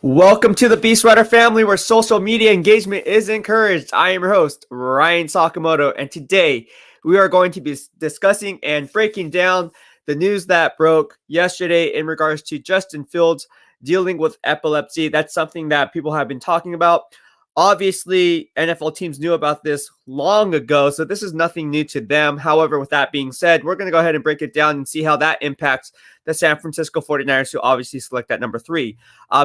Welcome to the BEASTwriter family, where social media engagement is encouraged. I am your host, Ryan Sakamoto, and today we are going to be discussing and breaking down the news that broke yesterday in regards to Justin Fields dealing with epilepsy. That's something that people have been talking about. Obviously, NFL teams knew about this long ago, so this is nothing new to them. However, with that being said, we're going to go ahead and break it down and see how that impacts the San Francisco 49ers, who obviously select at number 3.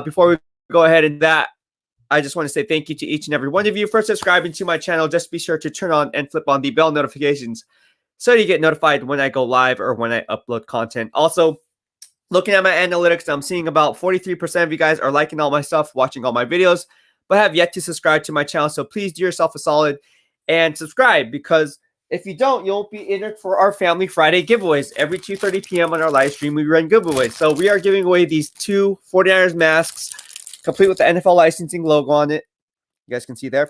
Before we go ahead and that, I just want to say thank you to each and every one of you for subscribing to my channel. Just be sure to turn on and flip on the bell notifications so you get notified when I go live or when I upload content. Also, looking at my analytics, I'm seeing about 43% of you guys are liking all my stuff, watching all my videos, but have yet to subscribe to my channel. So please do yourself a solid and subscribe, because if you don't, you'll be entered for our Family Friday giveaways. Every 2:30 p.m. on our live stream, we run giveaways. So we are giving away these 2 49ers masks, complete with the NFL licensing logo on it. You guys can see there.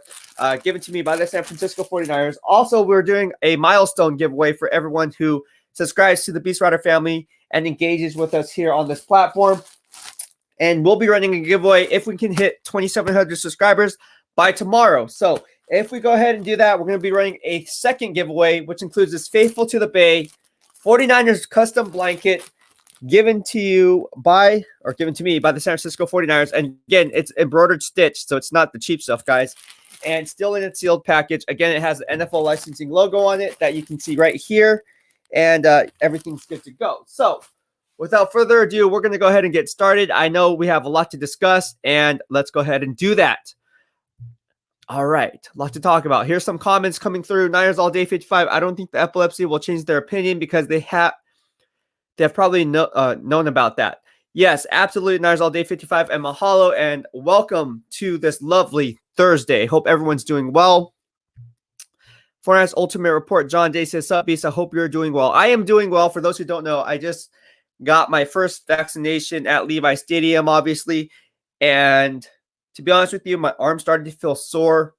Given to me by the San Francisco 49ers. Also, we're doing a milestone giveaway for everyone who subscribes to the BEASTwriter family and engages with us here on this platform. And we'll be running a giveaway if we can hit 2,700 subscribers by tomorrow. So if we go ahead and do that, we're going to be running a second giveaway, which includes this Faithful to the Bay 49ers custom blanket given to you by, or given to me by the San Francisco 49ers. And again, it's embroidered stitch, so it's not the cheap stuff, guys. And still in its sealed package. Again, it has the NFL licensing logo on it that you can see right here. And everything's good to go. So without further ado, we're going to go ahead and get started. I know we have a lot to discuss, and let's go ahead and do that. All right, a lot to talk about. Here's some comments coming through. Niners all day 55. I don't think the epilepsy will change their opinion because they've probably known about that. Yes, absolutely. Niners all day 55 and Mahalo, and welcome to this lovely Thursday. Hope everyone's doing well. 49ers Ultimate Report. John Day says, "Sup, Beast? I hope you're doing well." I am doing well. For those who don't know, I just got my first vaccination at Levi Stadium, obviously. And to be honest with you, my arm started to feel sore.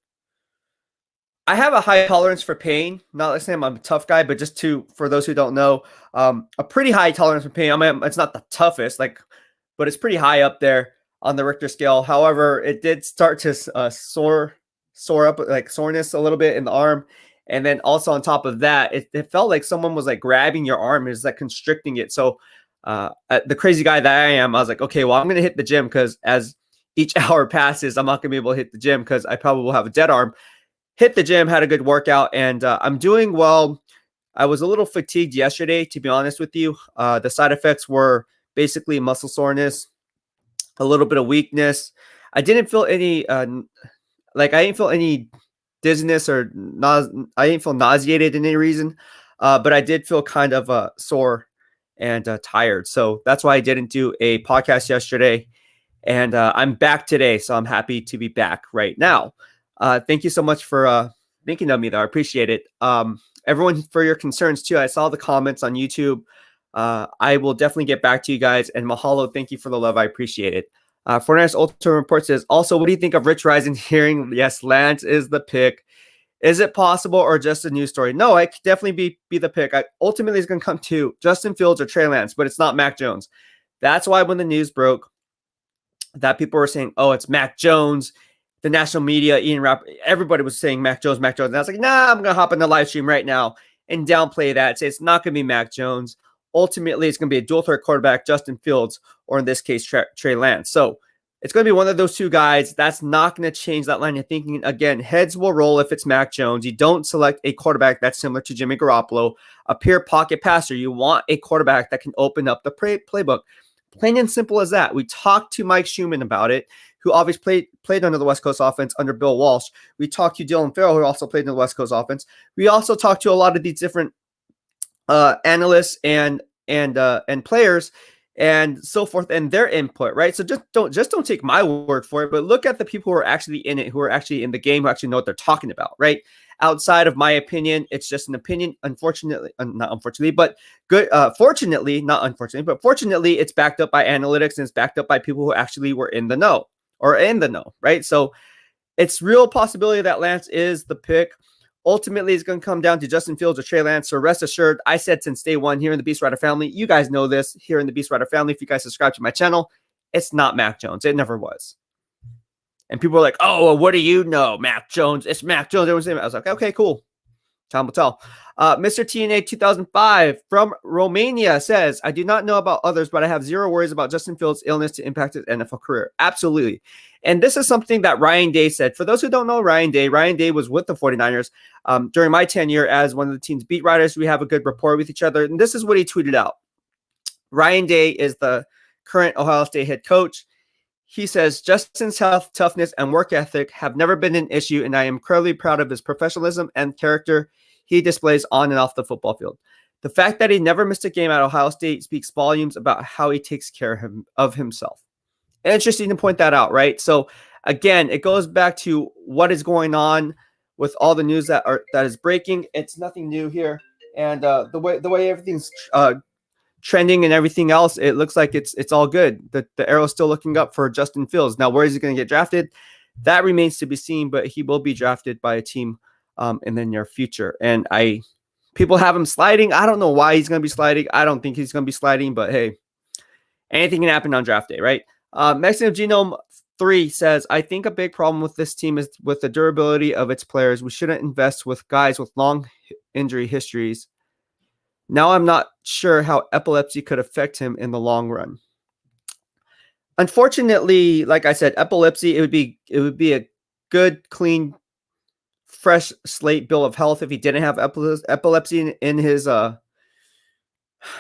I have a high tolerance for pain. Not like saying I'm a tough guy, but just for those who don't know, a pretty high tolerance for pain. I mean, it's not the toughest, but it's pretty high up there on the Richter scale. However, it did start to sore up, like soreness a little bit in the arm. And then also on top of that, it felt like someone was like grabbing your arm. It was like constricting it. So the crazy guy that I am, I was like, okay, well, I'm going to hit the gym, because as each hour passes, I'm not going to be able to hit the gym because I probably will have a dead arm. Hit the gym, had a good workout, and I'm doing well. I was a little fatigued yesterday, to be honest with you. The side effects were basically muscle soreness, a little bit of weakness. I didn't feel any, I didn't feel any dizziness or I didn't feel nauseated in any reason, but I did feel kind of sore and tired. So that's why I didn't do a podcast yesterday. And I'm back today, so I'm happy to be back right now. Thank you so much for thinking of me, though. I appreciate it. Everyone, for your concerns, too. I saw the comments on YouTube. I will definitely get back to you guys. And Mahalo, thank you for the love. I appreciate it. 49ers Ultimate Report says, also, what do you think of Rich Rising hearing, yes, Lance is the pick? Is it possible or just a news story? No, it could definitely be the pick. Ultimately, it's going to come to Justin Fields or Trey Lance, but it's not Mac Jones. That's why when the news broke, that people were saying, oh, it's Mac Jones. The national media, Ian Rapp, everybody was saying Mac Jones, Mac Jones. And I was like, nah, I'm going to hop in the live stream right now and downplay that. Say it's not going to be Mac Jones. Ultimately, it's going to be a dual threat quarterback, Justin Fields, or in this case, Trey Lance. So it's going to be one of those two guys. That's not going to change that line of thinking. Again, heads will roll if it's Mac Jones. You don't select a quarterback that's similar to Jimmy Garoppolo, a pure pocket passer. You want a quarterback that can open up the playbook. Plain and simple as that. We talked to Mike Schumann about it, who obviously played under the West Coast offense under Bill Walsh. We talked to Dylan Farrell, who also played in the West Coast offense. We also talked to a lot of these different analysts and players and so forth, and their input, right? So just don't take my word for it, but look at the people who are actually in it, who are actually in the game, who actually know what they're talking about, right? Outside of my opinion, it's just an opinion. Unfortunately, not unfortunately, but good. Fortunately, not unfortunately, but fortunately, it's backed up by analytics and it's backed up by people who actually were in the know, right? So it's real possibility that Lance is the pick. Ultimately, it's going to come down to Justin Fields or Trey Lance. So rest assured, I said since day one here in the BEASTwriter family, you guys know this here in the BEASTwriter family. If you guys subscribe to my channel, it's not Mac Jones. It never was. And people were like, oh, well, what do you know, Mac Jones? It's Mac Jones. Everyone's saying it. I was like, okay, cool. Time will tell. Mr. TNA 2005 from Romania says, I do not know about others, but I have zero worries about Justin Fields' illness to impact his NFL career. Absolutely. And this is something that Ryan Day said. For those who don't know Ryan Day was with the 49ers during my tenure as one of the team's beat writers. We have a good rapport with each other. And this is what he tweeted out. Ryan Day is the current Ohio State head coach. He says, Justin's health, toughness, and work ethic have never been an issue, and I am incredibly proud of his professionalism and character he displays on and off the football field. The fact that he never missed a game at Ohio State speaks volumes about how he takes care of himself. Interesting to point that out, right? So, again, it goes back to what is going on with all the news that is breaking. It's nothing new here, and the way everything's trending and everything else, it looks like it's all good. The arrow's still looking up for Justin Fields. Now, where is he going to get drafted? That remains to be seen, but he will be drafted by a team in the near future. And people have him sliding. I don't know why he's going to be sliding. I don't think he's going to be sliding, but hey, anything can happen on draft day, right? Mexican Genome 3 says, I think a big problem with this team is with the durability of its players. We shouldn't invest with guys with long injury histories. Now I'm not sure how epilepsy could affect him in the long run. Unfortunately, like I said, epilepsy, it would be a good, clean, fresh slate bill of health if he didn't have epilepsy in his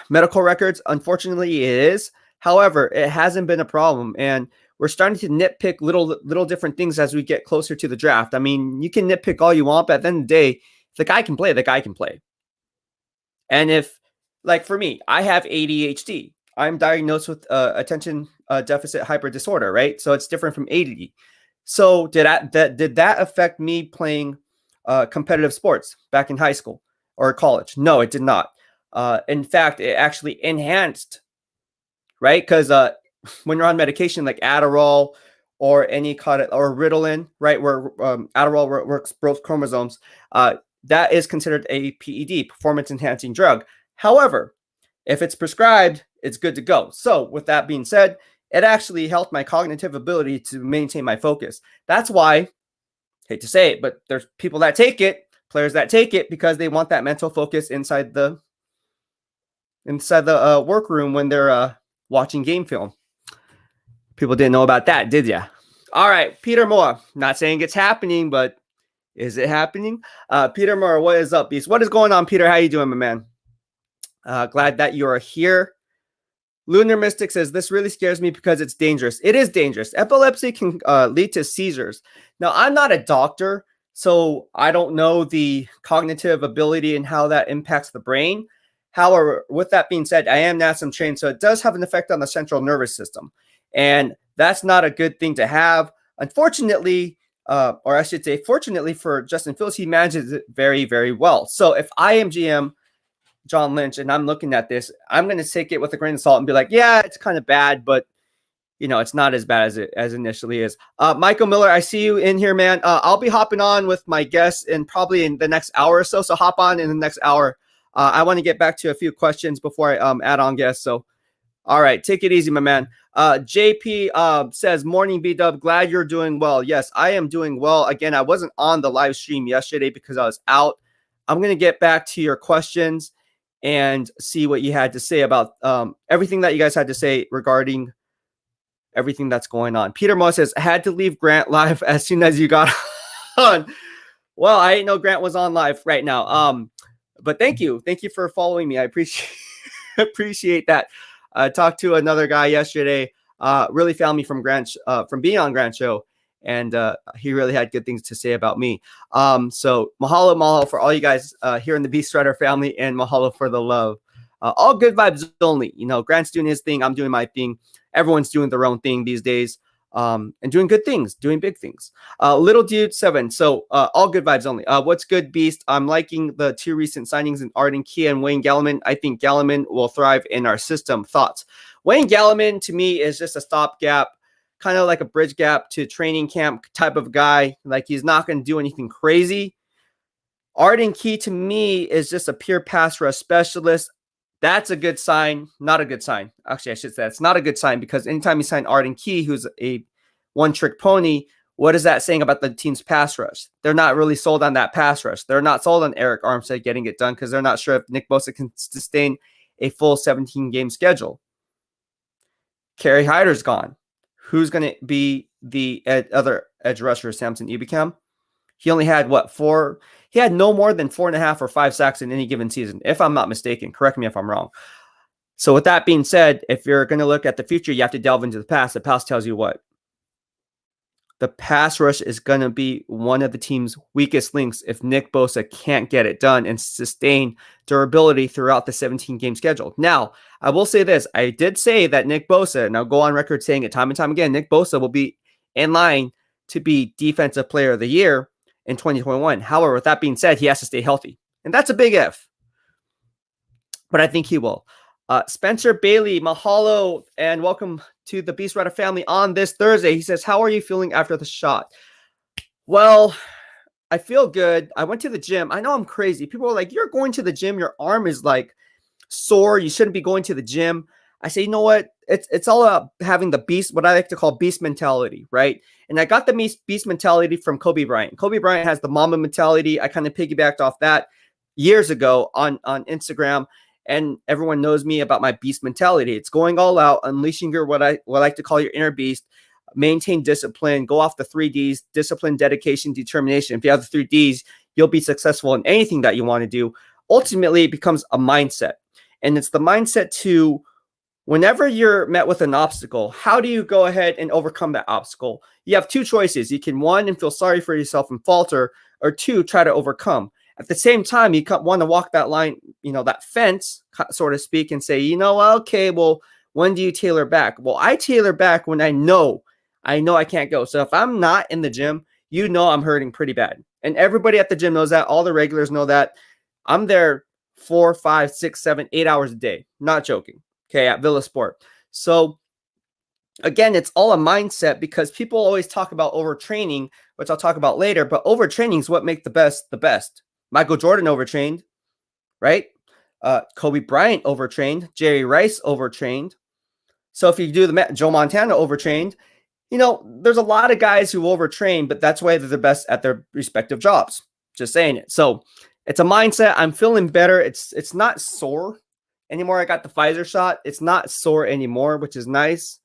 medical records. Unfortunately, it is. However, it hasn't been a problem, and we're starting to nitpick little different things as we get closer to the draft. I mean, you can nitpick all you want, but at the end of the day, if the guy can play, the guy can play. And if, like for me, I have ADHD. I'm diagnosed with attention deficit hyper disorder, right? So it's different from ADD. So did that affect me playing competitive sports back in high school or college? No, it did not. In fact, it actually enhanced, right? Because when you're on medication like Adderall or any kind of, or Ritalin, right, where Adderall works both chromosomes, that is considered a PED, performance enhancing drug. However, if it's prescribed, it's good to go. So with that being said, it actually helped my cognitive ability to maintain my focus. That's why, hate to say it, but there's people that take it, players that take it because they want that mental focus inside the workroom when they're watching game film. People didn't know about that, did ya? All right, Peter Moore. Not saying it's happening, but is it happening? Peter Moore, what is up, Beast? What is going on, Peter? How you doing, my man? Glad that you are here. Lunar Mystic says, this really scares me because it's dangerous. It is dangerous. Epilepsy can lead to seizures. Now, I'm not a doctor, so I don't know the cognitive ability and how that impacts the brain. However, with that being said, I am NASM trained, so it does have an effect on the central nervous system. And that's not a good thing to have. Unfortunately, or I should say, fortunately for Justin Fields, he manages it very, very well. So if I am GM John Lynch and I'm looking at this, I'm going to take it with a grain of salt and be like, yeah, it's kind of bad, but it's not as bad as it initially is. Michael Miller, I see you in here, man. I'll be hopping on with my guests probably in the next hour or so. So hop on in the next hour. I want to get back to a few questions before I add on guests. So, all right, take it easy, my man. JP says, morning, B-Dub. Glad you're doing well. Yes, I am doing well. Again, I wasn't on the live stream yesterday because I was out. I'm going to get back to your questions and see what you had to say about everything that you guys had to say regarding everything that's going on. Peter Moss says, I had to leave Grant live as soon as you got on. Well, I didn't know Grant was on live right now. But thank you. Thank you for following me. I appreciate that. I talked to another guy yesterday, really found me from being on Grant's show. And he really had good things to say about me. So mahalo for all you guys here in the BEASTwriter family, and mahalo for the love. All good vibes only. Grant's doing his thing. I'm doing my thing. Everyone's doing their own thing these days, and doing good things, doing big things. Little Dude 7. So all good vibes only. What's good, Beast? I'm liking the 2 recent signings in Arden Key and Wayne Gallman. I think Gallman will thrive in our system. Thoughts? Wayne Gallman to me is just a stopgap, kind of like a bridge gap to training camp type of guy. Like, he's not going to do anything crazy. Arden Key to me is just a pure pass rush specialist. That's a good sign. Not a good sign. Actually, I should say it's not a good sign, because anytime you sign Arden Key, who's a one-trick pony, What is that saying about the team's pass rush? They're not really sold on that pass rush. They're not sold on Eric Armstead getting it done because they're not sure if Nick Bosa can sustain a full 17-game schedule. Kerry Hyder's gone. Who's going to be the other edge rusher? Samson Ebukam. He only had four? He had no more than 4.5 or 5 sacks in any given season, if I'm not mistaken. Correct me if I'm wrong. So with that being said, if you're going to look at the future, you have to delve into the past. The past tells you what? The pass rush is going to be one of the team's weakest links if Nick Bosa can't get it done and sustain durability throughout the 17-game schedule. Now, I will say this. I did say that Nick Bosa, and I'll go on record saying it time and time again, Nick Bosa will be in line to be Defensive Player of the Year in 2021. However, with that being said, he has to stay healthy. And that's a big if. But I think he will. Spencer Bailey, mahalo, and welcome to the BEASTwriter family on this Thursday. He says, how are you feeling after the shot? Well, I feel good. I went to the gym. I know I'm crazy. People are like, you're going to the gym. Your arm is like sore. You shouldn't be going to the gym. I say, you know what? It's all about having the beast, what I like to call beast mentality, right? And I got the beast mentality from Kobe Bryant. Kobe Bryant has the Mamba mentality. I kind of piggybacked off that years ago on Instagram. And everyone knows me about my beast mentality. It's going all out, unleashing your what I like to call your inner beast, maintain discipline, go off the 3Ds, discipline, dedication, determination. If you have the 3Ds, you'll be successful in anything that you want to do. Ultimately, it becomes a mindset. And it's the mindset to whenever you're met with an obstacle, how do you go ahead and overcome that obstacle? You have two choices. You can, one, and feel sorry for yourself and falter, or two, try to overcome. At the same time, you want to walk that line, that fence, so to speak, and say, okay, well, when do you tailor back? Well, I tailor back when I know I can't go. So if I'm not in the gym, I'm hurting pretty bad. And everybody at the gym knows that. All the regulars know that. I'm there 4, 5, 6, 7, 8 hours a day. Not joking. Okay, at Villa Sport. So again, it's all a mindset because people always talk about overtraining, which I'll talk about later, but overtraining is what makes the best the best. Michael Jordan overtrained, right? Kobe Bryant overtrained. Jerry Rice overtrained. So if you do the math, Joe Montana overtrained. There's a lot of guys who overtrain, but that's why they're the best at their respective jobs. Just saying it. So it's a mindset. I'm feeling better. It's not sore anymore. I got the Pfizer shot. It's not sore anymore, which is nice.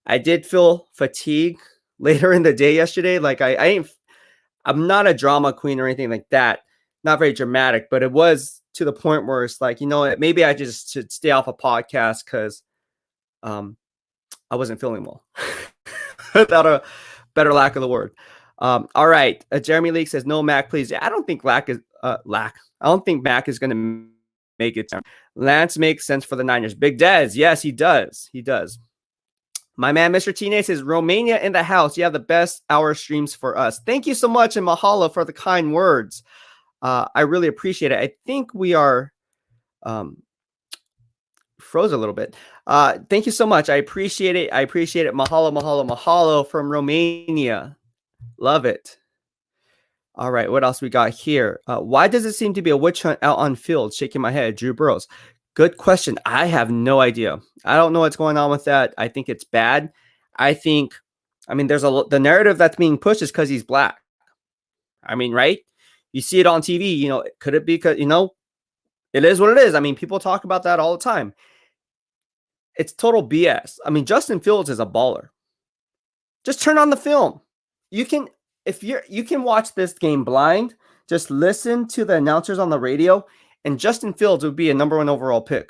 I did feel fatigue later in the day yesterday. Like I'm not a drama queen or anything like that. Not very dramatic, but it was to the point where it's like, maybe I just should stay off a podcast because I wasn't feeling well. Without a better lack of the word. All right. Jeremy Leake says, no, Mac, please. I don't think I don't think Mac is going to make it. Lance makes sense for the Niners. Big Dez. Yes, he does. He does. My man, Mr. Teenage says, Romania in the house. You have the best hour streams for us. Thank you so much, and mahalo for the kind words. I really appreciate it. I think we are froze a little bit. Thank you so much. I appreciate it. Mahalo, mahalo, mahalo from Romania. Love it. All right. What else we got here? Why does it seem to be a witch hunt out on field? Shaking my head. Drew Burrows. Good question. I have no idea. I don't know what's going on with that. I think it's bad. There's the narrative that's being pushed is because he's black. Right? You see it on TV, could it be because, it is what it is. People talk about that all the time. It's total BS. Justin Fields is a baller. Just turn on the film. You can watch this game blind, just listen to the announcers on the radio, and Justin Fields would be a number 1 overall pick.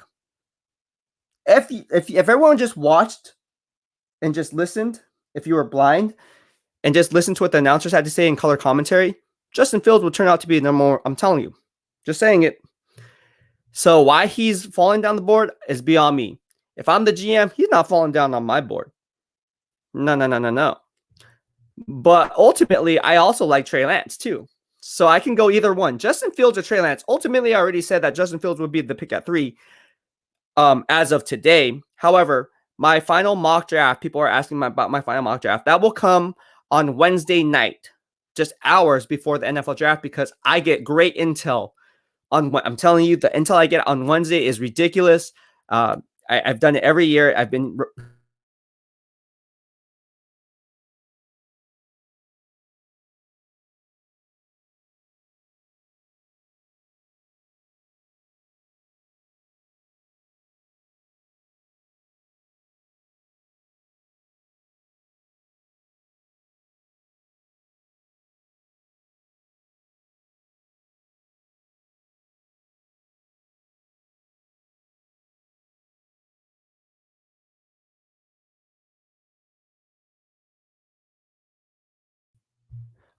If everyone just watched and just listened, if you were blind and just listened to what the announcers had to say in color commentary, Justin Fields will turn out to be number 1. I'm telling you, just saying it. So why he's falling down the board is beyond me. If I'm the GM, he's not falling down on my board. No. But ultimately, I also like Trey Lance too. So I can go either one. Justin Fields or Trey Lance. Ultimately, I already said that Justin Fields would be the pick at 3 as of today. However, my final mock draft, people are asking about my final mock draft. That will come on Wednesday night, just hours before the NFL draft, because I get great intel on what I'm telling you. The intel I get on Wednesday is ridiculous. I've done it every year. I've been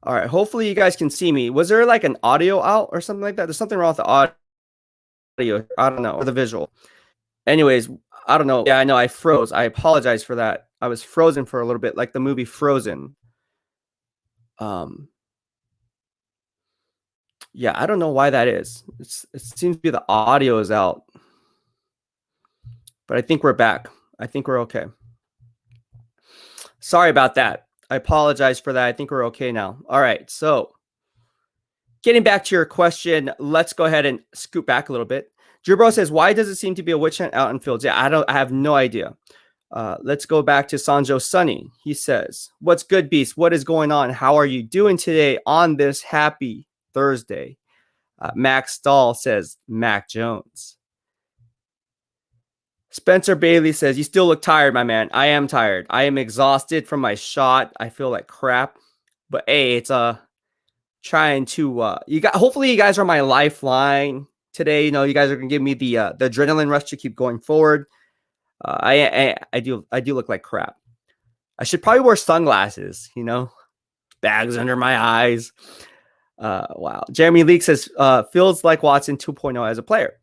All right. Hopefully you guys can see me. Was there like an audio out or something like that? There's something wrong with the audio. I don't know. Or the visual. Anyways, I don't know. Yeah, I know. I froze. I apologize for that. I was frozen for a little bit, like the movie Frozen. Yeah, I don't know why that is. It seems to be the audio is out. But I think we're back. I think we're okay. Sorry about that. I apologize for that. I think we're okay now. All right. So getting back to your question, let's go ahead and scoot back a little bit. Drew Bro says, why does it seem to be a witch hunt out in fields? Yeah, I have no idea. Let's go back to Sanjo Sunny. He says, what's good, Beast? What is going on? How are you doing today on this happy Thursday? Max Stahl says, Mac Jones. Spencer Bailey says, you still look tired, my man. I am tired. I am exhausted from my shot. I feel like crap. But hey, it's trying to hopefully you guys are my lifeline today. You know, you guys are gonna give me the adrenaline rush to keep going forward. I do look like crap. I should probably wear sunglasses, you know, bags under my eyes. Wow. Jeremy Leake says, feels like Watson 2.0 as a player.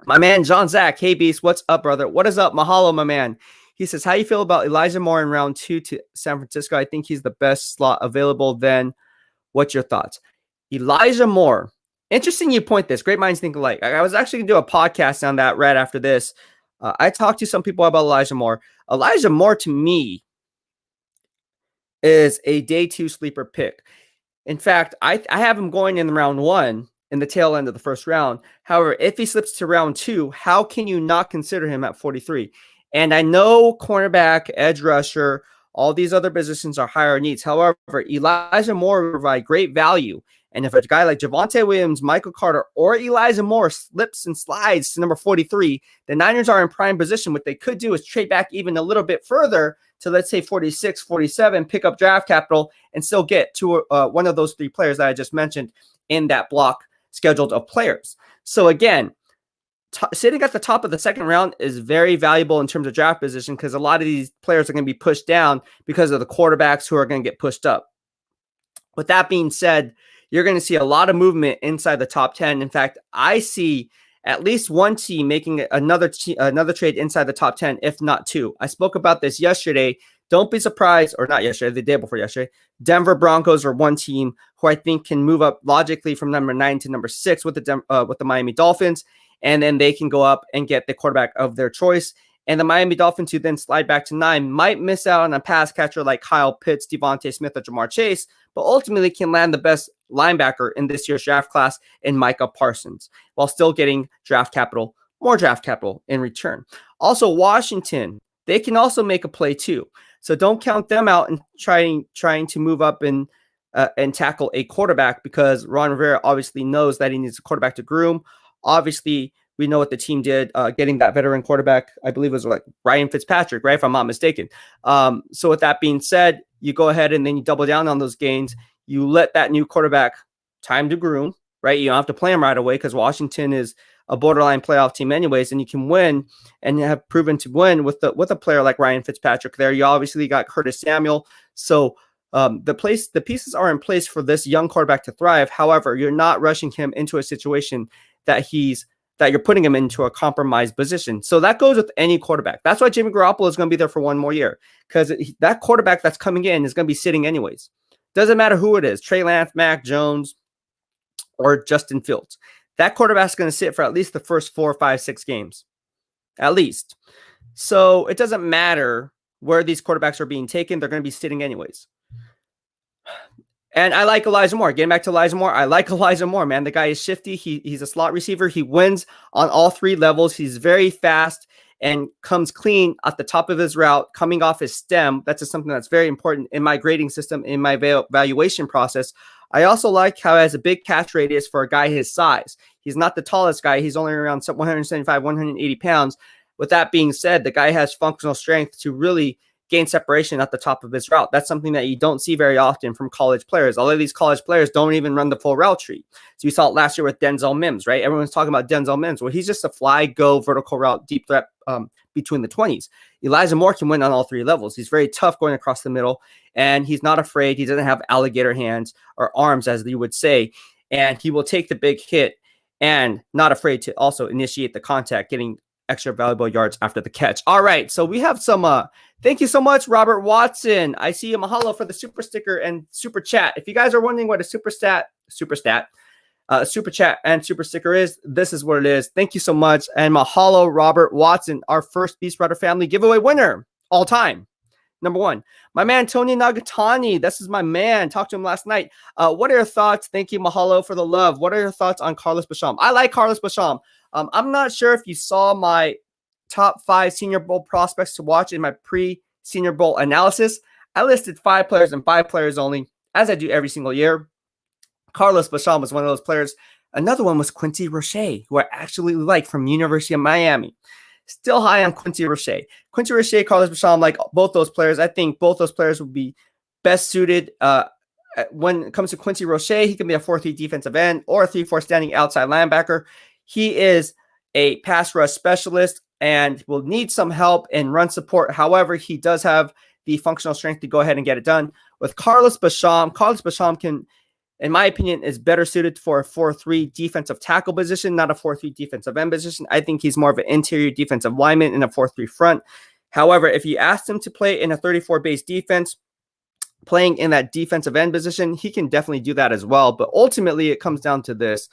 My man, John Zach. Hey, Beast. What's up, brother? What is up? Mahalo, my man. He says, how you feel about Elijah Moore in round 2 to San Francisco? I think he's the best slot available then. What's your thoughts? Elijah Moore. Interesting you point this. Great minds think alike. I was actually going to do a podcast on that right after this. I talked to some people about Elijah Moore. Elijah Moore, to me, is a day 2 sleeper pick. In fact, I have him going in round 1 in the tail end of the first round. However, if he slips to round 2, how can you not consider him at 43? And I know cornerback, edge rusher, all these other positions are higher needs. However, Elijah Moore will provide great value. And if a guy like Javonte Williams, Michael Carter, or Elijah Moore slips and slides to number 43, the Niners are in prime position. What they could do is trade back even a little bit further to, let's say, 46, 47, pick up draft capital, and still get to one of those 3 players that I just mentioned in that block scheduled of players. So again, sitting at the top of the second round is very valuable in terms of draft position because a lot of these players are going to be pushed down because of the quarterbacks who are going to get pushed up. With that being said, you're going to see a lot of movement inside the top 10. In fact, I see at least one team making another trade inside the top 10, if not 2. I spoke about this yesterday. Don't be surprised, or not yesterday, the day before yesterday. Denver Broncos are one team who I think can move up logically from number 9 to number 6 with the Miami Dolphins, and then they can go up and get the quarterback of their choice. And the Miami Dolphins, who then slide back to 9, might miss out on a pass catcher like Kyle Pitts, Devontae Smith, or Jamar Chase, but ultimately can land the best linebacker in this year's draft class in Micah Parsons, while still getting more draft capital in return. Also, Washington, they can also make a play too. So don't count them out and trying to move up and tackle a quarterback, because Ron Rivera obviously knows that he needs a quarterback to groom. Obviously, we know what the team did getting that veteran quarterback. I believe it was like Ryan Fitzpatrick, right? If I'm not mistaken. So with that being said, you go ahead and then you double down on those gains. You let that new quarterback time to groom, right? You don't have to play him right away because Washington is a borderline playoff team anyways, and you can win and have proven to win with a player like Ryan Fitzpatrick there. You obviously got Curtis Samuel. So the pieces are in place for this young quarterback to thrive. However, you're not rushing him into a situation that you're putting him into a compromised position. So that goes with any quarterback. That's why Jimmy Garoppolo is going to be there for one more year, because that quarterback that's coming in is going to be sitting anyways. Doesn't matter who it is, Trey Lance, Mac Jones, or Justin Fields. That quarterback's going to sit for at least the first 4, 5, 6 games, at least. So it doesn't matter where these quarterbacks are being taken. They're going to be sitting anyways. And I like Elijah Moore. Getting back to Elijah Moore, I like Elijah Moore, man. The guy is shifty. He's a slot receiver. He wins on all 3 levels. He's very fast and comes clean at the top of his route, coming off his stem. That's just something that's very important in my grading system, in my valuation process. I also like how he has a big catch radius for a guy his size. He's not the tallest guy. He's only around 175, 180 pounds. With that being said, the guy has functional strength to really gain separation at the top of his route. That's something that you don't see very often from college players. A lot of these college players don't even run the full route tree. So you saw it last year with Denzel Mims, right? Everyone's talking about Denzel Mims. Well, he's just a fly, go, vertical route, deep threat between the 20s. Elijah Moore can win on all three levels. He's very tough going across the middle, and he's not afraid. He doesn't have alligator hands or arms, as you would say, and he will take the big hit and not afraid to also initiate the contact, getting extra valuable yards after the catch. All right, so we have some thank you so much, Robert Watson. I see you. Mahalo for the super sticker and super chat. If you guys are wondering what a super chat and super sticker is, this is what it is. Thank you so much. And mahalo, Robert Watson, our first BEASTwriter family giveaway winner all time. Number one, my man, Tony Nagatani. This is my man. Talked to him last night. What are your thoughts? Thank you, mahalo, for the love. What are your thoughts on Carlos Basham? I like Carlos Basham. I'm not sure if you saw my top 5 Senior Bowl prospects to watch in my pre-Senior Bowl analysis. I listed 5 players and 5 players only, as I do every single year. Carlos Basham was one of those players. Another one was Quincy Roche, who I actually like, from University of Miami. Still high on Quincy Roche. Quincy Roche, Carlos Basham, like both those players. I think both those players would be best suited. When it comes to Quincy Roche, he can be a 4-3 defensive end or a 3-4 standing outside linebacker. He is a pass rush specialist and will need some help in run support. However, he does have the functional strength to go ahead and get it done. With Carlos Basham can, in my opinion, is better suited for a 4-3 defensive tackle position, not a 4-3 defensive end position. I think he's more of an interior defensive lineman in a 4-3 front. However, if you asked him to play in a 34 base defense, playing in that defensive end position, he can definitely do that as well. But ultimately, it comes down to this.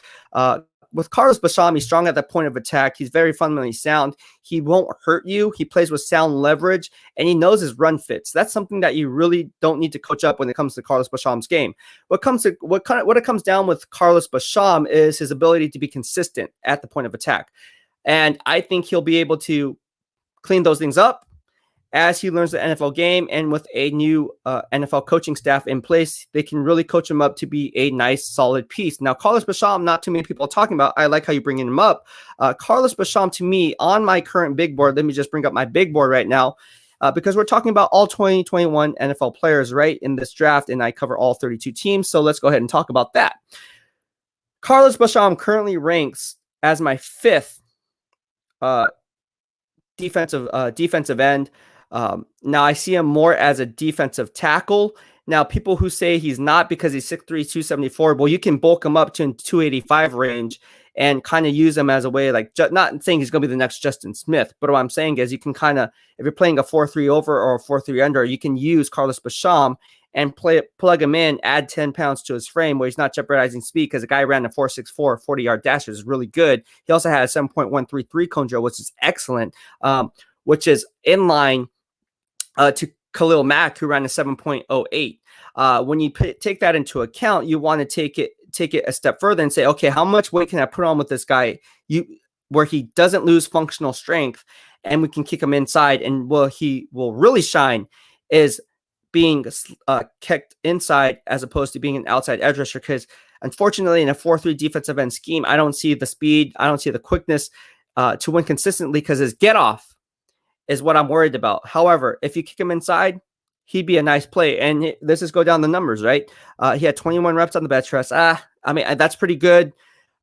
With Carlos Basham, he's strong at the point of attack. He's very fundamentally sound. He won't hurt you. He plays with sound leverage, and he knows his run fits. That's something that you really don't need to coach up when it comes to Carlos Basham's game. What it comes down with Carlos Basham is his ability to be consistent at the point of attack. And I think he'll be able to clean those things up as he learns the NFL game, and with a new NFL coaching staff in place, they can really coach him up to be a nice, solid piece. Now, Carlos Basham, not too many people are talking about. I like how you're bringing him up. Carlos Basham, to me, on my current big board, let me just bring up my big board right now, because we're talking about all 2021 NFL players, right, in this draft, and I cover all 32 teams, so let's go ahead and talk about that. Carlos Basham currently ranks as my 5th defensive end. Now I see him more as a defensive tackle. Now, people who say he's not because he's 6'3", 274, well, you can bulk him up to 285 range and kind of use him as a way, like, not saying he's going to be the next Justin Smith, but what I'm saying is you can kind of, if you're playing a 4-3 over or a 4-3 under, you can use Carlos Basham and plug him in, add 10 pounds to his frame where he's not jeopardizing speed, because the guy ran a 4.64 40-yard dash, is really good. He also had a 7.133 cone drill, which is excellent, which is in line to Khalil Mack, who ran a 7.08. When you take that into account, you want to take it a step further and say, okay, how much weight can I put on with this guy where he doesn't lose functional strength, and we can kick him inside, and he will really shine is being kicked inside as opposed to being an outside edge rusher, because unfortunately in a 4-3 defensive end scheme, I don't see the speed, I don't see the quickness to win consistently, because his get off is what I'm worried about. However, if you kick him inside, he'd be a nice play. And let's just go down the numbers, right? He had 21 reps on the bench press. I mean, that's pretty good.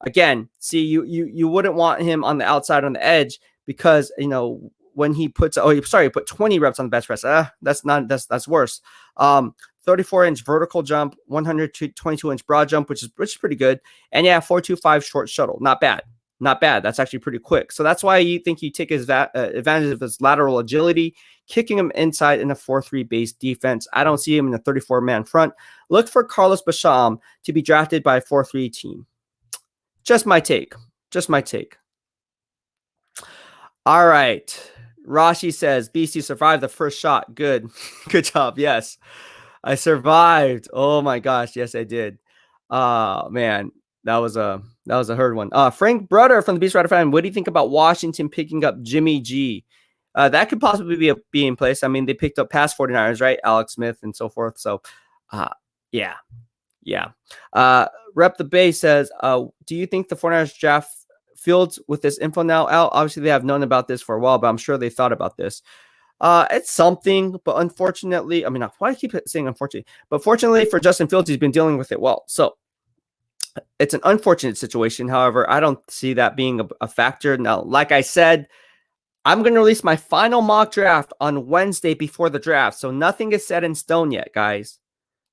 Again, see, you wouldn't want him on the outside on the edge, because, you know, when he put 20 reps on the bench press. That's worse. 34-inch vertical jump, 122-inch broad jump, which is pretty good. And yeah, 4.25 short shuttle. Not bad. Not bad. That's actually pretty quick. So that's why you think you take his advantage of his lateral agility, kicking him inside in a 4-3 base defense. I don't see him in a 34-man front. Look for Carlos Basham to be drafted by a 4-3 team. Just my take. Just my take. All right. Rashi says, Beastie survived the first shot. Good. Good job. Yes. I survived. Oh my gosh. Yes, I did. Man. That was a hard one. Frank Brudder from the BEASTwriter fan. What do you think about Washington picking up Jimmy G? That could possibly be in place. I mean, they picked up past 49ers, right? Alex Smith and so forth. So, yeah. Rep the Bay says, do you think the 49ers draft Fields with this info now out? Obviously, they have known about this for a while, but I'm sure they thought about this. It's something, but unfortunately, I mean, why do I keep saying unfortunately? But fortunately for Justin Fields, he's been dealing with it well. So it's an unfortunate situation. However, I don't see that being a factor. Now, like I said, I'm going to release my final mock draft on Wednesday before the draft. So nothing is set in stone yet, guys.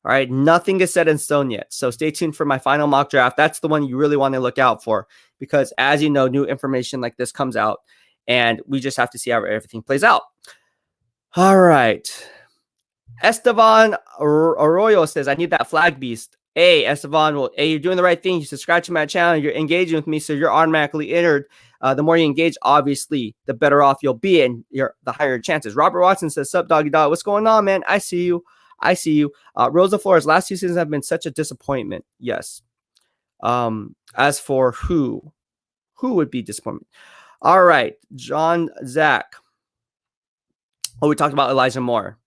All right. Nothing is set in stone yet. So stay tuned for my final mock draft. That's the one you really want to look out for because, as you know, new information like this comes out and we just have to see how everything plays out. All right. Esteban Arroyo says, I need that flag beast. Hey, Esteban, well, hey, you're doing the right thing. You subscribe to my channel. You're engaging with me, so you're automatically entered. The more you engage, obviously, the better off you'll be, and the higher chances. Robert Watson says, sup, doggy dog. What's going on, man? I see you. I see you. Rosa Flores, last 2 seasons have been such a disappointment. Yes. As for who would be disappointment? All right. John Zach. Oh, we talked about Elijah Moore.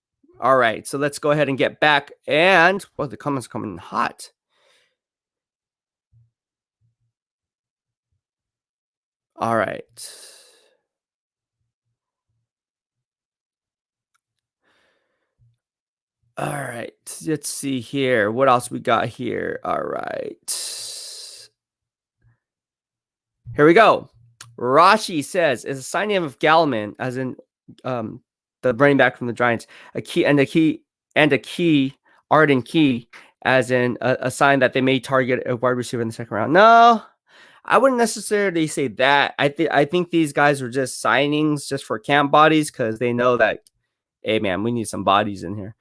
All right, so let's go ahead and get back. And well, the comments coming in hot. All right. All right. Let's see here. What else we got here? All right. Here we go. Rashi says, is a signing of Gallman, as in the running back from the Giants, a key Arden Key, as in a sign that they may target a wide receiver in the second round. No, I wouldn't necessarily say that. I think these guys are just signings just for camp bodies because they know that, hey man, we need some bodies in here.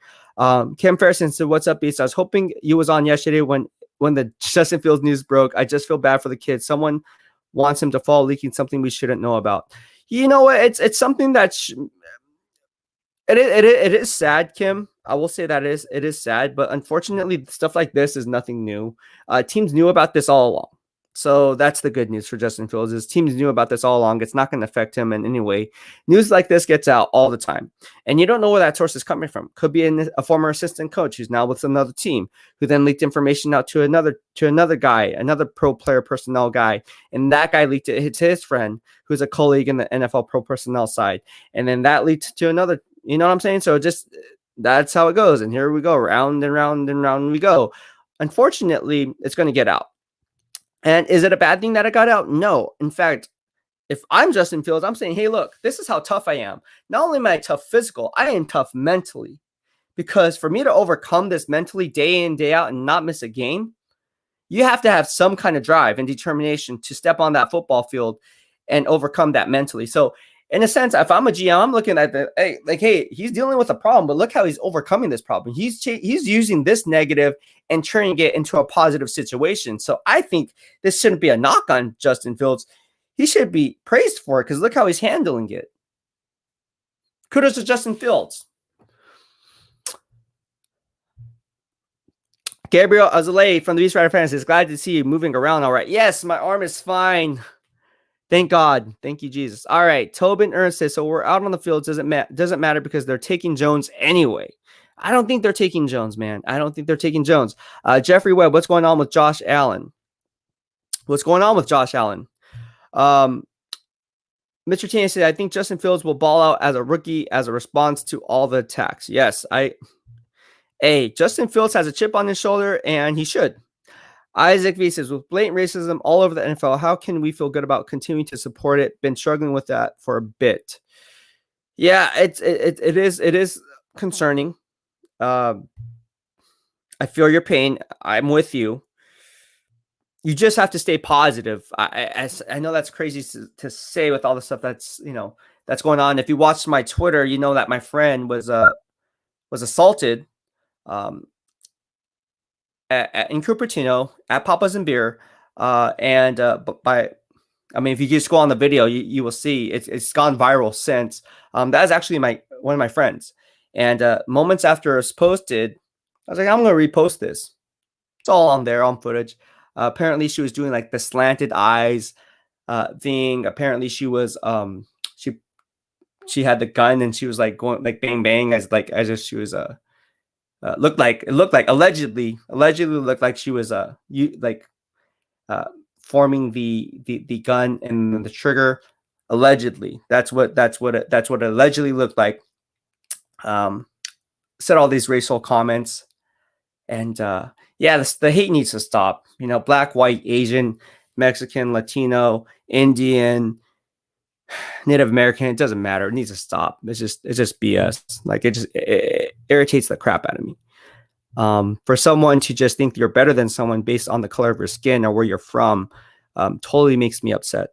Kim Ferguson said, "What's up, Beast? I was hoping you was on yesterday when the Justin Fields news broke. I just feel bad for the kid. Someone wants him to fall, leaking something we shouldn't know about. You know what? It's something that it is sad, Kim. I will say that it is sad, but unfortunately, stuff like this is nothing new. Teams knew about this all along. So that's the good news for Justin Fields is teams knew about this all along. It's not going to affect him in any way. News like this gets out all the time. And you don't know where that source is coming from. Could be a former assistant coach who's now with another team who then leaked information out to another guy, another pro player personnel guy. And that guy leaked it to his friend who's a colleague in the NFL pro personnel side. And then that leaked to another, you know what I'm saying? So just that's how it goes. And here we go, round and round and round we go. Unfortunately, it's going to get out. And is it a bad thing that it got out? No. In fact, if I'm Justin Fields, I'm saying, hey, look, this is how tough I am. Not only am I tough physical, I am tough mentally. Because for me to overcome this mentally day in, day out and not miss a game, you have to have some kind of drive and determination to step on that football field and overcome that mentally. So in a sense, if I'm a GM, I'm looking at hey, he's dealing with a problem, but look how he's overcoming this problem. He's using this negative and turning it into a positive situation. So I think this shouldn't be a knock on Justin Fields. He should be praised for it because look how he's handling it. Kudos to Justin Fields. Gabriel Azalea from the BEASTwriter fans is glad to see you moving around all right. Yes, my arm is fine. Thank God. Thank you, Jesus. All right. Tobin Ernst says, so we're out on the field. Doesn't matter because they're taking Jones anyway. I don't think they're taking Jones, man. I don't think they're taking Jones. Jeffrey Webb, what's going on with Josh Allen? What's going on with Josh Allen? Mr. Tina said, I think Justin Fields will ball out as a rookie as a response to all the attacks. Yes, Justin Fields has a chip on his shoulder, and he should. Isaac V says, with blatant racism all over the NFL, how can we feel good about continuing to support it? Been struggling with that for a bit. Yeah, it is concerning. I feel your pain. I'm with you. You just have to stay positive. I know that's crazy to say with all the stuff that's going on. If you watched my Twitter, you know that my friend was assaulted. In Cupertino at Papa's and Beer, if you just go on the video, you will see it's gone viral since. That is actually one of my friends, and moments after it was posted, I was like, I'm gonna repost this. It's all on there on footage. Apparently, she was doing like the slanted eyes thing. Apparently, she was she had the gun and she was like going like bang bang as if she was allegedly looked like she was forming the gun and the trigger. Allegedly, that's what it allegedly looked like. said all these racial comments. And yeah, the hate needs to stop. Black, white, Asian, Mexican, Latino, Indian, Native American, it doesn't matter. It needs to stop. It's just BS. Like it irritates the crap out of me. For someone to just think you're better than someone based on the color of your skin or where you're from, totally makes me upset.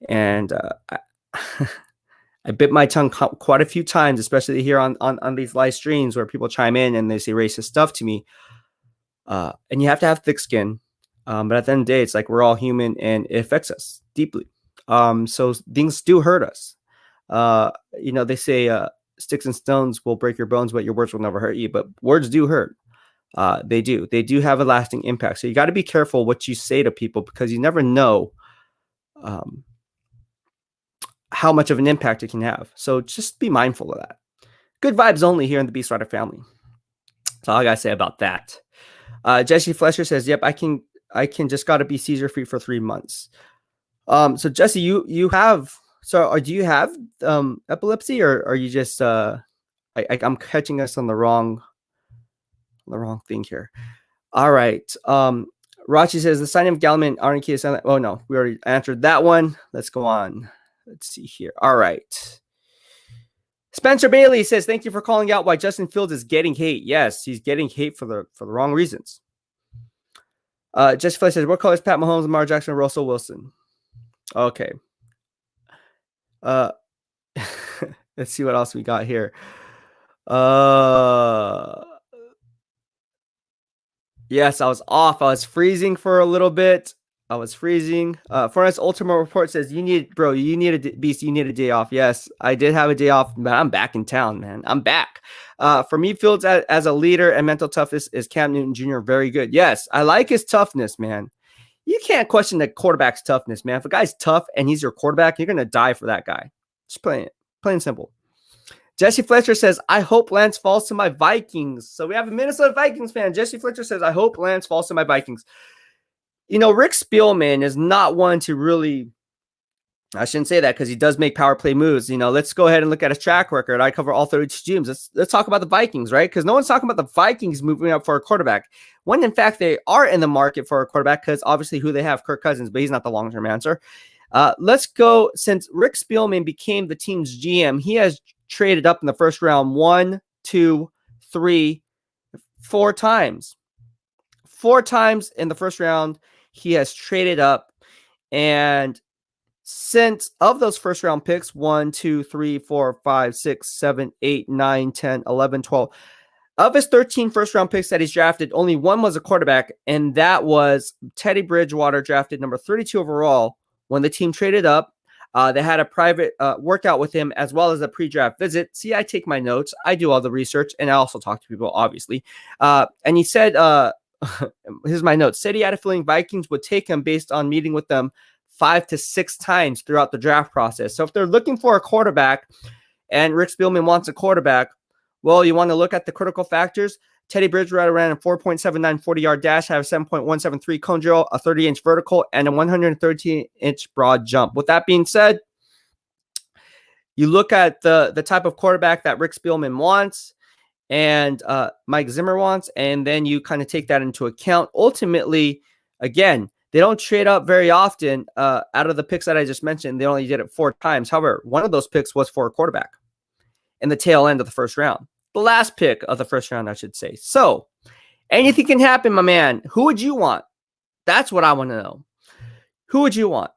And I bit my tongue quite a few times, especially here on these live streams where people chime in and they say racist stuff to me. And you have to have thick skin. But at the end of the day, it's like we're all human and it affects us deeply. So things do hurt us. They say sticks and stones will break your bones, but your words will never hurt you. But words do hurt. They do have a lasting impact. So you got to be careful what you say to people because you never know how much of an impact it can have. So just be mindful of that. Good vibes only here in the BEASTwriter family. That's all I got to say about that. Jesse Flesher says, yep, I can just got to be seizure free for 3 months. So Jesse, you have, do you have epilepsy or are you just, I'm catching us on the wrong thing here. All right. Rachi says the sign of Galman Arniki is silent. Oh no, we already answered that one. Let's go on. Let's see here. All right. Spencer Bailey says, thank you for calling out why Justin Fields is getting hate. Yes, he's getting hate for the wrong reasons. Jesse Flay says, what color is Pat Mahomes, Lamar Jackson, and Russell Wilson? Okay. Let's see what else we got here. Yes, I was off. I was freezing for a little bit. I was freezing. Forrest Ultimate Report says, you need a day off. Yes, I did have a day off, but I'm back in town, man. I'm back. For me, Fields as a leader and mental toughness is Cam Newton Jr. very good. Yes, I like his toughness, man. You can't question the quarterback's toughness, man. If a guy's tough and he's your quarterback, you're going to die for that guy. Just plain and simple. Jesse Fletcher says, I hope Lance falls to my Vikings. So we have a Minnesota Vikings fan. Jesse Fletcher says, I hope Lance falls to my Vikings. Rick Spielman is not one to really, I shouldn't say that because he does make power play moves. Let's go ahead and look at his track record. I cover all 32 teams. Let's talk about the Vikings, right? Because no one's talking about the Vikings moving up for a quarterback. When in fact they are in the market for a quarterback because obviously who they have, Kirk Cousins, but he's not the long-term answer. Let's go, since Rick Spielman became the team's GM, he has traded up in the first round 1, 2, 3, 4 times. 4 times in the first round, he has traded up. And since of those first round picks, 1, 2, 3, 4, 5, 6, 7, 8, 9, 10, 11, 12. Of his 13 first round picks that he's drafted, only one was a quarterback, and that was Teddy Bridgewater, drafted number 32 overall. When the team traded up, they had a private workout with him as well as a pre-draft visit. See, I take my notes. I do all the research, and I also talk to people, obviously. And he said, here's my notes. Said he had a feeling Vikings would take him based on meeting with them 5 to 6 times throughout the draft process. So if they're looking for a quarterback and Rick Spielman wants a quarterback, well, you want to look at the critical factors. Teddy Bridgewater ran a 4.79 40-yard dash, had a 7.173 cone drill, a 30-inch vertical, and a 113-inch broad jump. With that being said, you look at the type of quarterback that Rick Spielman wants and Mike Zimmer wants, and then you kind of take that into account. Ultimately, again, they don't trade up very often. Out of the picks that I just mentioned, they only did it 4 times. However, one of those picks was for a quarterback in the tail end of the first round. The last pick of the first round, I should say. So anything can happen, my man. Who would you want? That's what I want to know. Who would you want?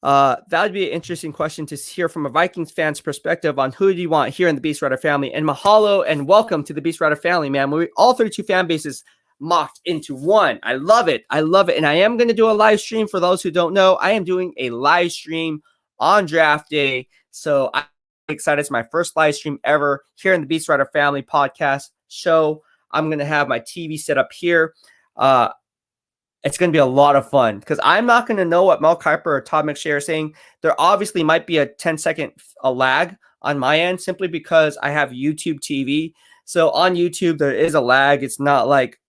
That would be an interesting question to hear from a Vikings fan's perspective on who do you want here in the BEASTwriter family. And mahalo and welcome to the BEASTwriter family, man. We all 32 fan bases mocked into one. I love it. I love it. And I am going to do a live stream for those who don't know. I am doing a live stream on draft day. So I'm excited. It's my first live stream ever here in the BEASTwriter family podcast show. I'm going to have my TV set up here. It's going to be a lot of fun because I'm not going to know what Mel Kiper or Todd McShay are saying. There obviously might be a 10-second lag on my end simply because I have YouTube TV. So on YouTube, there is a lag. It's not like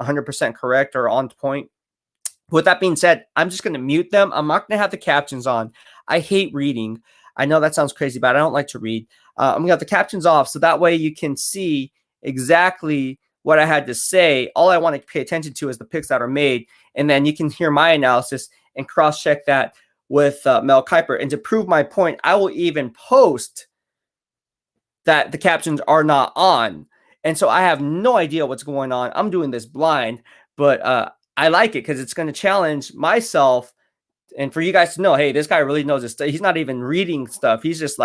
100% correct or on point. With that being said, I'm just going to mute them. I'm not going to have the captions on. I hate reading. I know that sounds crazy, but I don't like to read. I'm gonna have the captions off so that way you can see exactly what I had to say. All I want to pay attention to is the picks that are made, and then you can hear my analysis and cross-check that with Mel Kiper. And to prove my point, I will even post that the captions are not on. And so I have no idea what's going on. I'm doing this blind, but I like it because it's going to challenge myself. And for you guys to know, hey, this guy really knows his stuff. He's not even reading stuff. He's just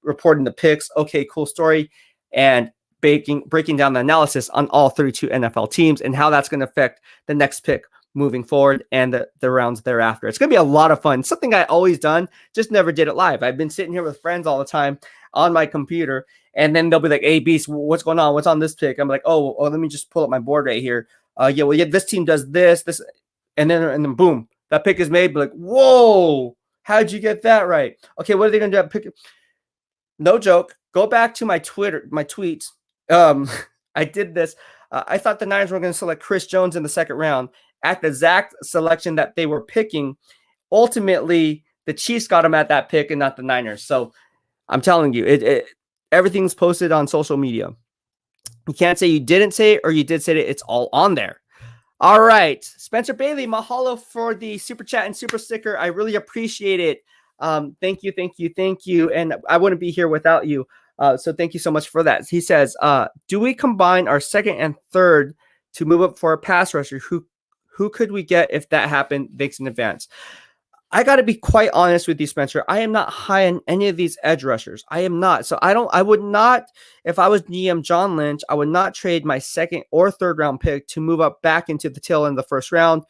reporting the picks. Okay, cool story. And breaking down the analysis on all 32 NFL teams and how that's going to affect the next pick moving forward and the rounds thereafter. It's going to be a lot of fun. Something I always done, just never did it live. I've been sitting here with friends all the time on my computer, and then they'll be like, hey, Beast, what's going on? What's on this pick? I'm like, oh, let me just pull up my board right here. This team does this, and then boom, that pick is made. Be like, whoa, how'd you get that right? Okay, what are they going to do? Pick? No joke. Go back to my tweets. I did this. I thought the Niners were going to select Chris Jones in the second round at the exact selection that they were picking. Ultimately, the Chiefs got him at that pick and not the Niners. So I'm telling you, everything's posted on social media. You can't say you didn't say it or you did say it. It's all on there. All right. Spencer Bailey, mahalo for the super chat and super sticker. I really appreciate it. Thank you. And I wouldn't be here without you. So thank you so much for that. He says, do we combine our second and third to move up for a pass rusher? Who could we get if that happened? Thanks in advance. I got to be quite honest with you, Spencer. I am not high on any of these edge rushers. I am not. So I would not, if I was GM John Lynch, I would not trade my second or third round pick to move up back into the tail end of the first round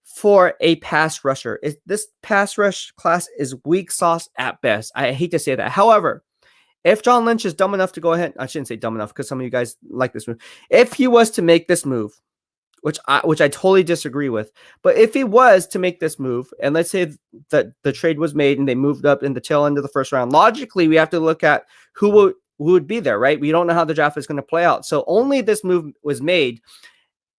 for a pass rusher. This pass rush class is weak sauce at best. I hate to say that. However, if John Lynch is dumb enough to go ahead, I shouldn't say dumb enough because some of you guys like this move. If he was to make this move, which I totally disagree with, but if he was to make this move, and let's say that the trade was made and they moved up in the tail end of the first round, logically we have to look at who would be there, right? We don't know how the draft is going to play out. So only this move was made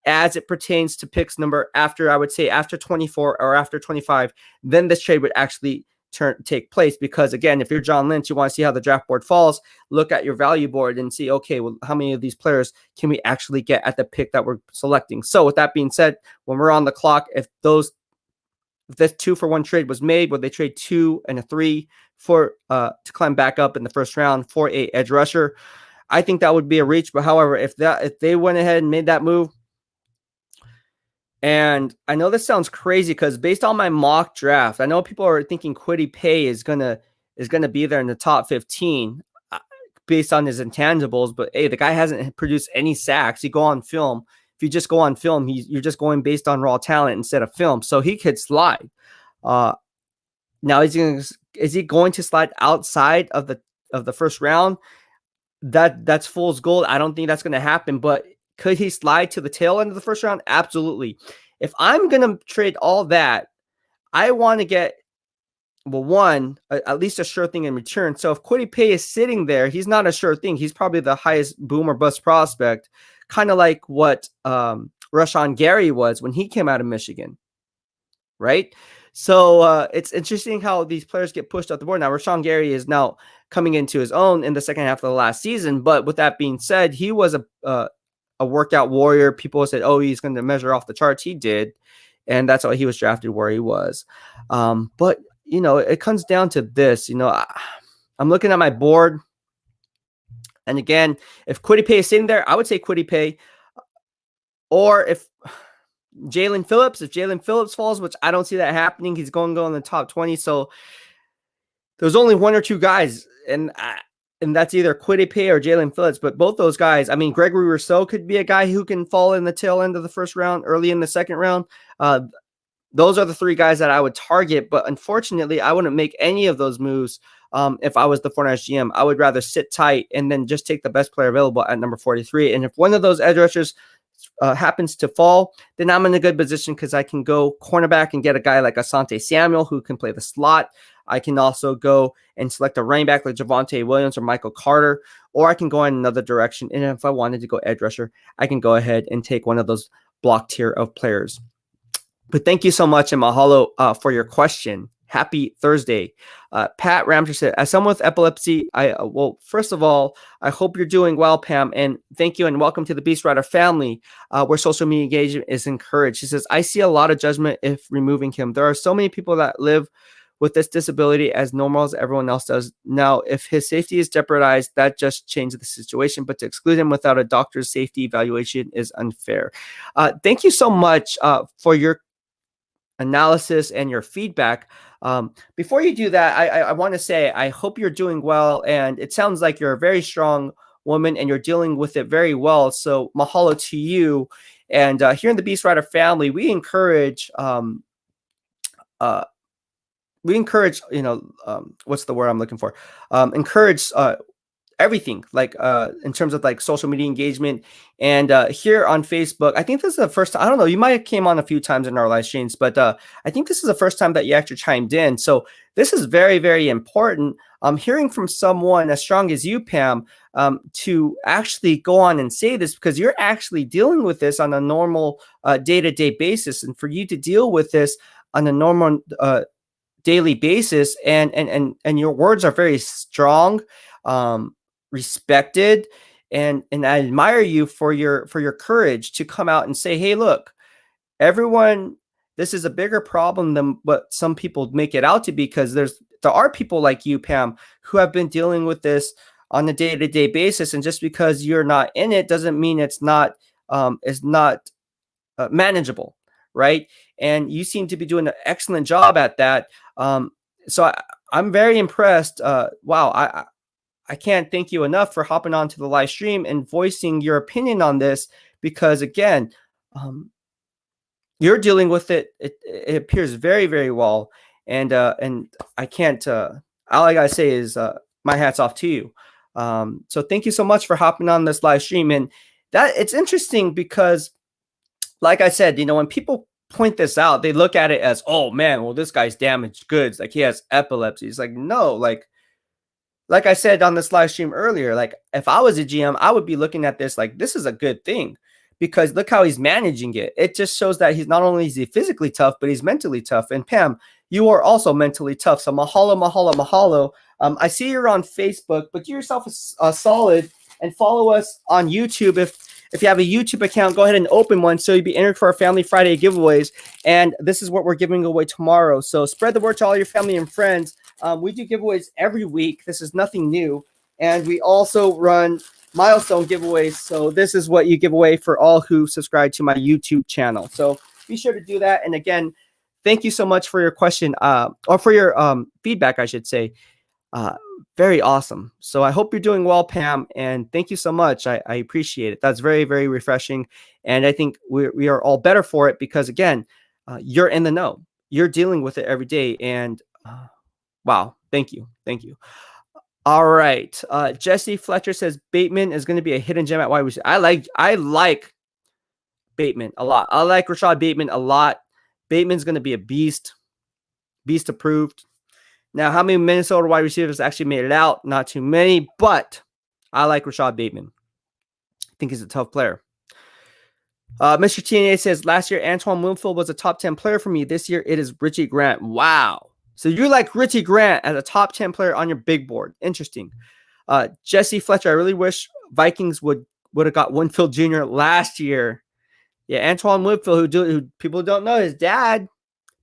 as it pertains to picks number after, I would say after 24 or after 25, then this trade would actually take place. Because again, if you're John Lynch, you want to see how the draft board falls, look at your value board and see, okay, well, how many of these players can we actually get at the pick that we're selecting? So with that being said, when we're on the clock, if this 2-for-1 trade was made, would they trade 2 and a 3 for to climb back up in the first round for a edge rusher? I think that would be a reach. But however, if they went ahead and made that move, and I know this sounds crazy because based on my mock draft, I know people are thinking Kwity Paye is gonna be there in the top 15 based on his intangibles. But hey, the guy hasn't produced any sacks. You go on film. If you just go on film, you're just going based on raw talent instead of film. So he could slide. Now is he going to slide outside of the first round? That's fool's gold. I don't think that's going to happen. But could he slide to the tail end of the first round? Absolutely. If I'm going to trade all that, I want to get, at least a sure thing in return. So if Kwity Paye is sitting there, he's not a sure thing. He's probably the highest boom or bust prospect, kind of like what Rashawn Gary was when he came out of Michigan, right? So it's interesting how these players get pushed up the board. Now, Rashawn Gary is now coming into his own in the second half of the last season. But with that being said, he was a workout warrior. People said, oh, he's going to measure off the charts. He did. And that's why he was drafted where he was. But, it comes down to this. I'm looking at my board. And again, if Kwity Paye is sitting there, I would say Kwity Paye. Or if Jalen Phillips falls, which I don't see that happening, he's going to go in the top 20. So there's only one or two guys. And that's either Kwity Paye or Jalen Phillips. But both those guys, I mean, Gregory Rousseau could be a guy who can fall in the tail end of the first round, early in the second round. Those are the three guys that I would target. But unfortunately, I wouldn't make any of those moves if I was the 49ers GM. I would rather sit tight and then just take the best player available at number 43. And if one of those edge rushers happens to fall, then I'm in a good position because I can go cornerback and get a guy like Asante Samuel who can play the slot. I can also go and select a running back like Javonte Williams or Michael Carter, or I can go in another direction. And if I wanted to go edge rusher, I can go ahead and take one of those block tier of players. But thank you so much, and mahalo for your question. Happy Thursday. Pat Ramsey said, as someone with epilepsy, well, first of all, I hope you're doing well, Pam, and thank you and welcome to the BEASTwriter family, where social media engagement is encouraged. She says, I see a lot of judgment if removing him. There are so many people that live with this disability as normal as everyone else does. Now, if his safety is jeopardized, that just changes the situation, but to exclude him without a doctor's safety evaluation is unfair. Thank you so much for your analysis and your feedback. Before you do that, I want to say I hope you're doing well, and it sounds like you're a very strong woman and you're dealing with it very well. So mahalo to you. And here in the BEASTwriter family, we encourage what's the word I'm looking for? Encourage everything, like in terms of like social media engagement. And here on Facebook, I think this is the first time, I don't know, you might have came on a few times in our live streams, but I think this is the first time that you actually chimed in. So this is very, very important. Hearing from someone as strong as you, Pam, to actually go on and say this, because you're actually dealing with this on a normal day-to-day basis. And for you to deal with this on a normal daily basis, and your words are very strong, respected, and I admire you for your courage to come out and say, hey, look, everyone, this is a bigger problem than what some people make it out to be, because there are people like you, Pam, who have been dealing with this on a day-to-day basis, and just because you're not in it doesn't mean it's not manageable, right? And you seem to be doing an excellent job at that. So I'm very impressed. Wow, I can't thank you enough for hopping onto the live stream and voicing your opinion on this, because again, you're dealing with it. It appears very, very well. And I can't, all I gotta say is my hat's off to you. So thank you so much for hopping on this live stream. And that it's interesting because, like I said, when people point this out, they look at it as, oh man, well, this guy's damaged goods. Like he has epilepsy. It's like, no, like I said on this live stream earlier, like if I was a GM, I would be looking at this like this is a good thing, because look how he's managing it. It just shows that he's not only is he physically tough, but he's mentally tough. And Pam, you are also mentally tough. So mahalo, mahalo, mahalo. I see you're on Facebook, but do yourself a solid and follow us on YouTube. If you have a YouTube account, go ahead and open one so you'll be entered for our Family Friday giveaways. And this is what we're giving away tomorrow. So spread the word to all your family and friends. We do giveaways every week. This is nothing new. And we also run milestone giveaways. So this is what you give away for all who subscribe to my YouTube channel. So be sure to do that. And again, thank you so much for your question, or for your feedback, I should say. Very awesome. So I hope you're doing well, Pam, and thank you so much. I appreciate it. That's very, very refreshing. And I think we are all better for it because, again, you're in the know. You're dealing with it every day. And wow, thank you. Thank you. All right. Jesse Fletcher says Bateman is going to be a hidden gem at wide receiver. I like Bateman a lot. I like Rashad Bateman a lot. Bateman's going to be a beast. Beast approved. Now, how many Minnesota wide receivers actually made it out? Not too many, but I like Rashad Bateman. I think he's a tough player. Mr. TNA says, last year, Antoine Winfield was a top 10 player for me. This year, it is Richie Grant. Wow. So you like Richie Grant as a top 10 player on your big board. Interesting. Jesse Fletcher, I really wish Vikings would have got Winfield Jr. last year. Yeah, Antoine Winfield, who people don't know, his dad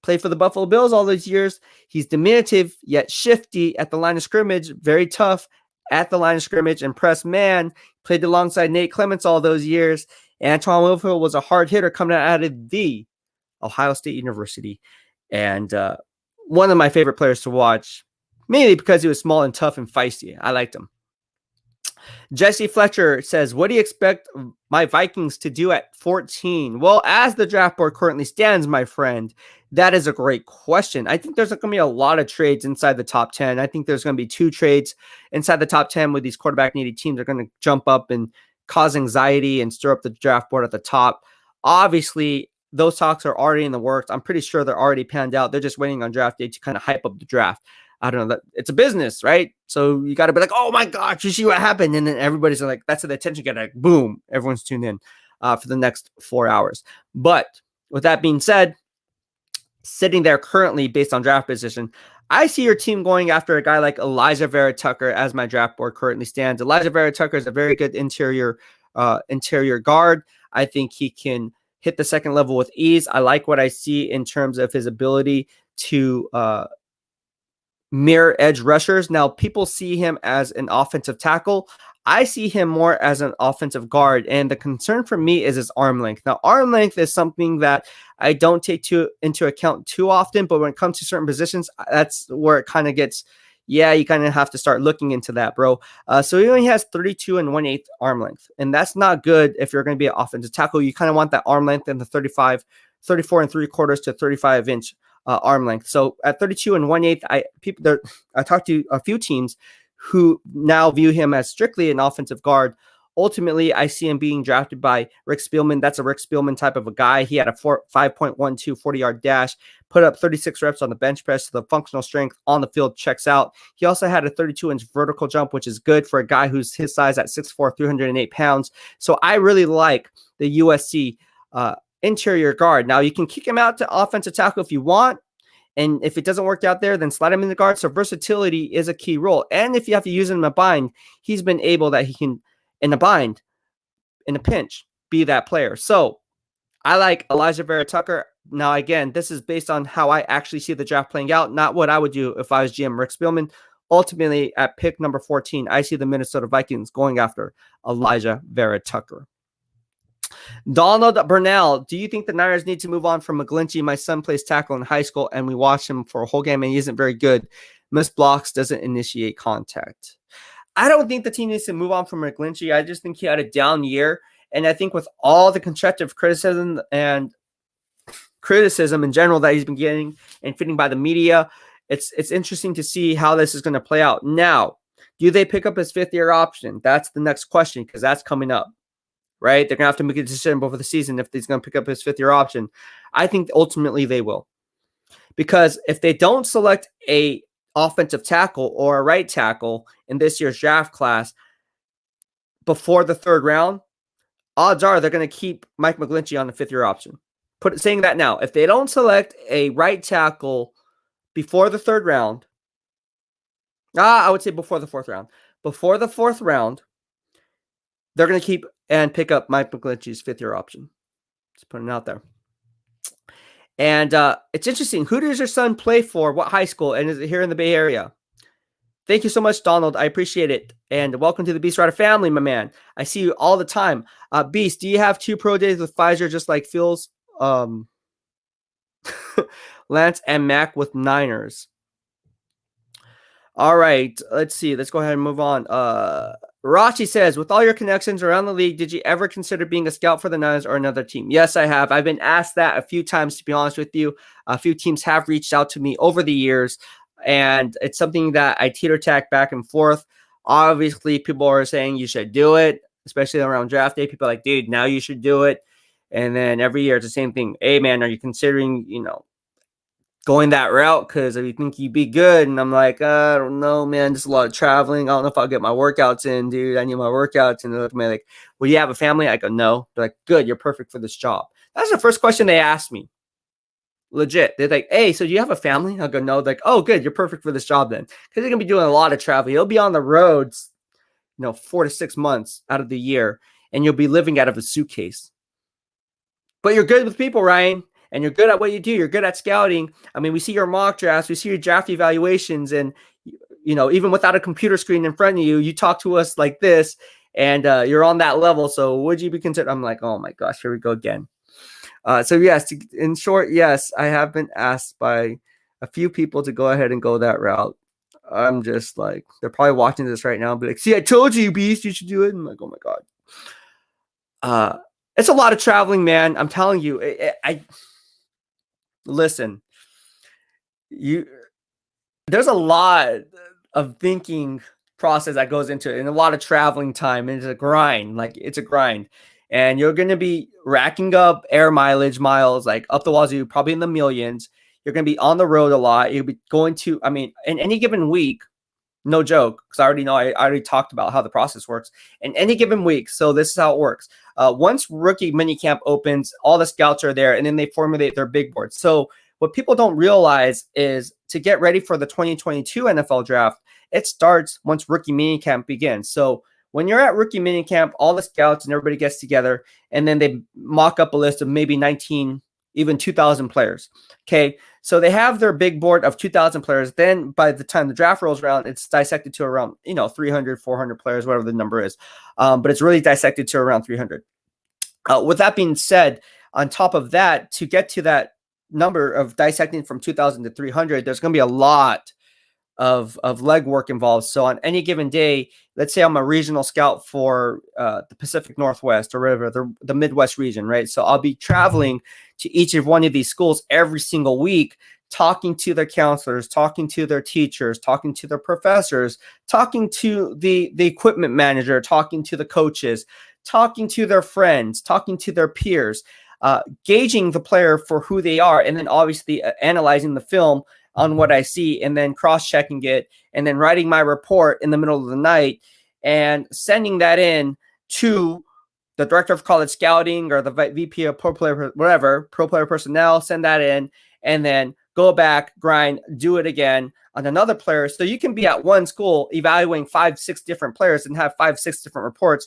played for the Buffalo Bills all those years. He's diminutive, yet shifty at the line of scrimmage, very tough at the line of scrimmage, and press man. Played alongside Nate Clements all those years. Antoine Winfield was a hard hitter coming out of the Ohio State University. And one of my favorite players to watch, mainly because he was small and tough and feisty. I liked him. Jesse Fletcher says, what do you expect my Vikings to do at 14? Well, as the draft board currently stands, my friend, that is a great question. I think there's going to be a lot of trades inside the top 10. I think there's going to be 2 trades inside the top 10 where these quarterback-needy teams are going to jump up and cause anxiety and stir up the draft board at the top. Obviously, those talks are already in the works. I'm pretty sure they're already panned out. They're just waiting on draft day to kind of hype up the draft. I don't know. It's a business, right? So you got to be like, oh my gosh, you see what happened? And then everybody's like, that's the attention getter. Like, boom, everyone's tuned in for the next 4 hours. But with that being said, sitting there currently based on draft position. I see your team going after a guy like Elijah Vera Tucker as my draft board currently stands. Elijah Vera Tucker is a very good interior guard. I think he can hit the second level with ease. I like what I see in terms of his ability to mirror edge rushers. Now, people see him as an offensive tackle. I see him more as an offensive guard, and the concern for me is his arm length. Now, arm length is something that I don't take into account too often, but when it comes to certain positions, that's where it kind of gets, you kind of have to start looking into that, bro. So he only has 32 and 1/8 arm length, and that's not good if you're going to be an offensive tackle. You kind of want that arm length in the 34 and 3/4 to 35-inch arm length. So at 32 and 1/8, I talked to a few teams who now view him as strictly an offensive guard. Ultimately, I see him being drafted by Rick Spielman. That's a Rick Spielman type of a guy. He had a 5.12 40-yard dash, put up 36 reps on the bench press, so the functional strength on the field checks out. He also had a 32-inch vertical jump, which is good for a guy who's his size at 6'4", 308 pounds. So I really like the USC interior guard. Now, you can kick him out to offensive tackle if you want. And if it doesn't work out there, then slide him in the guard. So versatility is a key role. And if you have to use him in a bind, he's been able that he can, in a bind, in a pinch, be that player. So I like Elijah Vera Tucker. Now, again, this is based on how I actually see the draft playing out, not what I would do if I was GM Rick Spielman. Ultimately, at pick number 14, I see the Minnesota Vikings going after Elijah Vera Tucker. Donald Burnell, do you think the Niners need to move on from McGlinchey? My son plays tackle in high school, and we watched him for a whole game, and he isn't very good. Missed blocks, doesn't initiate contact. I don't think the team needs to move on from McGlinchey. I just think he had a down year, and I think with all the constructive criticism and criticism in general that he's been getting and fitting by the media, it's interesting to see how this is going to play out. Now, do they pick up his fifth-year option? That's the next question, because that's coming up. Right? They're going to have to make a decision before the season if he's going to pick up his fifth-year option. I think ultimately they will. Because if they don't select a offensive tackle or a right tackle in this year's draft class before the third round, odds are they're going to keep Mike McGlinchey on the fifth-year option. Saying that now, if they don't select a right tackle before the third round, I would say before the fourth round. Before the fourth round, they're going to keep and pick up Mike McGlinchey's fifth-year option. Just putting it out there. And it's interesting. Who does your son play for? What high school? And is it here in the Bay Area? Thank you so much, Donald. I appreciate it. And welcome to the BEASTwriter family, my man. I see you all the time. Beast, do you have 2 pro days with Pfizer just like Phil's, Lance and Mac with Niners? All right. Let's see. Let's go ahead and move on. Rachi says, with all your connections around the league, did you ever consider being a scout for the Niners or another team? Yes, I have. I've been asked that a few times, to be honest with you. A few teams have reached out to me over the years, and it's something that I teeter-tack back and forth. Obviously, people are saying you should do it, especially around draft day. People are like, dude, now you should do it. And then every year it's the same thing. Hey, man, are you considering, going that route because you think you'd be good? And I'm like, I don't know, man. Just a lot of traveling. I don't know if I'll get my workouts in, dude. I need my workouts. And they look at me like, well, you have a family? I go, no. They're like, good. You're perfect for this job. That's the first question they asked me. Legit. They're like, hey, so do you have a family? I go, no. They're like, oh, good. You're perfect for this job then. Because they're going to be doing a lot of travel. You'll be on the roads, 4 to 6 months out of the year. And you'll be living out of a suitcase. But you're good with people, Ryan. And you're good at what you do. You're good at scouting. I mean, we see your mock drafts. We see your draft evaluations. And, even without a computer screen in front of you, you talk to us like this. And you're on that level. So would you be considered? I'm like, oh, my gosh, here we go again. So, yes, in short, yes, I have been asked by a few people to go ahead and go that route. I'm just like, they're probably watching this right now and be like, see, I told you, Beast, you should do it. I'm like, oh, my God. It's a lot of traveling, man. I'm telling you. Listen, there's a lot of thinking process that goes into it and a lot of traveling time. And it's a grind. It's a grind. And you're going to be racking up air mileage miles, like up the wazoo, probably in the millions. You're going to be on the road a lot. You'll be going to, in any given week, no joke, because I already talked about how the process works. In any given week, so this is how it works. Once rookie minicamp opens, all the scouts are there, and then they formulate their big board. So what people don't realize is to get ready for the 2022 NFL draft, it starts once rookie minicamp begins. So when you're at rookie minicamp, all the scouts and everybody gets together, and then they mock up a list of maybe 19, even 2,000 players. Okay, so they have their big board of 2,000 players. Then by the time the draft rolls around, it's dissected to around 300, 400 players, whatever the number is. But it's really dissected to around 300. With that being said, on top of that, to get to that number of dissecting from 2,000 to 300, there's going to be a lot of legwork involved. So on any given day, let's say I'm a regional scout for the Pacific Northwest or whatever, the Midwest region, right? So I'll be traveling to each of one of these schools every single week, talking to their counselors, talking to their teachers, talking to their professors, talking to the equipment manager, talking to the coaches, talking to their friends, talking to their peers, gauging the player for who they are, and then obviously analyzing the film on what I see, and then cross-checking it, and then writing my report in the middle of the night and sending that in to the director of college scouting or the VP of pro player, whatever, pro player personnel, send that in, and then go back, grind, do it again on another player. So you can be at one school evaluating 5-6 different players and have 5-6 different reports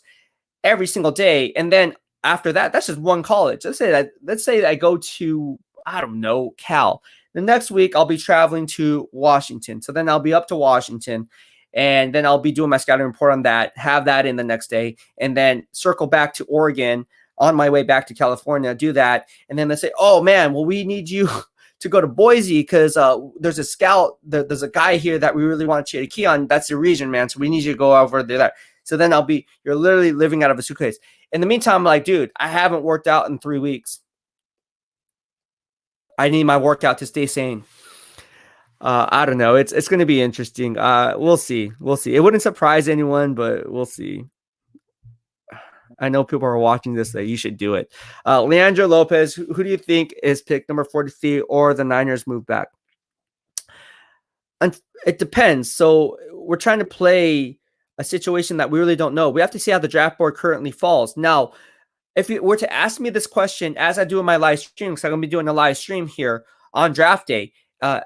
every single day. And then after that, that's just one college. Let's say I go to, I don't know, Cal. The next week, I'll be traveling to Washington. So then I'll be up to Washington, and then I'll be doing my scouting report on that, have that in the next day, and then circle back to Oregon on my way back to California, do that. And then they say, oh, man, well, we need you to go to Boise because there's a scout, there's a guy here that we really want you to key on. That's the region, man. So we need you to go over there. So then you're literally living out of a suitcase. In the meantime, I'm like, dude, I haven't worked out in 3 weeks. I need my workout to stay sane. I don't know. It's going to be interesting. We'll see. It wouldn't surprise anyone, but we'll see. I know people are watching this that you should do it. Leandro Lopez, who do you think is pick number 43 or the Niners move back? And it depends. So we're trying to play a situation that we really don't know. We have to see how the draft board currently falls. Now, if you were to ask me this question as I do in my live stream, because I'm going to be doing a live stream here on draft day.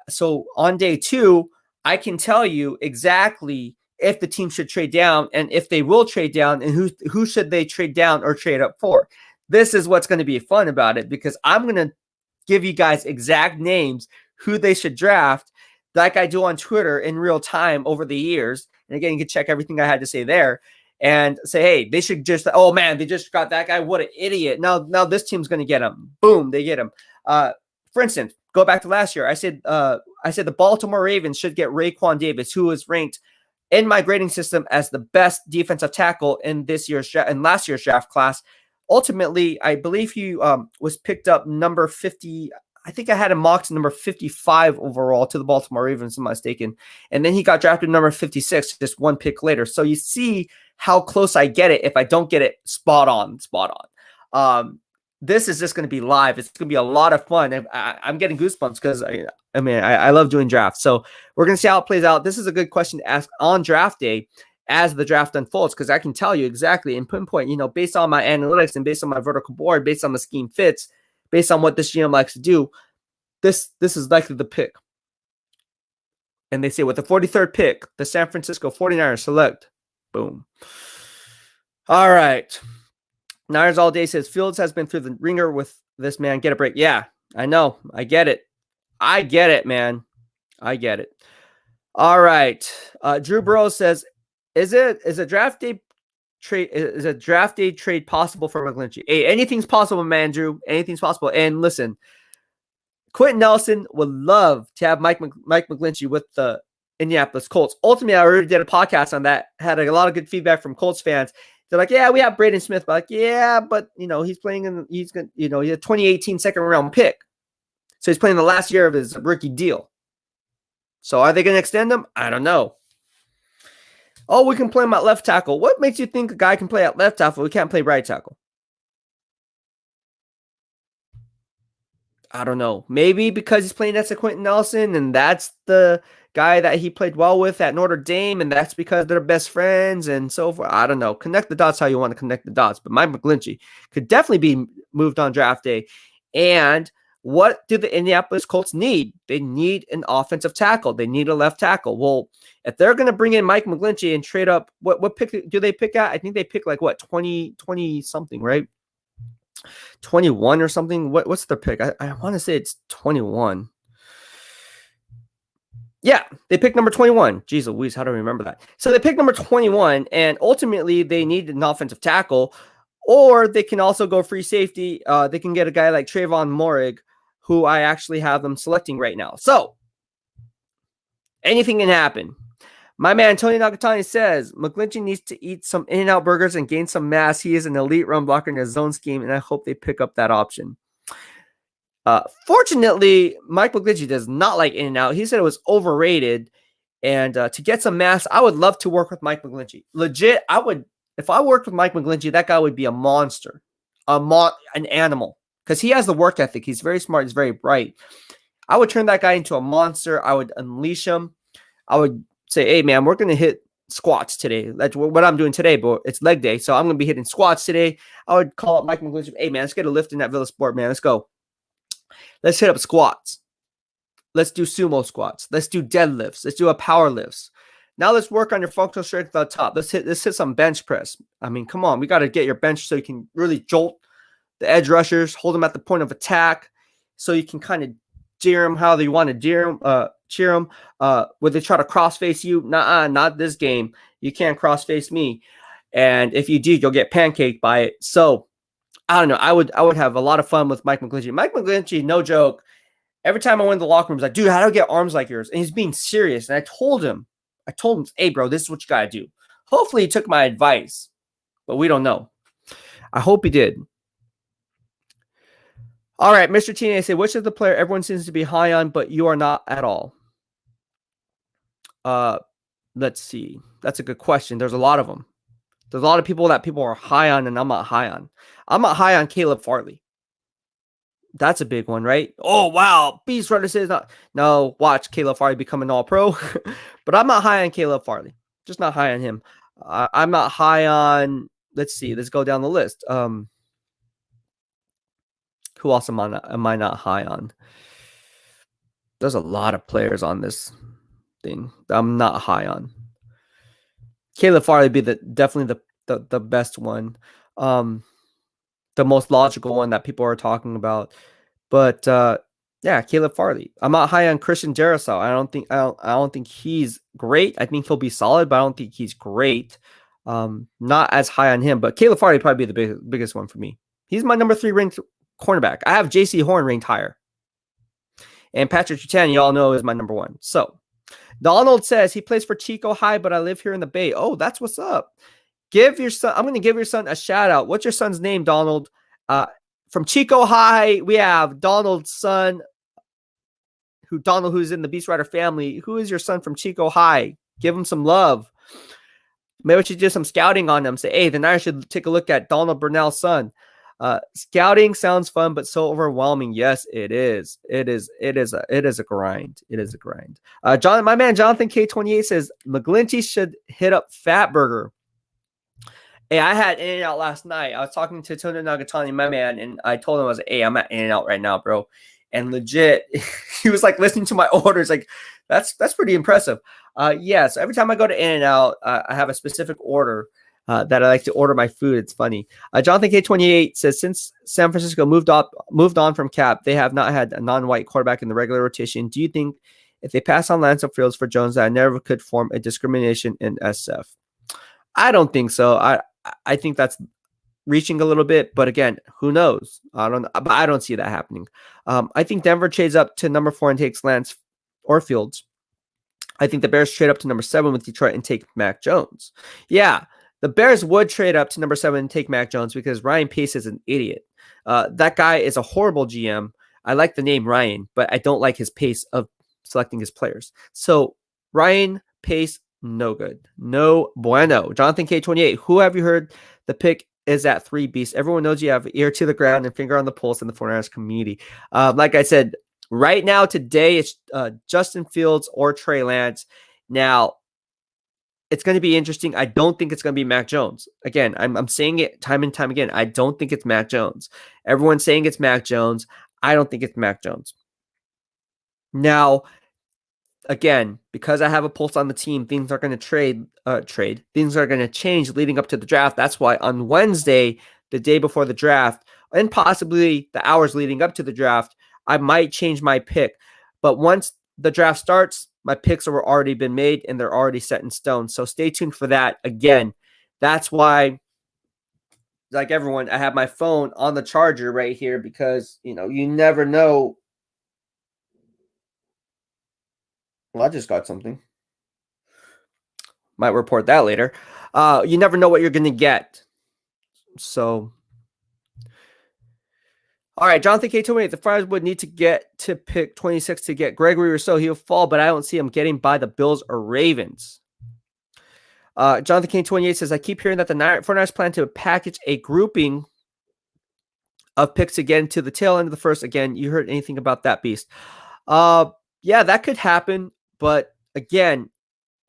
So on day 2, I can tell you exactly if the team should trade down and if they will trade down and who should they trade down or trade up for. This is what's going to be fun about it, because I'm going to give you guys exact names, who they should draft, like I do on Twitter in real time over the years. And again, you can check everything I had to say there. And say, hey, they should just, oh man, they just got that guy. What an idiot. Now this team's going to get him. Boom, they get him. For instance, go back to last year. I said the Baltimore Ravens should get Raekwon Davis, who was ranked in my grading system as the best defensive tackle in last year's draft class. Ultimately, I believe he was picked up number 50. I think I had him mocked number 55 overall to the Baltimore Ravens, if I'm not mistaken. And then he got drafted number 56, just one pick later. So you see how close I get it if I don't get it spot on. This is just going to be live. It's going to be a lot of fun. I'm getting goosebumps because I love doing drafts. So we're going to see how it plays out. This is a good question to ask on draft day as the draft unfolds, because I can tell you exactly and pinpoint, based on my analytics and based on my vertical board, based on the scheme fits, based on what this GM likes to do, this is likely the pick. And they say with the 43rd pick, the San Francisco 49ers select. Boom. All right. Niners All Day says Fields has been through the ringer with this man. Get a break. Yeah, I know. I get it, man. I get it. All right. Drew Burrows says, is a draft day trade possible for McGlinchey? Hey, anything's possible, man, Drew. Anything's possible. And listen, Quentin Nelson would love to have Mike McGlinchey with the Indianapolis Colts. Ultimately, I already did a podcast on that. Had a lot of good feedback from Colts fans. They're like, yeah, we have Braden Smith. But he's playing he's a 2018 second round pick. So he's playing the last year of his rookie deal. So are they going to extend him? I don't know. Oh, we can play him at left tackle. What makes you think a guy can play at left tackle? We can't play right tackle. I don't know. Maybe because he's playing next to Quentin Nelson, and that's the guy that he played well with at Notre Dame, and that's because they're best friends and so forth. I don't know. Connect the dots how you want to connect the dots. But Mike McGlinchey could definitely be moved on draft day. And What do the Indianapolis Colts need? They need an offensive tackle. They need a left tackle. Well, if they're going to bring in Mike McGlinchey and trade up, what pick do they pick at? I think they pick like what, 20 something, right? 21 or something. What's their pick? I want to say it's 21. Yeah, they picked number 21. Jeez Louise, how do I remember that? So they picked number 21, and ultimately they need an offensive tackle, or they can also go free safety. They can get a guy like Trayvon Morig, who I actually have them selecting right now. So anything can happen. My man Tony Nagatani says McGlinchey needs to eat some In-N-Out burgers and gain some mass. He is an elite run blocker in his zone scheme, and I hope they pick up that option. Fortunately, Mike McGlinchey does not like In-N-Out. He said it was overrated. And to get some mass, I would love to work with Mike McGlinchey. Legit, I would. If I worked with Mike McGlinchey, that guy would be a monster, an animal, because he has the work ethic. He's very smart. He's very bright. I would turn that guy into a monster. I would unleash him. I would say, hey, man, we're going to hit squats today. That's what I'm doing today, but it's leg day, so I'm going to be hitting squats today. I would call up Mike McGlinchey. Hey, man, let's get a lift in that Villa Sport, man. Let's go. Let's hit up squats. Let's do sumo squats. Let's do deadlifts. Let's do a power lifts. Now let's work on your functional strength at the top. Let's hit some bench press. I mean, come on. We got to get your bench so you can really jolt the edge rushers, hold them at the point of attack, so you can kind of jeer them how they want to cheer them. Would they try to cross face you? Nuh-uh, not this game. You can't cross face me. And if you do, you'll get pancaked by it. So I don't know. I would have a lot of fun with Mike McGlinchey. Mike McGlinchey, no joke. Every time I went to the locker room, he's like, dude, how do I get arms like yours? And he's being serious. And I told him, hey, bro, this is what you got to do. Hopefully he took my advice, but we don't know. I hope he did. All right, Mr. Tina, say, which is the player everyone seems to be high on, but you are not at all? Let's see. That's a good question. There's a lot of them. There's a lot of people that people are high on, and I'm not high on. I'm not high on Caleb Farley. That's a big one, right? Oh, wow. BEASTwriter says not. No, watch Caleb Farley become an all-pro. But I'm not high on Caleb Farley. Just not high on him. I'm not high on, let's see. Let's go down the list. Who else am I not high on? There's a lot of players on this thing I'm not high on. Caleb Farley would be definitely the best one. The most logical one that people are talking about. But yeah, Caleb Farley. I'm not high on Christian Jaroslaw. I don't think he's great. I think he'll be solid, but I don't think he's great. Not as high on him, but Caleb Farley would probably be the biggest one for me. He's my number 3 ranked cornerback. I have J.C. Horn ranked higher. And Patrick Surtain, you all know, is my number 1. So Donald says he plays for Chico High, but I live here in the Bay. Oh, that's what's up. I'm going to give your son a shout out. What's your son's name, Donald? From Chico High, we have Donald's son, who's in the BEASTwriter family. Who is your son from Chico High? Give him some love. Maybe we should do some scouting on them. Say, hey, then I should take a look at Donald Burnell's son. Scouting sounds fun, but so overwhelming. Yes, it is. It is a grind. It is a grind. My man Jonathan K28 says McGlinchey should hit up Fatburger. Hey, I had In-N-Out last night. I was talking to Tony Nagatani, my man, and I told him, I was like, hey, I'm at In-N-Out right now, bro. And legit, he was like listening to my orders. Like, that's pretty impressive. Yeah, so every time I go to In-N-Out, I have a specific order that I like to order my food. It's funny. Jonathan K28 says, since San Francisco moved on from Cap, they have not had a non-white quarterback in the regular rotation. Do you think if they pass on Lancel Fields for Jones, that I never could form a discrimination in SF? I don't think so. I think that's reaching a little bit, but again, who knows? I don't see that happening. I think Denver trades up to number 4 and takes Lance or Fields. I think the Bears trade up to number 7 with Detroit and take Mac Jones. Yeah, the Bears would trade up to number 7 and take Mac Jones because Ryan Pace is an idiot. That guy is a horrible GM. I like the name Ryan, but I don't like his pace of selecting his players. So Ryan Pace, no good. No bueno. Jonathan K28, who have you heard the pick is at 3 Beast? Everyone knows you have ear to the ground and finger on the pulse in the 49ers community. Like I said, right now, today, it's Justin Fields or Trey Lance. Now, it's going to be interesting. I don't think it's going to be Mac Jones. Again, I'm saying it time and time again. I don't think it's Mac Jones. Everyone's saying it's Mac Jones. I don't think it's Mac Jones. Now, again, because I have a pulse on the team, things are going to trade. Things are going to change leading up to the draft. That's why on Wednesday, the day before the draft, and possibly the hours leading up to the draft, I might change my pick. But once the draft starts, my picks have already been made and they're already set in stone. So stay tuned for that. Again, that's why, like everyone, I have my phone on the charger right here because, you never know. Well, I just got something. Might report that later. You never know what you're going to get. So, all right, Jonathan K. told me the Friars would need to get to pick 26 to get Gregory Rousseau. He'll fall, but I don't see him getting by the Bills or Ravens. Jonathan K. 28 says, I keep hearing that the 49ers plan to package a grouping of picks again to the tail end of the first. Again, you heard anything about that, Beast? Yeah, that could happen. But again,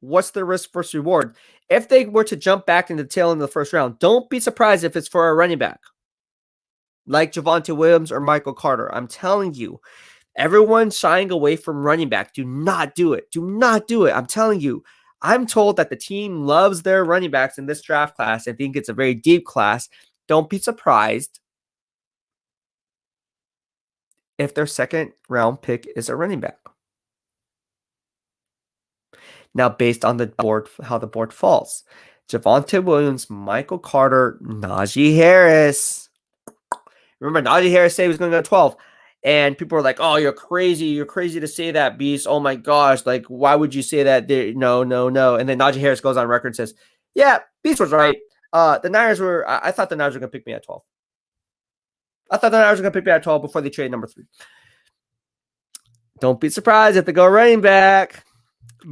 what's the risk versus reward? If they were to jump back into the tail end of the first round, don't be surprised if it's for a running back like Javonte Williams or Michael Carter. I'm telling you, everyone's shying away from running back. Do not do it. Do not do it. I'm telling you. I'm told that the team loves their running backs in this draft class. I think it's a very deep class. Don't be surprised if their second round pick is a running back. Now, based on the board, how the board falls, Javonte Williams, Michael Carter, Najee Harris. Remember, Najee Harris said he was going to go 12. And people were like, oh, you're crazy. You're crazy to say that, Beast. Oh, my gosh. Like, why would you say that? No, no, no. And then Najee Harris goes on record and says, yeah, Beast was right. The Niners were – I thought the Niners were going to pick me at 12. I thought the Niners were going to pick me at 12 before they trade number 3. Don't be surprised if they go running back.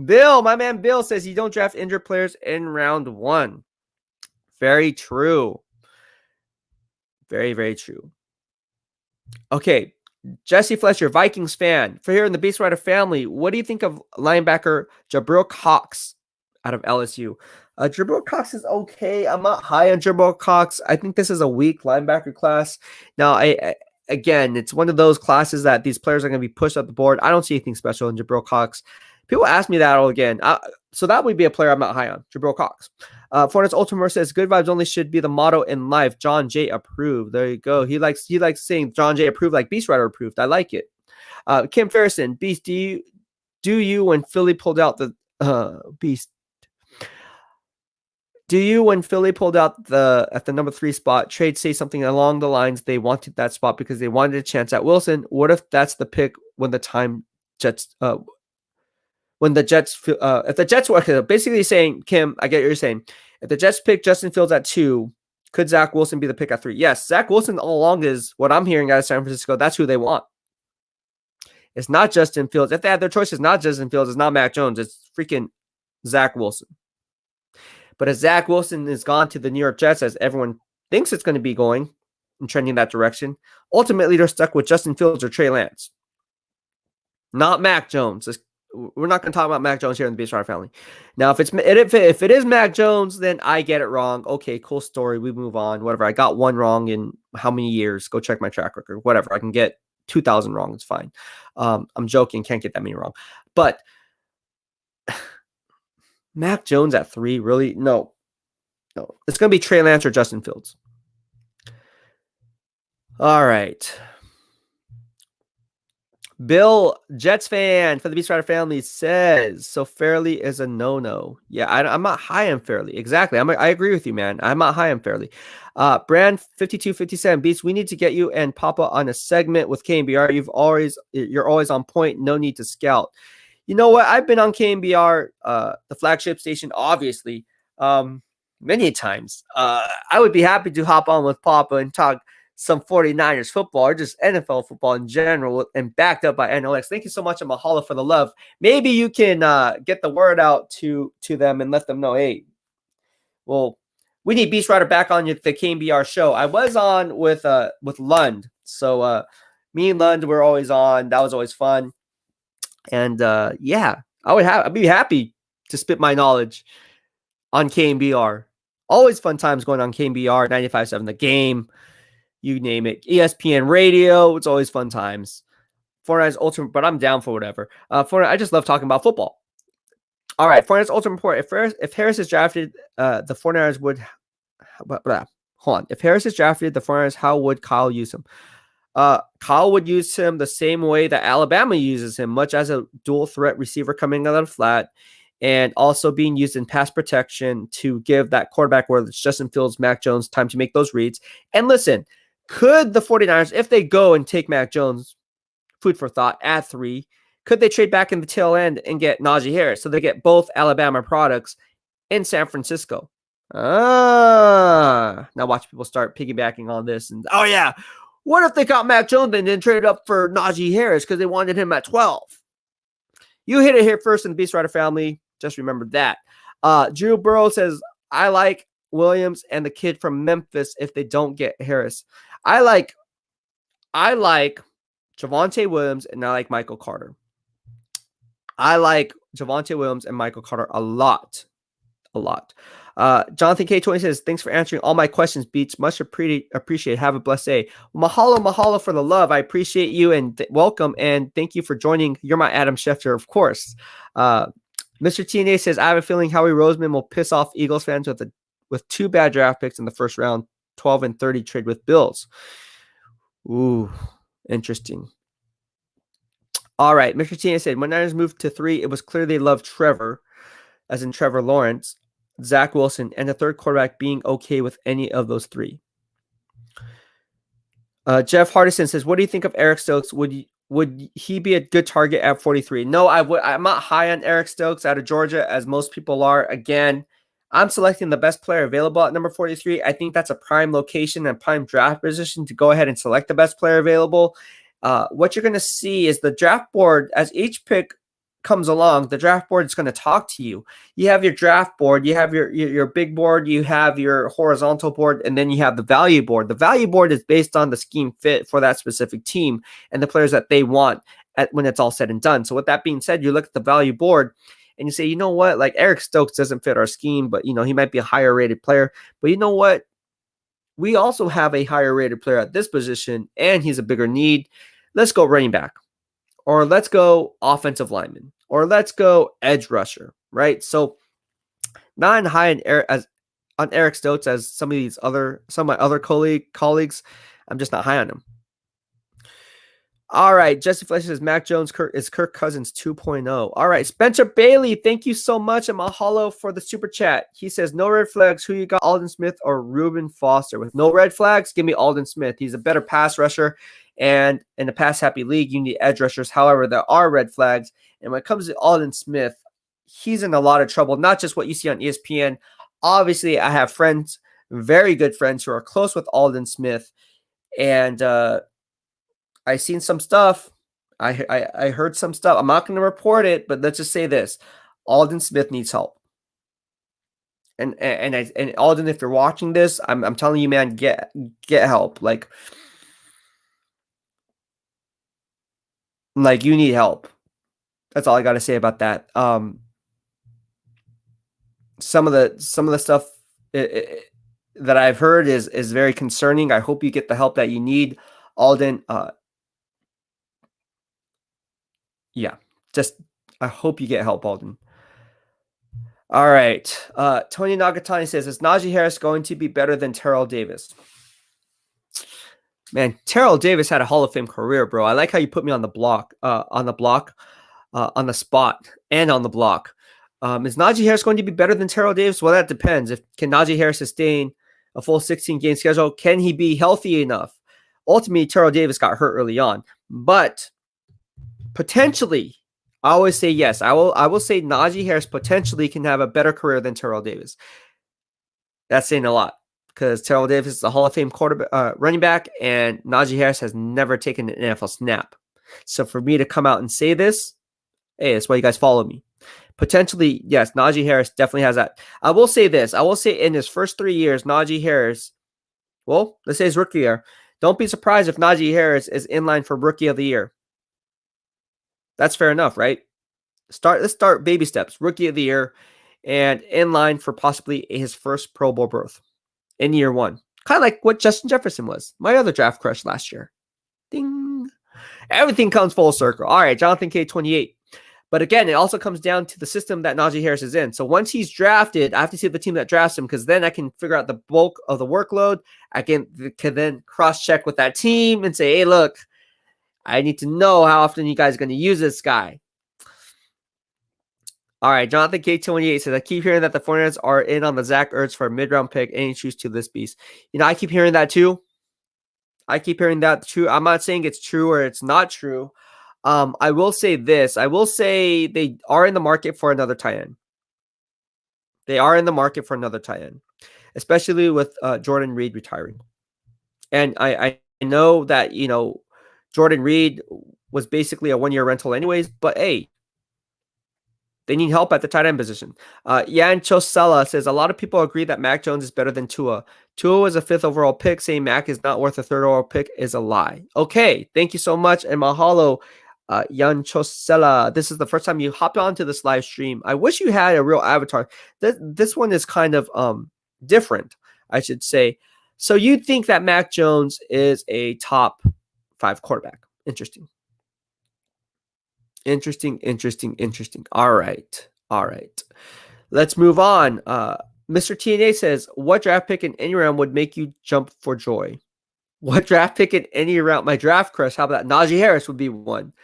Bill, my man Bill says you don't draft injured players in round 1. Very true. Very, very true. Okay, Jesse Fletcher, Vikings fan. For here in the BEASTwriter family, what do you think of linebacker Jabril Cox out of LSU? Jabril Cox is okay. I'm not high on Jabril Cox. I think this is a weak linebacker class. Now, again, it's one of those classes that these players are going to be pushed up the board. I don't see anything special in Jabril Cox. People ask me that all again. So that would be a player I'm not high on, Jabril Cox. Fortnite's Ultimate says, good vibes only should be the motto in life. John J. approved. There you go. He likes saying John J. approved like BEASTwriter approved. I like it. Kim Ferrison, Beast, do you when Philly pulled out the Beast? Do you when Philly pulled out at the number 3 spot, trade say something along the lines they wanted that spot because they wanted a chance at Wilson? What if that's the pick when the time Jets if the Jets were basically saying, Kim, I get what you're saying. If the Jets pick Justin Fields at 2, could Zach Wilson be the pick at 3? Yes, Zach Wilson all along is what I'm hearing out of San Francisco. That's who they want. It's not Justin Fields. If they had their choice, it's not Justin Fields. It's not Mac Jones. It's freaking Zach Wilson. But if Zach Wilson is gone to the New York Jets, as everyone thinks it's going to be going and trending that direction, ultimately they're stuck with Justin Fields or Trey Lance. Not Mac Jones. We're not going to talk about Mac Jones here in the BEASTwriter family. Now, if it is Mac Jones, then I get it wrong. Okay, cool story. We move on. Whatever. I got one wrong in how many years? Go check my track record. Whatever. I can get 2,000 wrong. It's fine. I'm joking. Can't get that many wrong. But Mac Jones at 3, really? No. It's going to be Trey Lance or Justin Fields. All right. Bill, Jets fan for the BEASTwriter family, says, so Fairley is a no-no. Yeah, I'm not high on Fairley. Exactly. I agree with you, man. I'm not high on Fairley. Brand 5257 Beast, we need to get you and Papa on a segment with KMBR. You're always on point. No need to scout. You know what? I've been on KMBR, the flagship station, obviously, many times. I would be happy to hop on with Papa and talk some 49ers football or just NFL football in general and backed up by NLX. Thank you so much, and Mahalo for the love. Maybe you can get the word out to them and let them know, hey, well, we need BEASTwriter back on the KMBR show. I was on with Lund. So me and Lund were always on. That was always fun. And yeah, I'd be happy to spit my knowledge on KMBR. Always fun times going on KMBR 95.7 The Game. you name it. ESPN radio, it's always fun times. 49ers Ultimate, but I'm down for whatever. I just love talking about football. All right, 49ers Ultimate Report. If Harris is drafted, the 49ers would. Hold on. If Harris is drafted, the 49ers, how would Kyle use him? Kyle would use him the same way that Alabama uses him, much as a dual threat receiver coming out of the flat and also being used in pass protection to give that quarterback, whether it's Justin Fields, Mac Jones, time to make those reads. And listen, could the 49ers, if they go and take Mac Jones, food for thought, at 3, could they trade back in the tail end and get Najee Harris so they get both Alabama products in San Francisco? Now watch people start piggybacking on this. And oh yeah, what if they got Mac Jones and then traded up for Najee Harris because they wanted him at 12? You hit it here first in the BEASTwriter family. Just remember that. Drew Burrow says, I like Williams and the kid from Memphis if they don't get Harris. I like Javonte Williams and I like Michael Carter. I like Javonte Williams and Michael Carter a lot. Jonathan K20 says, thanks for answering all my questions, Beats. Much appreciate. Have a blessed day. Mahalo for the love. I appreciate you and welcome. And thank you for joining. You're my Adam Schefter, of course. Mr. TNA says, I have a feeling Howie Roseman will piss off Eagles fans with 2 bad draft picks in the first round, 12 and 30 trade with Bills. Ooh, interesting. All right. Mr. TNA said, when Niners moved to 3, it was clear they loved Trevor, as in Trevor Lawrence, Zach Wilson, and the third quarterback being okay with any of those 3. Jeff Hardison says, what do you think of Eric Stokes? Would he be a good target at 43? No, I'm not high on Eric Stokes out of Georgia, as most people are. Again, I'm selecting the best player available at number 43. I think that's a prime location and prime draft position to go ahead and select the best player available. What you're going to see is the draft board, as each pick comes along, the draft board is going to talk to you. You have your draft board, you have your big board, you have your horizontal board, and then you have the value board. The value board is based on the scheme fit for that specific team and the players that they want when it's all said and done. So with that being said, you look at the value board and you say, you know what, like Eric Stokes doesn't fit our scheme, but he might be a higher rated player. But you know what? We also have a higher rated player at this position and he's a bigger need. Let's go running back. Or let's go offensive lineman, or let's go edge rusher, right? So not high on Eric Stokes as some of my other colleagues. I'm just not high on him. All right, Jesse Fletcher says Mac Jones is Kirk Cousins 2.0. All right, Spencer Bailey, thank you so much, and Mahalo for the super chat. He says no red flags. Who you got, Alden Smith or Reuben Foster? With no red flags, give me Alden Smith. He's a better pass rusher. And in a pass-happy league, you need edge rushers. However, there are red flags. And when it comes to Alden Smith, he's in a lot of trouble, not just what you see on ESPN. Obviously, I have friends, very good friends, who are close with Alden Smith. And I've seen some stuff. I heard some stuff. I'm not going to report it, but let's just say this. Alden Smith needs help. And Alden, if you're watching this, I'm telling you, man, get help. Like you need help. That's all I got to say about that. Some of the stuff that I've heard is very concerning. I hope you get the help that you need, Alden. Yeah, just I hope you get help, Alden. All right. Tony Nagatani says, is Najee Harris going to be better than Terrell Davis? Man, Terrell Davis had a Hall of Fame career, bro. I like how you put me on the block, on the spot, and on the block. Is Najee Harris going to be better than Terrell Davis? Well, that depends. Can Najee Harris sustain a full 16-game schedule? Can he be healthy enough? Ultimately, Terrell Davis got hurt early on, but potentially, I always say yes. I will say Najee Harris potentially can have a better career than Terrell Davis. That's saying a lot, because Terrell Davis is a Hall of Fame running back, and Najee Harris has never taken an NFL snap. So for me to come out and say this, hey, that's why you guys follow me. Potentially, yes, Najee Harris definitely has that. I will say this. I will say in his first 3 years, Najee Harris, well, let's say his rookie year, don't be surprised if Najee Harris is in line for Rookie of the Year. That's fair enough, right? Let's start baby steps. Rookie of the Year and in line for possibly his first Pro Bowl berth in year 1. Kind of like what Justin Jefferson was, my other draft crush last year. Ding. Everything comes full circle. All right, Jonathan K28. But again, it also comes down to the system that Najee Harris is in. So once he's drafted, I have to see the team that drafts him, because then I can figure out the bulk of the workload. I can then cross-check with that team and say, hey, look, I need to know how often you guys are going to use this guy. All right, Jonathan K28 says, I keep hearing that the 49ers are in on the Zach Ertz for a mid-round pick, and he choose to this beast. I keep hearing that too. I'm not saying it's true or it's not true. I will say this. I will say they are in the market for another tight end. Especially with Jordan Reed retiring. And I know that, Jordan Reed was basically a one-year rental anyways, but hey, they need help at the tight end position. Yan Chosella says, a lot of people agree that Mac Jones is better than Tua. Tua was a 5th overall pick. Saying Mac is not worth a 3rd overall pick is a lie. Okay, thank you so much. And mahalo, Yan Chosella. This is the first time you hopped onto this live stream. I wish you had a real avatar. This one is kind of different, I should say. So you think that Mac Jones is a top 5 quarterback. Interesting. All right. Let's move on. Mr. TNA says, what draft pick in any round would make you jump for joy? What draft pick in any round? My draft crush, how about that? Najee Harris would be one.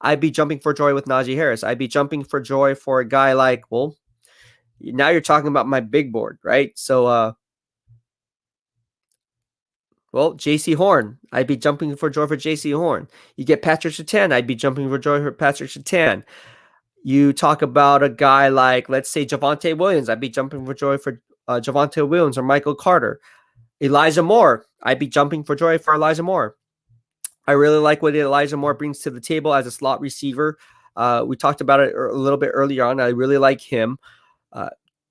I'd be jumping for joy with Najee Harris. I'd be jumping for joy for a guy like, well, now you're talking about my big board, right? So, J.C. Horn. I'd be jumping for joy for J.C. Horn. You get Patrick Surtain. I'd be jumping for joy for Patrick Surtain. You talk about a guy like, let's say, Javonte Williams. I'd be jumping for joy for Javonte Williams or Michael Carter. Elijah Moore. I'd be jumping for joy for Elijah Moore. I really like what Elijah Moore brings to the table as a slot receiver. We talked about it a little bit earlier on. I really like him.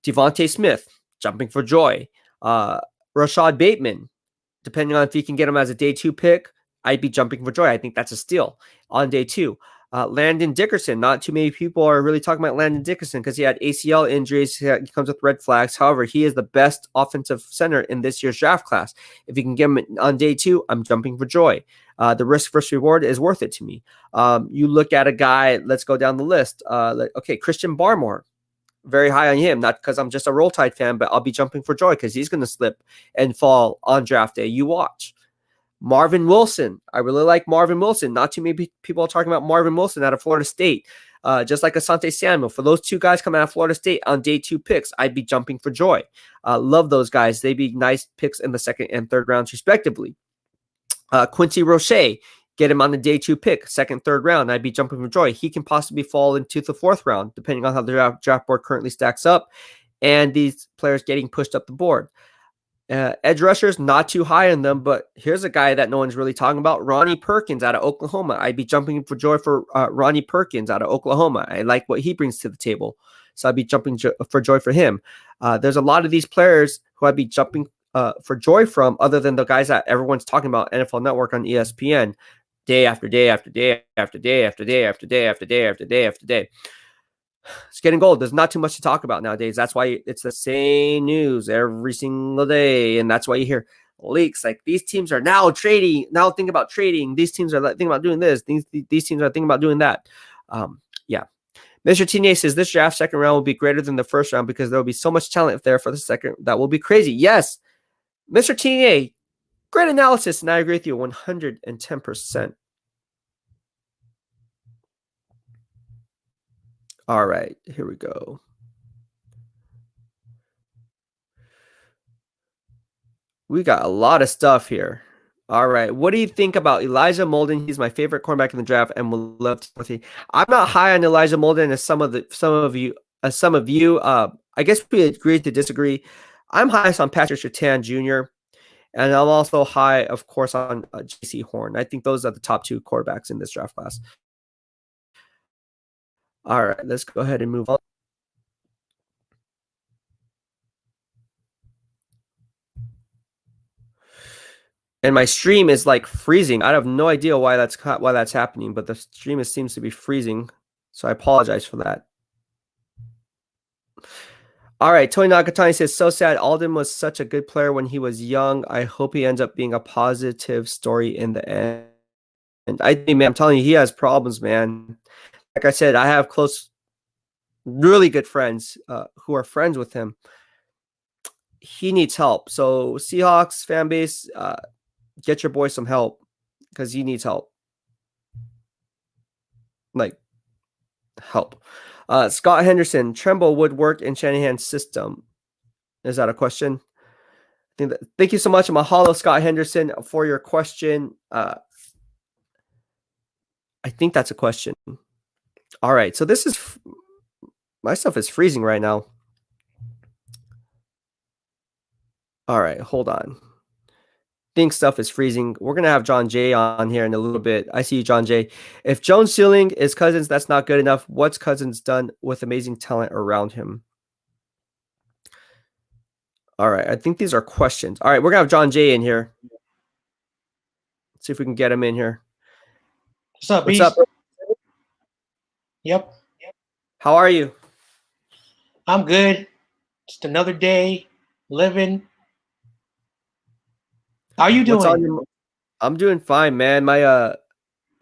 Devontae Smith, jumping for joy. Rashad Bateman, depending on if you can get him as a day 2 pick, I'd be jumping for joy. I think that's a steal on day 2. Landon Dickerson. Not too many people are really talking about Landon Dickerson because he had ACL injuries. He comes with red flags. However, he is the best offensive center in this year's draft class. If you can get him on day 2, I'm jumping for joy. The risk versus reward is worth it to me. You look at a guy, let's go down the list. Christian Barmore. Very high on him, not because I'm just a Roll Tide fan, but I'll be jumping for joy because he's going to slip and fall on draft day. You watch. Marvin Wilson. I really like Marvin Wilson. Not too many people are talking about Marvin Wilson out of Florida State. Just like Asante Samuel. For those 2 guys coming out of Florida State on day 2 picks, I'd be jumping for joy. Love those guys. They'd be nice picks in the 2nd and 3rd rounds, respectively. Quincy Roche. Get him on the day 2 pick, 2nd, 3rd round. I'd be jumping for joy. He can possibly fall into the 4th round, depending on how the draft board currently stacks up, and these players getting pushed up the board. Edge rushers, not too high on them, but here's a guy that no one's really talking about, Ronnie Perkins out of Oklahoma. I'd be jumping for joy for Ronnie Perkins out of Oklahoma. I like what he brings to the table, so I'd be jumping for joy for him. There's a lot of these players who I'd be jumping for joy from, other than the guys that everyone's talking about, NFL Network on ESPN. Day after day after day after day after day after day after day after day after day. It's getting gold. There's not too much to talk about nowadays. That's why it's the same news every single day. And that's why you hear leaks. Like, these teams are now trading. Now think about trading. These teams are thinking about doing this. These teams are thinking about doing that. Yeah. Mr. Tine says this draft 2nd round will be greater than the 1st round because there will be so much talent there for the 2nd. That will be crazy. Yes. Mr. Tine, great analysis, and I agree with you 110%. All right, here we go. We got a lot of stuff here. All right, what do you think about Elijah Molden? He's my favorite cornerback in the draft, and will love to. I'm not high on Elijah Molden as some of you. I guess we agree to disagree. I'm highest on Patrick Surtain Jr., and I'm also high, of course, on J.C. Horn. I think those are the top 2 quarterbacks in this draft class. All right, let's go ahead and move on. And my stream is like freezing. I have no idea why that's happening, but the stream seems to be freezing. So I apologize for that. All right, Tony Nakatani says, so sad. Alden was such a good player when he was young. I hope he ends up being a positive story in the end. And I think, man, I'm telling you, he has problems, man. Like I said, I have close, really good friends who are friends with him. He needs help. So Seahawks fan base, get your boy some help because he needs help. Like, help. Scott Henderson, Tremble would work in Shanahan's system. Is that a question? Thank you so much, Mahalo, Scott Henderson, for your question. I think that's a question. All right, so this is my stuff is freezing right now. All right, hold on. Think stuff is freezing. We're gonna have John Jay on here in a little bit. I see you, John Jay. If Jones' ceiling is Cousins, that's not good enough. What's Cousins done with amazing talent around him? All right, I think these are questions. All right, we're gonna have John Jay in here. Let's see if we can get him in here. What's up, What's Beast? up? Yep. How are you? I'm good. Just another day living. How are you doing? I'm doing fine, man. My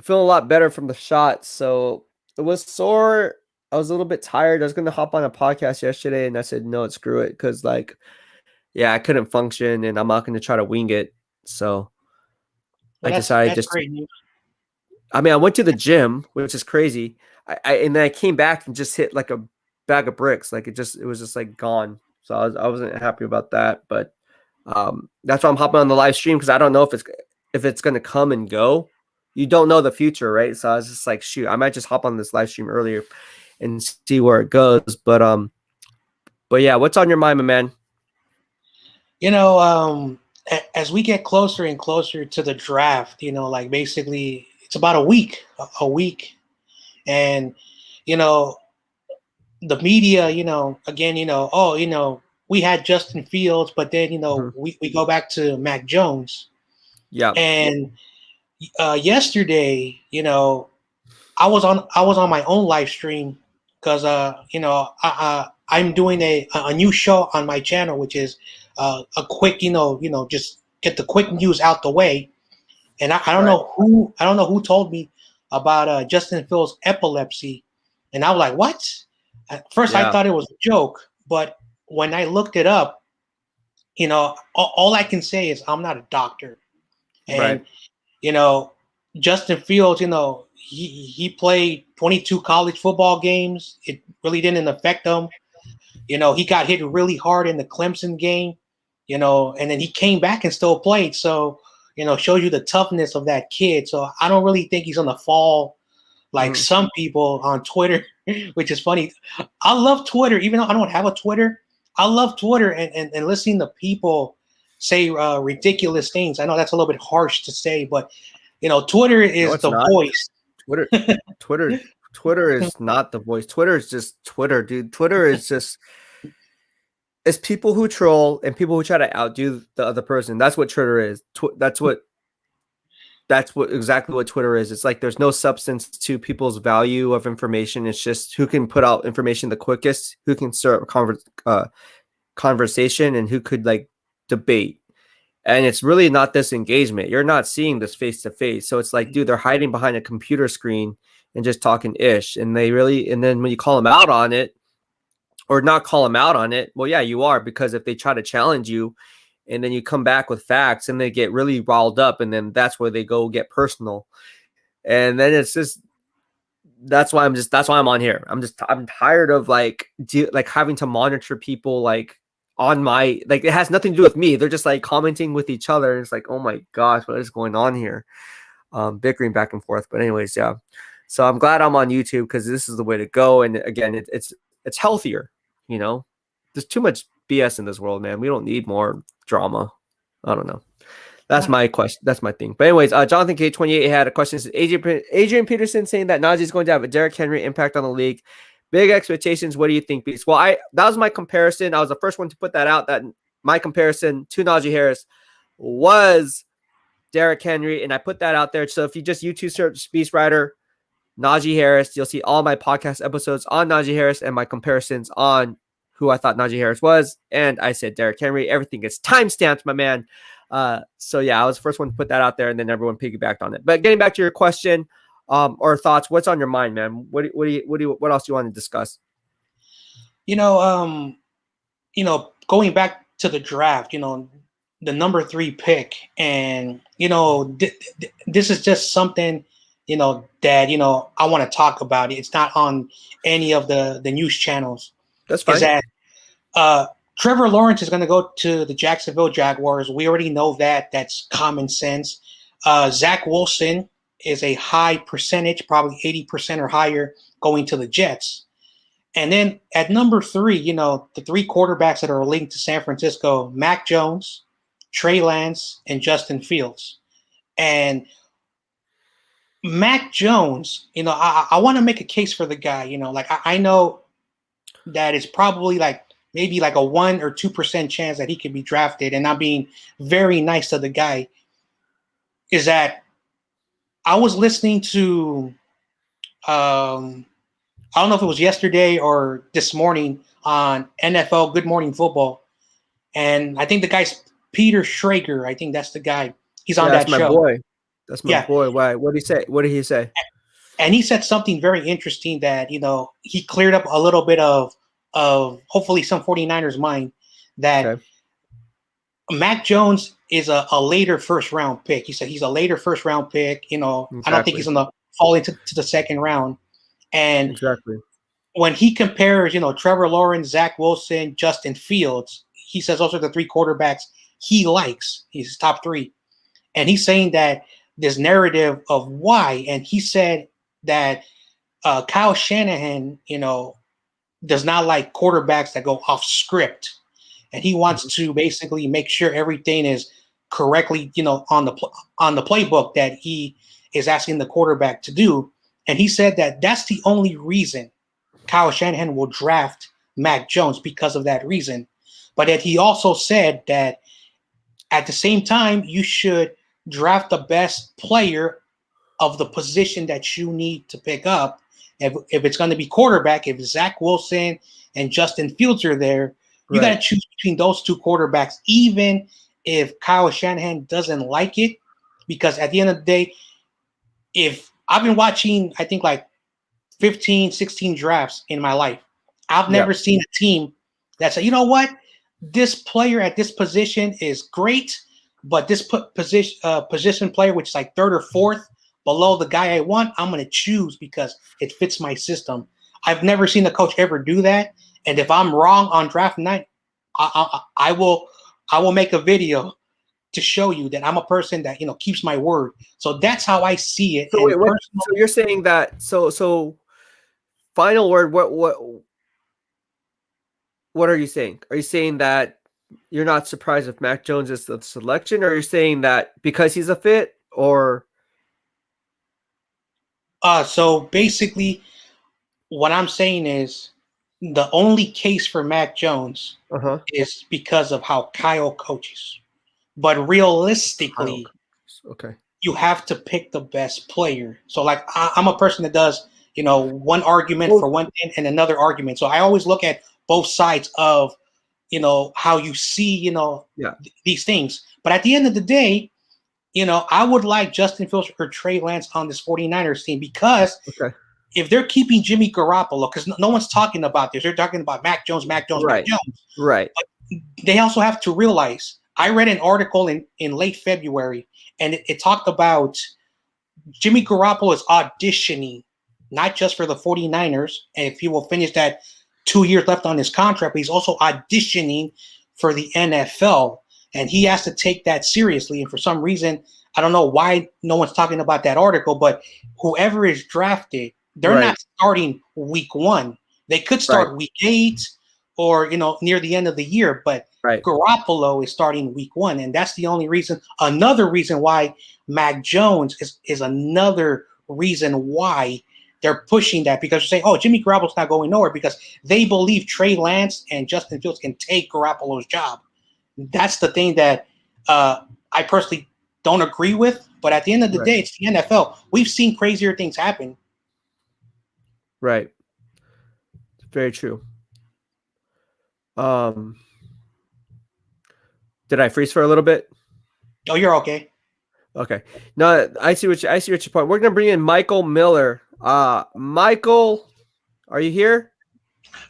feeling a lot better from the shot. So it was sore. I was a little bit tired. I was gonna hop on a podcast yesterday, and I said no, screw it, because yeah, I couldn't function, and I'm not gonna try to wing it. So Well, I decided that's great news. I mean, I went to the gym, which is crazy. And then I came back and just hit like a bag of bricks. Like it was just like gone. So I wasn't happy about that. But that's why I'm hopping on the live stream, because I don't know if it's gonna come and go. You don't know the future, right? So I was just like, shoot, I might just hop on this live stream earlier and see where it goes. But yeah, what's on your mind, my man? As we get closer and closer to the draft, like basically it's about a week, and the media, again, we had Justin Fields, but then we go back to Mac Jones. Yeah. And yesterday, I was on my own live stream because I'm doing a new show on my channel, which is a quick, just get the quick news out the way. And I don't know who told me about Justin Fields' epilepsy, and I was like, what? At first, I thought it was a joke, but when I looked it up, all I can say is I'm not a doctor, and Justin Fields, he played 22 college football games. It really didn't affect him. He got hit really hard in the Clemson game, and then he came back and still played. So, shows you the toughness of that kid. So I don't really think he's going to fall like some people on Twitter, which is funny. I love Twitter, even though I don't have a Twitter. I love Twitter and listening to people say ridiculous things. I know that's a little bit harsh to say, but Twitter is the voice. Twitter is not the voice. Twitter is just Twitter, dude. Twitter is just it's people who troll and people who try to outdo the other person. That's what Twitter is. That's exactly what Twitter is. It's like there's no substance to people's value of information. It's just who can put out information the quickest, who can start a conversation, and who could like debate. And it's really not this engagement. You're not seeing this face to face. So it's like, dude, they're hiding behind a computer screen and just talking ish. And then when you call them out on it, or not call them out on it, well, yeah, you are, because if they try to challenge you and then you come back with facts and they get really riled up, and then that's where they go get personal. And then it's just, that's why I'm on here. I'm tired of like having to monitor people like on my, like, it has nothing to do with me. They're just like commenting with each other. And it's like, oh my gosh, what is going on here? Bickering back and forth. But anyways, yeah. So I'm glad I'm on YouTube, because this is the way to go. And again, it's healthier. There's too much BS in this world, man. We don't need more drama. I don't know. That's my question. That's my thing. But anyways, Jonathan K28 had a question. Says Adrian Peterson saying that Najee is going to have a Derrick Henry impact on the league. Big expectations. What do you think, Beast? Well, that was my comparison. I was the first one to put that out. That my comparison to Najee Harris was Derrick Henry, and I put that out there. So if you just YouTube search BEASTwriter Najee Harris, you'll see all my podcast episodes on Najee Harris and my comparisons on who I thought Najee Harris was, and I said Derrick Henry. Everything gets timestamped, my man. So yeah, I was the first one to put that out there, and then everyone piggybacked on it. But getting back to your question, or thoughts, what's on your mind, man? What else do you want to discuss? Going back to the draft, the number 3 pick, and this is just something, that I want to talk about. It's not on any of the news channels. That's fine. Is that Trevor Lawrence is going to go to the Jacksonville Jaguars. We already know that. That's common sense. Zach Wilson is a high percentage, probably 80% or higher, going to the Jets. And then at number 3, the 3 quarterbacks that are linked to San Francisco: Mac Jones, Trey Lance, and Justin Fields. And Mac Jones, I want to make a case for the guy. I know that it's probably maybe a 1 or 2% chance that he could be drafted, and I'm being very nice to the guy. Is that I was listening to, I don't know if it was yesterday or this morning on NFL Good Morning Football, and I think the guy's Peter Schrager. I think that's the guy. He's on that show. That's my boy. That's my boy. Why? What did he say? What did he say? And he said something very interesting that, he cleared up a little bit of hopefully some 49ers mind, that Mac Jones is a later first round pick. He said he's a later first round pick. Exactly. I don't think he's going to fall into the second round. And exactly, when he compares, Trevor Lawrence, Zach Wilson, Justin Fields, he says those are the 3 quarterbacks he likes. He's top 3. And he's saying that this narrative of why, and he said that Kyle Shanahan, does not like quarterbacks that go off script. And he wants to basically make sure everything is correctly, on the playbook that he is asking the quarterback to do. And he said that that's the only reason Kyle Shanahan will draft Mac Jones, because of that reason. But that he also said that at the same time, you should draft the best player of the position that you need to pick up. If it's going to be quarterback, if Zach Wilson and Justin Fields are there, you got to choose between those 2 quarterbacks, even if Kyle Shanahan doesn't like it. Because at the end of the day, if I've been watching, I think 15, 16 drafts in my life, I've never seen a team that said, you know what, this player at this position is great, but this position player, which is 3rd or 4th below the guy I want, I'm going to choose because it fits my system. I've never seen a coach ever do that. And if I'm wrong on draft night, I will make a video to show you that I'm a person that, keeps my word. So that's how I see it. So, so you're saying that, so final word, what are you saying? Are you saying that you're not surprised if Mac Jones is the selection, or are you saying that because he's a fit, or? So basically what I'm saying is the only case for Mac Jones is because of how Kyle coaches. But realistically, you have to pick the best player. So I'm a person that does, one argument for one thing and another argument. So I always look at both sides of, how you see, these things. But at the end of the day, I would like Justin Fields or Trey Lance on this 49ers team, because if they're keeping Jimmy Garoppolo, because no one's talking about this, they're talking about Mac Jones. Mac Jones. Right. But they also have to realize, I read an article in late February, and it talked about Jimmy Garoppolo is auditioning, not just for the 49ers, and if he will finish that 2 years left on his contract, but he's also auditioning for the NFL. And he has to take that seriously. And for some reason, I don't know why no one's talking about that article, but whoever is drafted, they're not starting week 1. They could start week 8 or, near the end of the year, but Garoppolo is starting week 1. And that's the only reason. Another reason why Mac Jones is another reason why they're pushing that, because they say, oh, Jimmy Garoppolo's not going nowhere, because they believe Trey Lance and Justin Fields can take Garoppolo's job. That's the thing that I personally don't agree with. But at the end of the day, it's the NFL. We've seen crazier things happen. Right. Very true. Um, did I freeze for a little bit? Oh, you're okay. Okay. No, I see what your point. We're gonna bring in Michael Miller. Michael, are you here?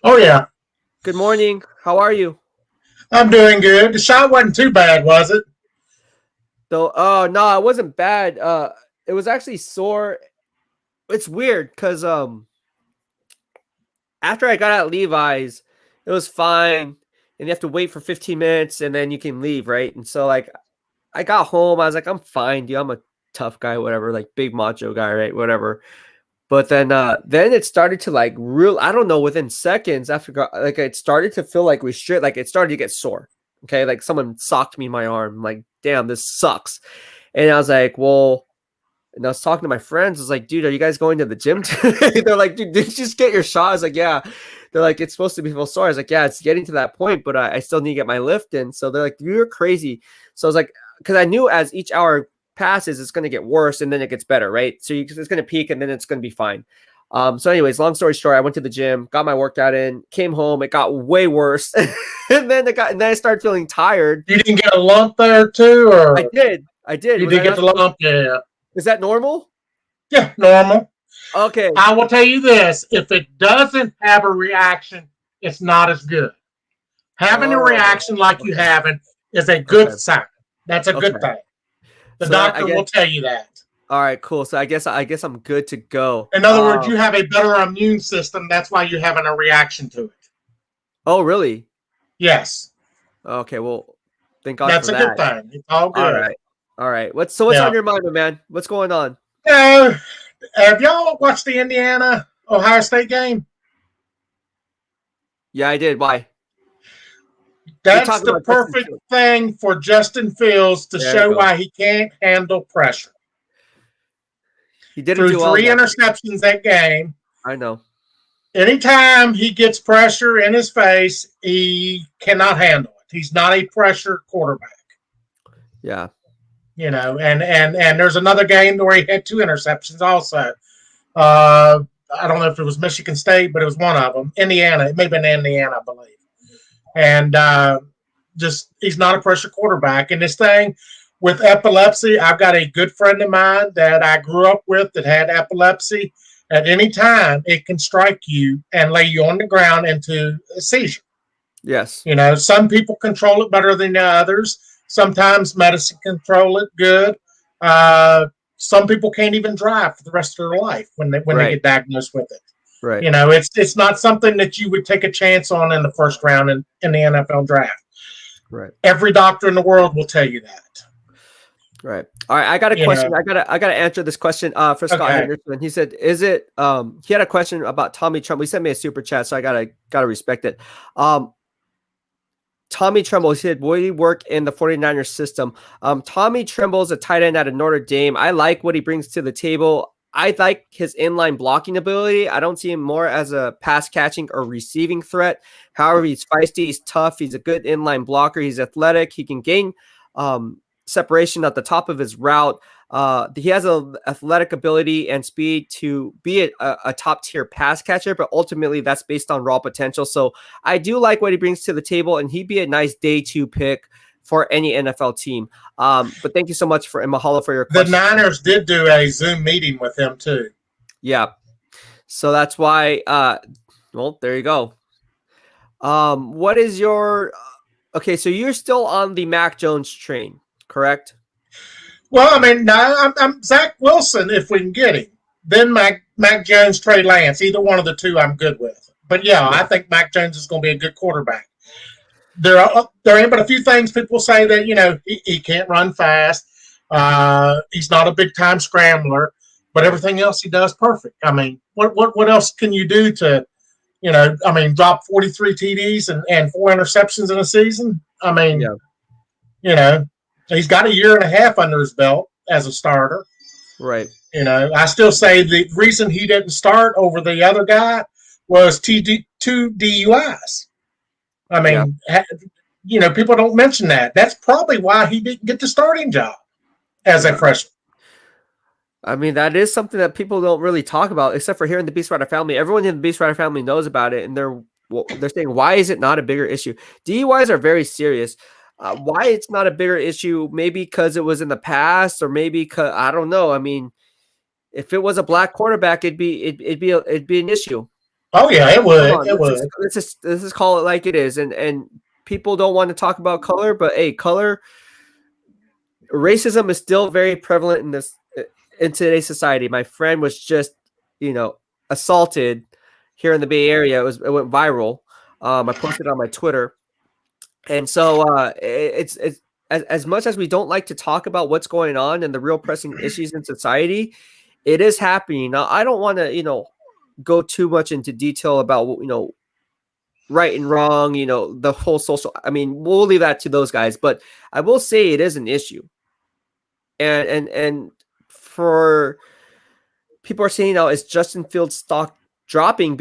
Oh yeah, Good morning. How are you? I'm doing good. The shot wasn't too bad, was it? Though, oh no, it wasn't bad. It was actually sore. It's weird because after I got out of Levi's, it was fine, and you have to wait for 15 minutes, and then you can leave, right? And so like, I got home, I was like, I'm fine, dude. I'm a tough guy, whatever, like big macho guy, right? Whatever. But then it started to like real. I don't know. Within seconds after, like it started to feel like restrict. Like it started to get sore. Okay, like someone socked me in my arm. I'm like, damn, this sucks. And I was like, well, and I was talking to my friends. I was like, dude, are you guys going to the gym today? They're like, dude, did you just get your shot? I was like, yeah. They're like, it's supposed to be full sore. I was like, yeah, it's getting to that point, but I still need to get my lift in. So they're like, you're crazy. So I was like, because I knew as each hour passes, it's going to get worse and then it gets better, right? So it's going to peak and then it's going to be fine. So anyways, long story short, I went to the gym, got my workout in, came home, it got way worse. and then I started feeling tired. You didn't get a lump there too, or I did. you Was did I get not the supposed- lump? Yeah, Is that normal? yeah, normal. Okay. I will tell you this: if it doesn't have a reaction, it's not as good. Having a Oh, reaction like you okay. haven't is a good Okay. sign. That's a good Okay. thing. The So doctor will tell you that. all right, cool. So I guess I'm good to go. In other words, you have a better immune system. That's why you're having a reaction to it. Oh, really? Yes, Okay, well, thank God that's for a that. good thing. It's all good. All right. What's Yeah. on your mind, my man? What's going on? Have y'all watched the Indiana Ohio State game? Yeah, I did. Why? That's talking the about Justin perfect Fields. thing for Justin Fields to There you show go. why he can't handle pressure. He didn't Through do well. 3 interceptions that game, I know. anytime he gets pressure in his face, he cannot handle it. He's not a pressure quarterback. Yeah. You know, and there's another game where he had 2 interceptions also. I don't know if it was Michigan State, but it was one of them. Indiana. It may have been Indiana, I believe. And just he's not a pressure quarterback. And this thing with epilepsy, I've got a good friend of mine that I grew up with that had epilepsy. At any time, it can strike you and lay you on the ground into a seizure. Yes. You know, some people control it better than others. Sometimes medicine control it good. Some people can't even drive for the rest of their life when they get diagnosed with it. Right. You know, it's not something that you would take a chance on in the first round in the NFL draft. Right. Every doctor in the world will tell you that. Right. All right. I got a question. I gotta answer this question for Scott Henderson. He said, "Is it?" He had a question about Tommy Trumbull. He sent me a super chat, so I gotta respect it. Tommy Tremble, he said, will he work in the 49ers system? Tommy Tremble's a tight end out of Notre Dame. I like what he brings to the table. I like his inline blocking ability. I don't see him more as a pass catching or receiving threat. However, he's feisty, he's tough, he's a good inline blocker, he's athletic, he can gain separation at the top of his route. He has an athletic ability and speed to be a top tier pass catcher, but ultimately that's based on raw potential. So I do like what he brings to the table, and he'd be a nice day 2 pick for any NFL team. But thank you so much for Mahalo for your question. The Niners did do a Zoom meeting with him too. Yeah. So that's why, well, there you go. What is your, okay, so you're still on the Mac Jones train, correct? Well, I mean, no, I'm Zach Wilson if we can get him. Then Mac Jones, Trey Lance, either one of the two I'm good with. But yeah, I think Mac Jones is going to be a good quarterback. There ain't but a few things people say that, you know, he can't run fast. He's not a big time scrambler, but everything else he does perfect. I mean, what else can you do to, you know, I mean, drop 43 TDs and 4 interceptions in a season? I mean, you know, he's got a year and a half under his belt as a starter. Right. You know, I still say the reason he didn't start over the other guy was 2 DUIs. I mean, you know, people don't mention that. That's probably why he didn't get the starting job as a freshman. I mean, that is something that people don't really talk about, except for here in the BEASTwriter family. Everyone in the BEASTwriter family knows about it, and they're well, they're saying, why is it not a bigger issue? DUIs are very serious. Why it's not a bigger issue? Maybe because it was in the past, or maybe because I don't know. I mean, if it was a black quarterback, it'd be an issue. Oh yeah, it Come would. on, It would. let's just call it like it is. And people don't want to talk about color, but hey, color racism is still very prevalent in today's society. My friend was just, assaulted here in the Bay Area. It went viral. I posted it on my Twitter. And so it's as much as we don't like to talk about what's going on and the real pressing issues in society, it is happening. Now, I don't want to, go too much into detail about, right and wrong, the whole social. I mean, we'll leave that to those guys, but I will say it is an issue. And for people are saying now, is Justin Fields' stock dropping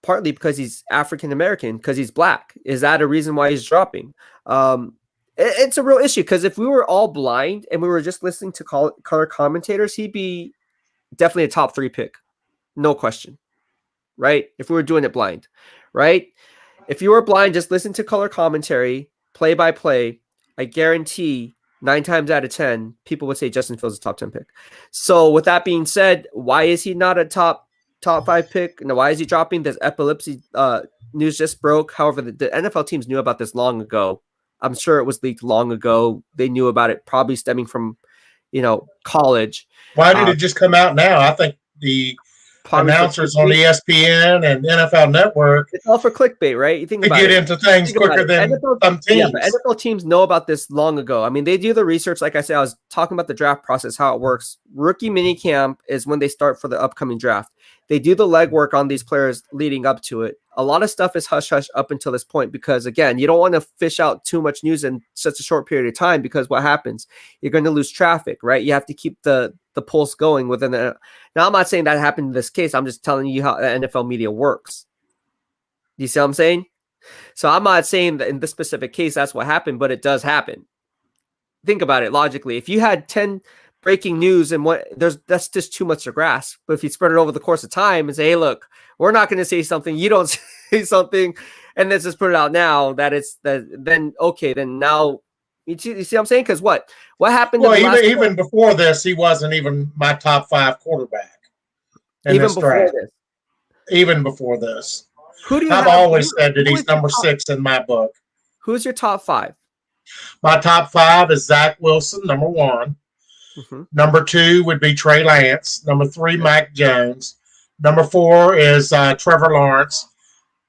partly because he's African American, because he's black? Is that a reason why he's dropping? It's a real issue, because if we were all blind and we were just listening to color commentators, he'd be definitely a top 3 pick, no question, right? If we were doing it blind, right? If you were blind, just listen to color commentary, play by play, I guarantee 9 times out of 10, people would say Justin Fields is a top 10 pick. So with that being said, why is he not a top 5 pick? No, why is he dropping? This epilepsy news just broke. However, the NFL teams knew about this long ago. I'm sure it was leaked long ago. They knew about it, probably stemming from, college. Why did it just come out now? I think the announcers on ESPN and NFL Network. It's all for clickbait, right? You think about get into things quicker than some teams. Yeah, but NFL teams know about this long ago. I mean, they do the research. Like I said, I was talking about the draft process, how it works. Rookie minicamp is when they start for the upcoming draft. They do the legwork on these players leading up to it. A lot of stuff is hush-hush up until this point because, again, you don't want to fish out too much news in such a short period of time, because what happens? You're going to lose traffic, right? You have to keep the pulse going within the. Now, I'm not saying that happened in this case. I'm just telling you how the NFL media works. You see what I'm saying? So I'm not saying that in this specific case that's what happened, but it does happen. Think about it logically. If you had 10 breaking news and that's just too much to grasp. But if you spread it over the course of time and say, hey, look, we're not going to say something, you don't say something, and let's just put it out now, then now. You see what I'm saying? Because what happened? Well, even before this, he wasn't even my top 5 quarterback. Even before this, I've always said that he's number 6 in my book. Who's your top 5? My top 5 is Zach Wilson, number 1. Mm-hmm. Number 2 would be Trey Lance. Number 3, Mac Jones. Number 4 is Trevor Lawrence.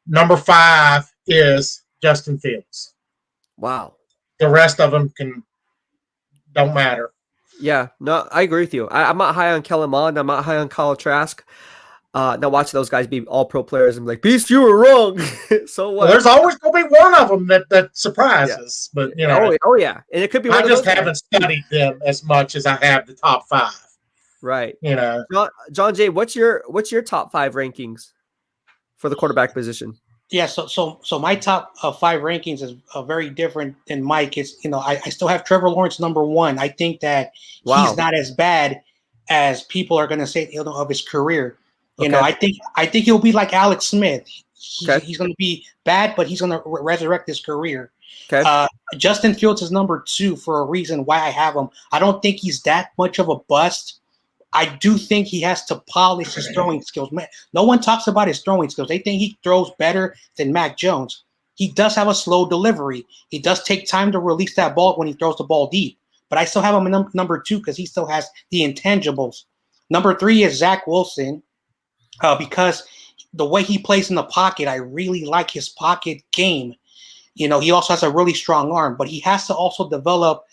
Number 5 is Justin Fields. Wow. The rest of them don't matter. Yeah, no, I agree with you. I'm not high on Kellen Mond. I'm not high on Kyle Trask. Now watch those guys be all pro players and be like, Beast, you were wrong. So what? Well, there's always going to be one of them that surprises. Yeah. But, oh, yeah. And it could be one I just haven't studied them as much as I have the top 5. Right. John Jay, what's your top 5 rankings for the quarterback position? Yeah, so my top 5 rankings is very different than Mike. It's I still have Trevor Lawrence number 1. I think that he's not as bad as people are going to say of his career. Okay. I think he'll be like Alex Smith. He's going to be bad, but he's going to resurrect his career. Okay. Justin Fields is number 2 for a reason why I have him. I don't think he's that much of a bust. I do think he has to polish his throwing skills. Man, no one talks about his throwing skills. They think he throws better than Mac Jones. He does have a slow delivery. He does take time to release that ball when he throws the ball deep. But I still have him in number 2 because he still has the intangibles. Number 3 is Zach Wilson because the way he plays in the pocket, I really like his pocket game. He also has a really strong arm, but he has to also develop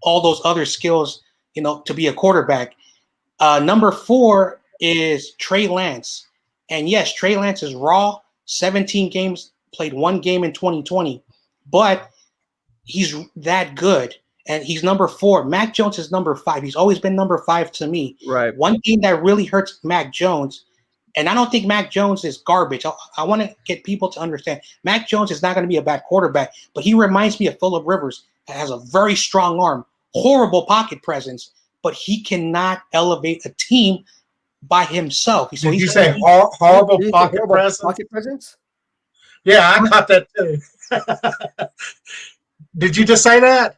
all those other skills, to be a quarterback. Number 4 is Trey Lance. And yes, Trey Lance is raw, 17 games, played 1 game in 2020, but he's that good. And he's number 4. Mac Jones is number 5. He's always been number 5 to me. Right. One thing that really hurts Mac Jones, and I don't think Mac Jones is garbage. I want to get people to understand Mac Jones is not going to be a bad quarterback, but he reminds me of Phillip Rivers that has a very strong arm, horrible pocket presence, but he cannot elevate a team by himself. So Did you say horrible pocket presence? Pocket presence? Yeah, I caught that too. Did you just say that?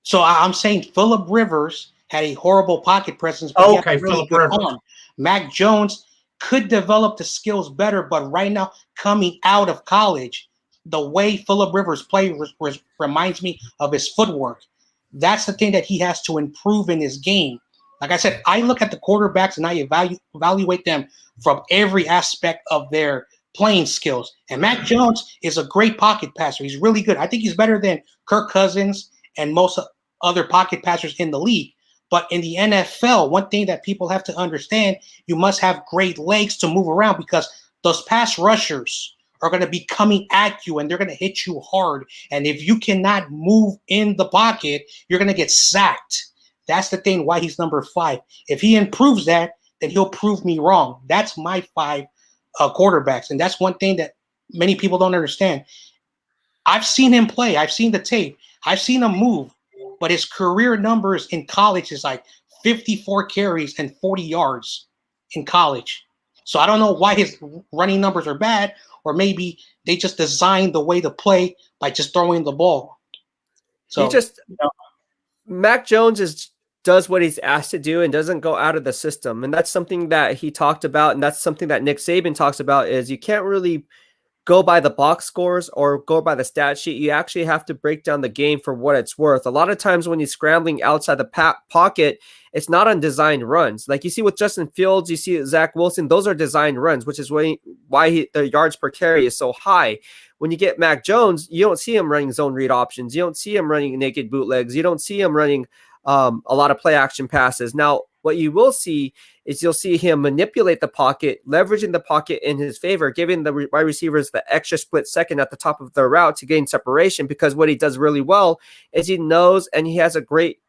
So I'm saying Phillip Rivers had a horrible pocket presence, but he had Okay, a really Phillip good Rivers. arm. Mac Jones could develop the skills better, but right now, coming out of college, the way Phillip Rivers plays reminds me of his footwork. That's the thing that he has to improve in his game. Like I said, I look at the quarterbacks and I evaluate them from every aspect of their playing skills. And Mac Jones is a great pocket passer. He's really good. I think he's better than Kirk Cousins and most other pocket passers in the league. But in the NFL, one thing that people have to understand, you must have great legs to move around because those pass rushers are going to be coming at you and they're going to hit you hard. And if you cannot move in the pocket, you're going to get sacked. That's the thing why he's number 5. If he improves that, then he'll prove me wrong. That's my 5 quarterbacks. And that's one thing that many people don't understand. I've seen him play. I've seen the tape. I've seen him move. But his career numbers in college is like 54 carries and 40 yards in college. So I don't know why his running numbers are bad, or maybe they just designed the way to play by just throwing the ball. So Mac Jones does what he's asked to do and doesn't go out of the system. And that's something that he talked about. And that's something that Nick Saban talks about is you can't really go by the box scores or go by the stat sheet. You actually have to break down the game for what it's worth. A lot of times when he's scrambling outside the pocket, it's not on designed runs. Like you see with Justin Fields, you see Zach Wilson, those are designed runs, which is why the yards per carry is so high. When you get Mac Jones, you don't see him running zone read options. You don't see him running naked bootlegs. You don't see him running a lot of play action passes. Now, what you will see is you'll see him manipulate the pocket, leveraging the pocket in his favor, giving the wide receivers the extra split second at the top of the route to gain separation, because what he does really well is he knows and he has a great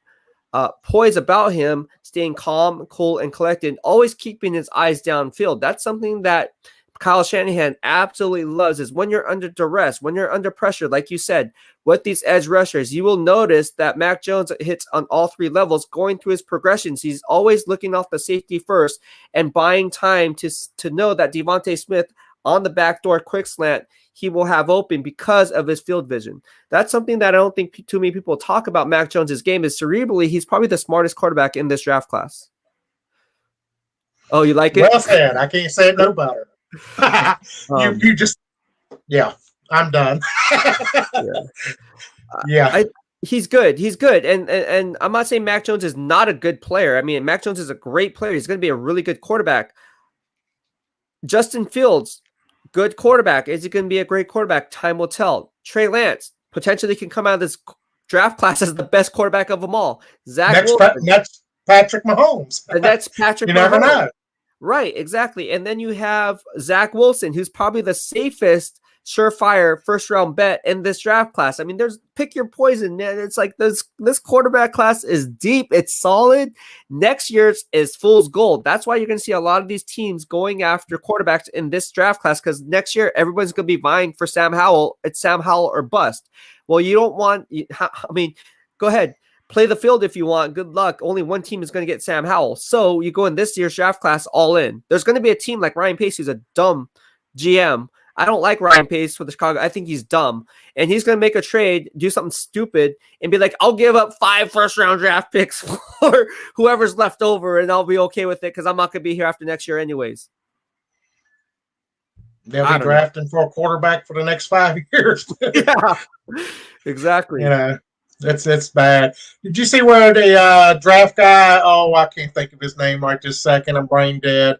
poise about him, staying calm, cool, and collected, always keeping his eyes downfield. That's something that Kyle Shanahan absolutely loves, is when you're under duress, when you're under pressure, like you said, with these edge rushers, you will notice that Mac Jones hits on all 3 levels going through his progressions. He's always looking off the safety first and buying time to know that Devontae Smith on the backdoor quick slant, he will have open because of his field vision. That's something that I don't think too many people talk about Mac Jones's game, is cerebrally, he's probably the smartest quarterback in this draft class. Oh, you like it? Well said. I can't say it no better. You just, yeah, I'm done. Yeah. He's good. He's good. And I'm not saying Mac Jones is not a good player. I mean, Mac Jones is a great player. He's going to be a really good quarterback. Justin Fields, good quarterback. Is he going to be a great quarterback? Time will tell. Trey Lance potentially can come out of this draft class as the best quarterback of them all. Next Patrick Mahomes. And that's Patrick You Mahomes. never know. Right, exactly. And then you have Zach Wilson, who's probably the safest, surefire first-round bet in this draft class. I mean, pick your poison, man. It's like this quarterback class is deep. It's solid. Next year's is fool's gold. That's why you're going to see a lot of these teams going after quarterbacks in this draft class, because next year everyone's going to be vying for Sam Howell. It's Sam Howell or bust. Well, you don't want – I mean, go ahead. Play the field if you want. Good luck. Only one team is going to get Sam Howell. So you go in this year's draft class all in. There's going to be a team like Ryan Pace who's a dumb GM. I don't like Ryan Pace for the Chicago. I think he's dumb. And he's going to make a trade, do something stupid, and be like, I'll give up 5 first-round draft picks for whoever's left over, and I'll be okay with it because I'm not going to be here after next year anyways. They'll be drafting for a quarterback for the next 5 years. Yeah, exactly. You know. That's bad. Did you see where the draft guy? Oh, I can't think of his name right this second. I'm brain dead.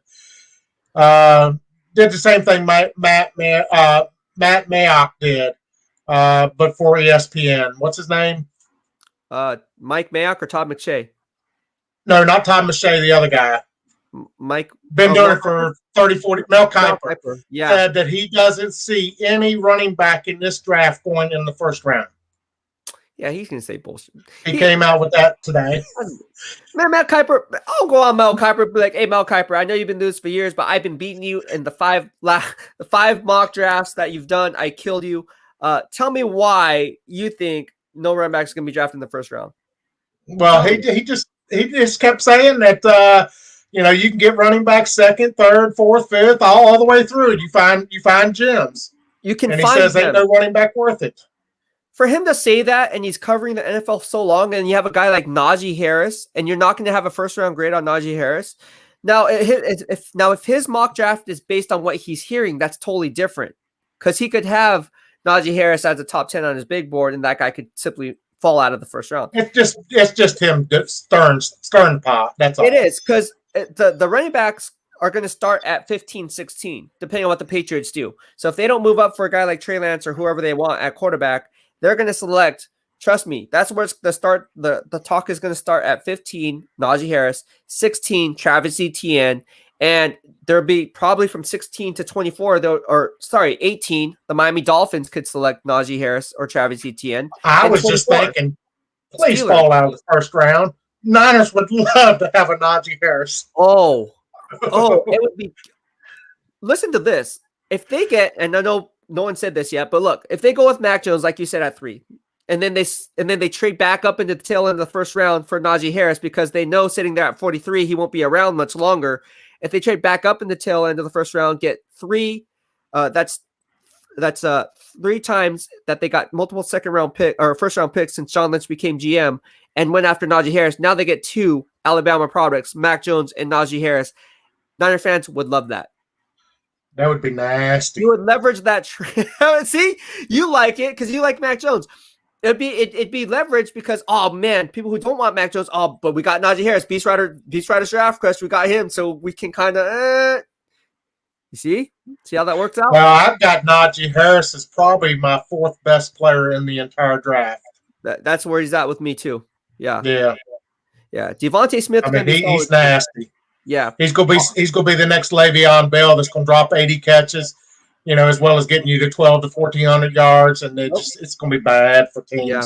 Did the same thing Matt Mayock did, but for ESPN. What's his name? Mike Mayock or Todd McShay? No, not Todd McShay. The other guy. Mike. Been doing it for 30, 40. Mel Kiper. Yeah. Said that he doesn't see any running back in this draft going in the first round. Yeah, he's going to say bullshit. He came out with that today. Man, Mel Kiper, I'll go on Mel Kiper and be like, hey, Mel Kiper, I know you've been doing this for years, but I've been beating you in the 5 mock drafts that you've done. I killed you. Tell me why you think no running back is going to be drafted in the first round. Well, he just kept saying that you can get running back second, third, fourth, fifth, all the way through. You find gems. You can And he find says ain't them. no running back worth it. For him to say that, and he's covering the NFL so long, and you have a guy like Najee Harris, and you're not going to have a first-round grade on Najee Harris. Now, if his mock draft is based on what he's hearing, that's totally different. Because he could have Najee Harris as a top 10 on his big board, and that guy could simply fall out of the first round. It's just him stern pot. That's all. It is, because the running backs are going to start at 15, 16, depending on what the Patriots do. So if they don't move up for a guy like Trey Lance or whoever they want at quarterback, they're going to select, trust me, that's where it's the start. The talk is going to start at 15, Najee Harris, 16, Travis Etienne, and there'll be probably from 16 to 24, 18, the Miami Dolphins could select Najee Harris or Travis Etienne. I was just thinking, please fall out of the first round. Niners would love to have a Najee Harris. Oh, it would be. Listen to this. If they get, and I know no one said this yet, but look, if they go with Mac Jones, like you said, at 3, and then they trade back up into the tail end of the first round for Najee Harris because they know sitting there at 43 he won't be around much longer. If they trade back up in the tail end of the first round, get 3, that's 3 times that they got multiple second round pick or first round picks since John Lynch became GM and went after Najee Harris. Now they get 2 Alabama products, Mac Jones and Najee Harris. Niner fans would love that. That would be nasty. You would leverage that. See, you like it because you like Mac Jones. It'd be leveraged because, oh man, people who don't want Mac Jones, but we got Najee Harris, BEASTwriter Draft Quest, we got him, so we can kind of, you see how that works out. Well, I've got Najee Harris as probably my 4th best player in the entire draft. That's where he's at with me too. Yeah. Devontae Smith. I mean, he's nasty. Yeah, he's gonna be the next Le'Veon Bell that's gonna drop 80 catches, as well as getting you to 12 to 1,400 yards, and it's gonna be bad for teams. Yeah.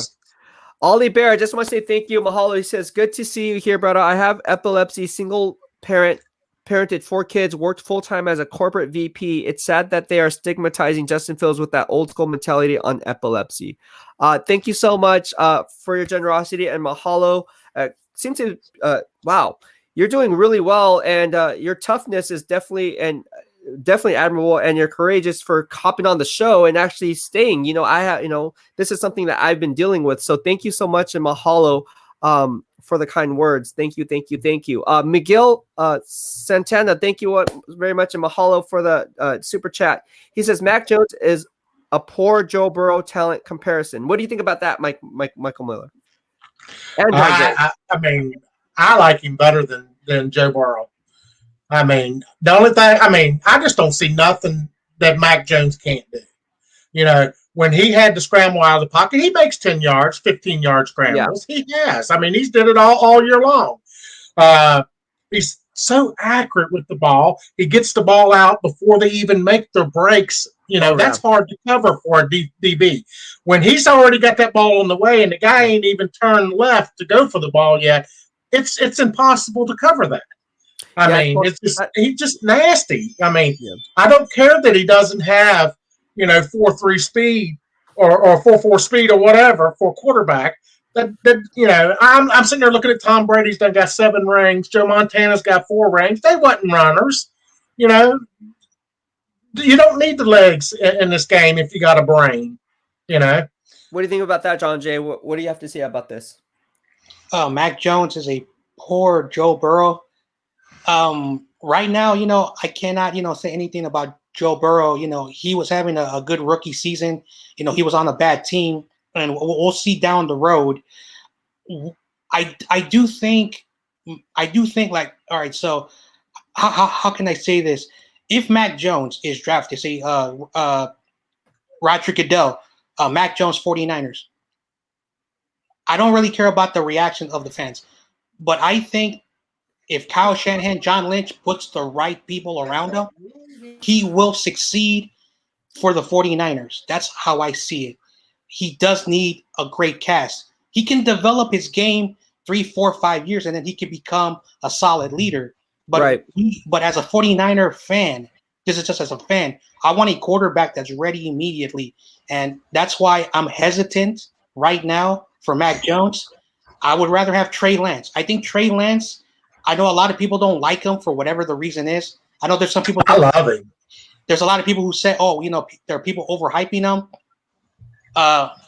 Ollie Bear, I just want to say thank you. Mahalo, he says, good to see you here, brother. I have epilepsy, single parented 4 kids, worked full-time as a corporate VP. It's sad that they are stigmatizing Justin Fields with that old school mentality on epilepsy. Thank you so much for your generosity, and Mahalo. Wow. You're doing really well, and your toughness is definitely admirable, and you're courageous for hopping on the show and actually staying. This is something that I've been dealing with. So thank you so much, and mahalo for the kind words. Thank you. Miguel Santana, thank you very much, and mahalo for the super chat. He says Mac Jones is a poor Joe Burrow talent comparison. What do you think about that, Michael Miller? And I mean, I like him better than Joe Burrow. I mean, the only thing, I just don't see nothing that Mac Jones can't do. When he had to scramble out of the pocket, he makes 10 yards, 15-yard scrambles. Yeah. He has. I mean, he's did it all year long. He's so accurate with the ball. He gets the ball out before they even make their breaks. That's hard to cover for a DB. When he's already got that ball on the way and the guy ain't even turned left to go for the ball yet, it's impossible to cover that. He's just nasty. I mean, I don't care that he doesn't have, 4.3 speed or 4.4 speed or whatever for a quarterback. I'm sitting there looking at Tom Brady's done got 7 rings. Joe Montana's got 4 rings. They wasn't runners. You don't need the legs in this game if you got a brain. What do you think about that, John Jay? What do you have to say about this? Mac Jones is a poor Joe Burrow. Right now, I cannot, say anything about Joe Burrow. He was having a good rookie season. He was on a bad team, and we'll see down the road. I do think like, all right, so how can I say this? If Mac Jones is drafted, say Roger Goodell, Mac Jones 49ers, I don't really care about the reaction of the fans. But I think if Kyle Shanahan, John Lynch puts the right people around him, he will succeed for the 49ers. That's how I see it. He does need a great cast. He can develop his game 3, 4, 5 years, and then he can become a solid leader. But but as a 49er fan, this is just as a fan, I want a quarterback that's ready immediately. And that's why I'm hesitant right now for Mac Jones. I would rather have Trey Lance. I think Trey Lance, I know a lot of people don't like him for whatever the reason is. I know there's some people. I love him. there's a lot of people who say, oh, there are people overhyping him.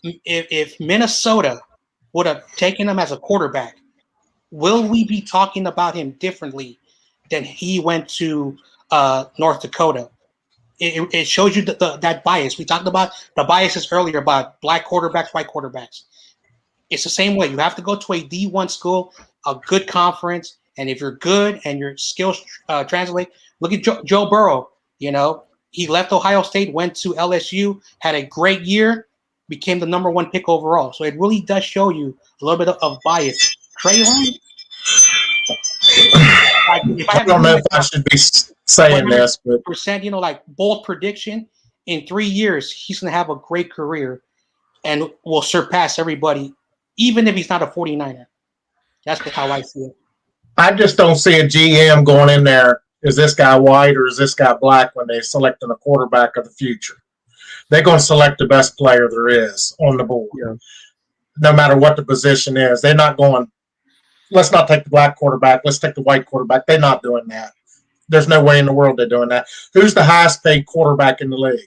If Minnesota would have taken him as a quarterback, will we be talking about him differently than he went to North Dakota? It shows you that bias. We talked about the biases earlier about black quarterbacks, white quarterbacks. It's the same way. You have to go to a D1 school, a good conference, and if you're good and your skills translate, look at Joe Burrow. He left Ohio State, went to LSU, had a great year, became the #1 pick overall. So it really does show you a little bit of bias. Trey Lance, I don't know if I should be saying this, but bold prediction, in 3 years, he's going to have a great career and will surpass everybody, even if he's not a 49er. That's how I see it. I just don't see a GM going in there. Is this guy white or is this guy black when they're selecting a quarterback of the future? They're going to select the best player there is on the board, no matter what the position is. They're not going, let's not take the black quarterback, let's take the white quarterback. They're not doing that. There's no way in the world they're doing that. Who's the highest paid quarterback in the league?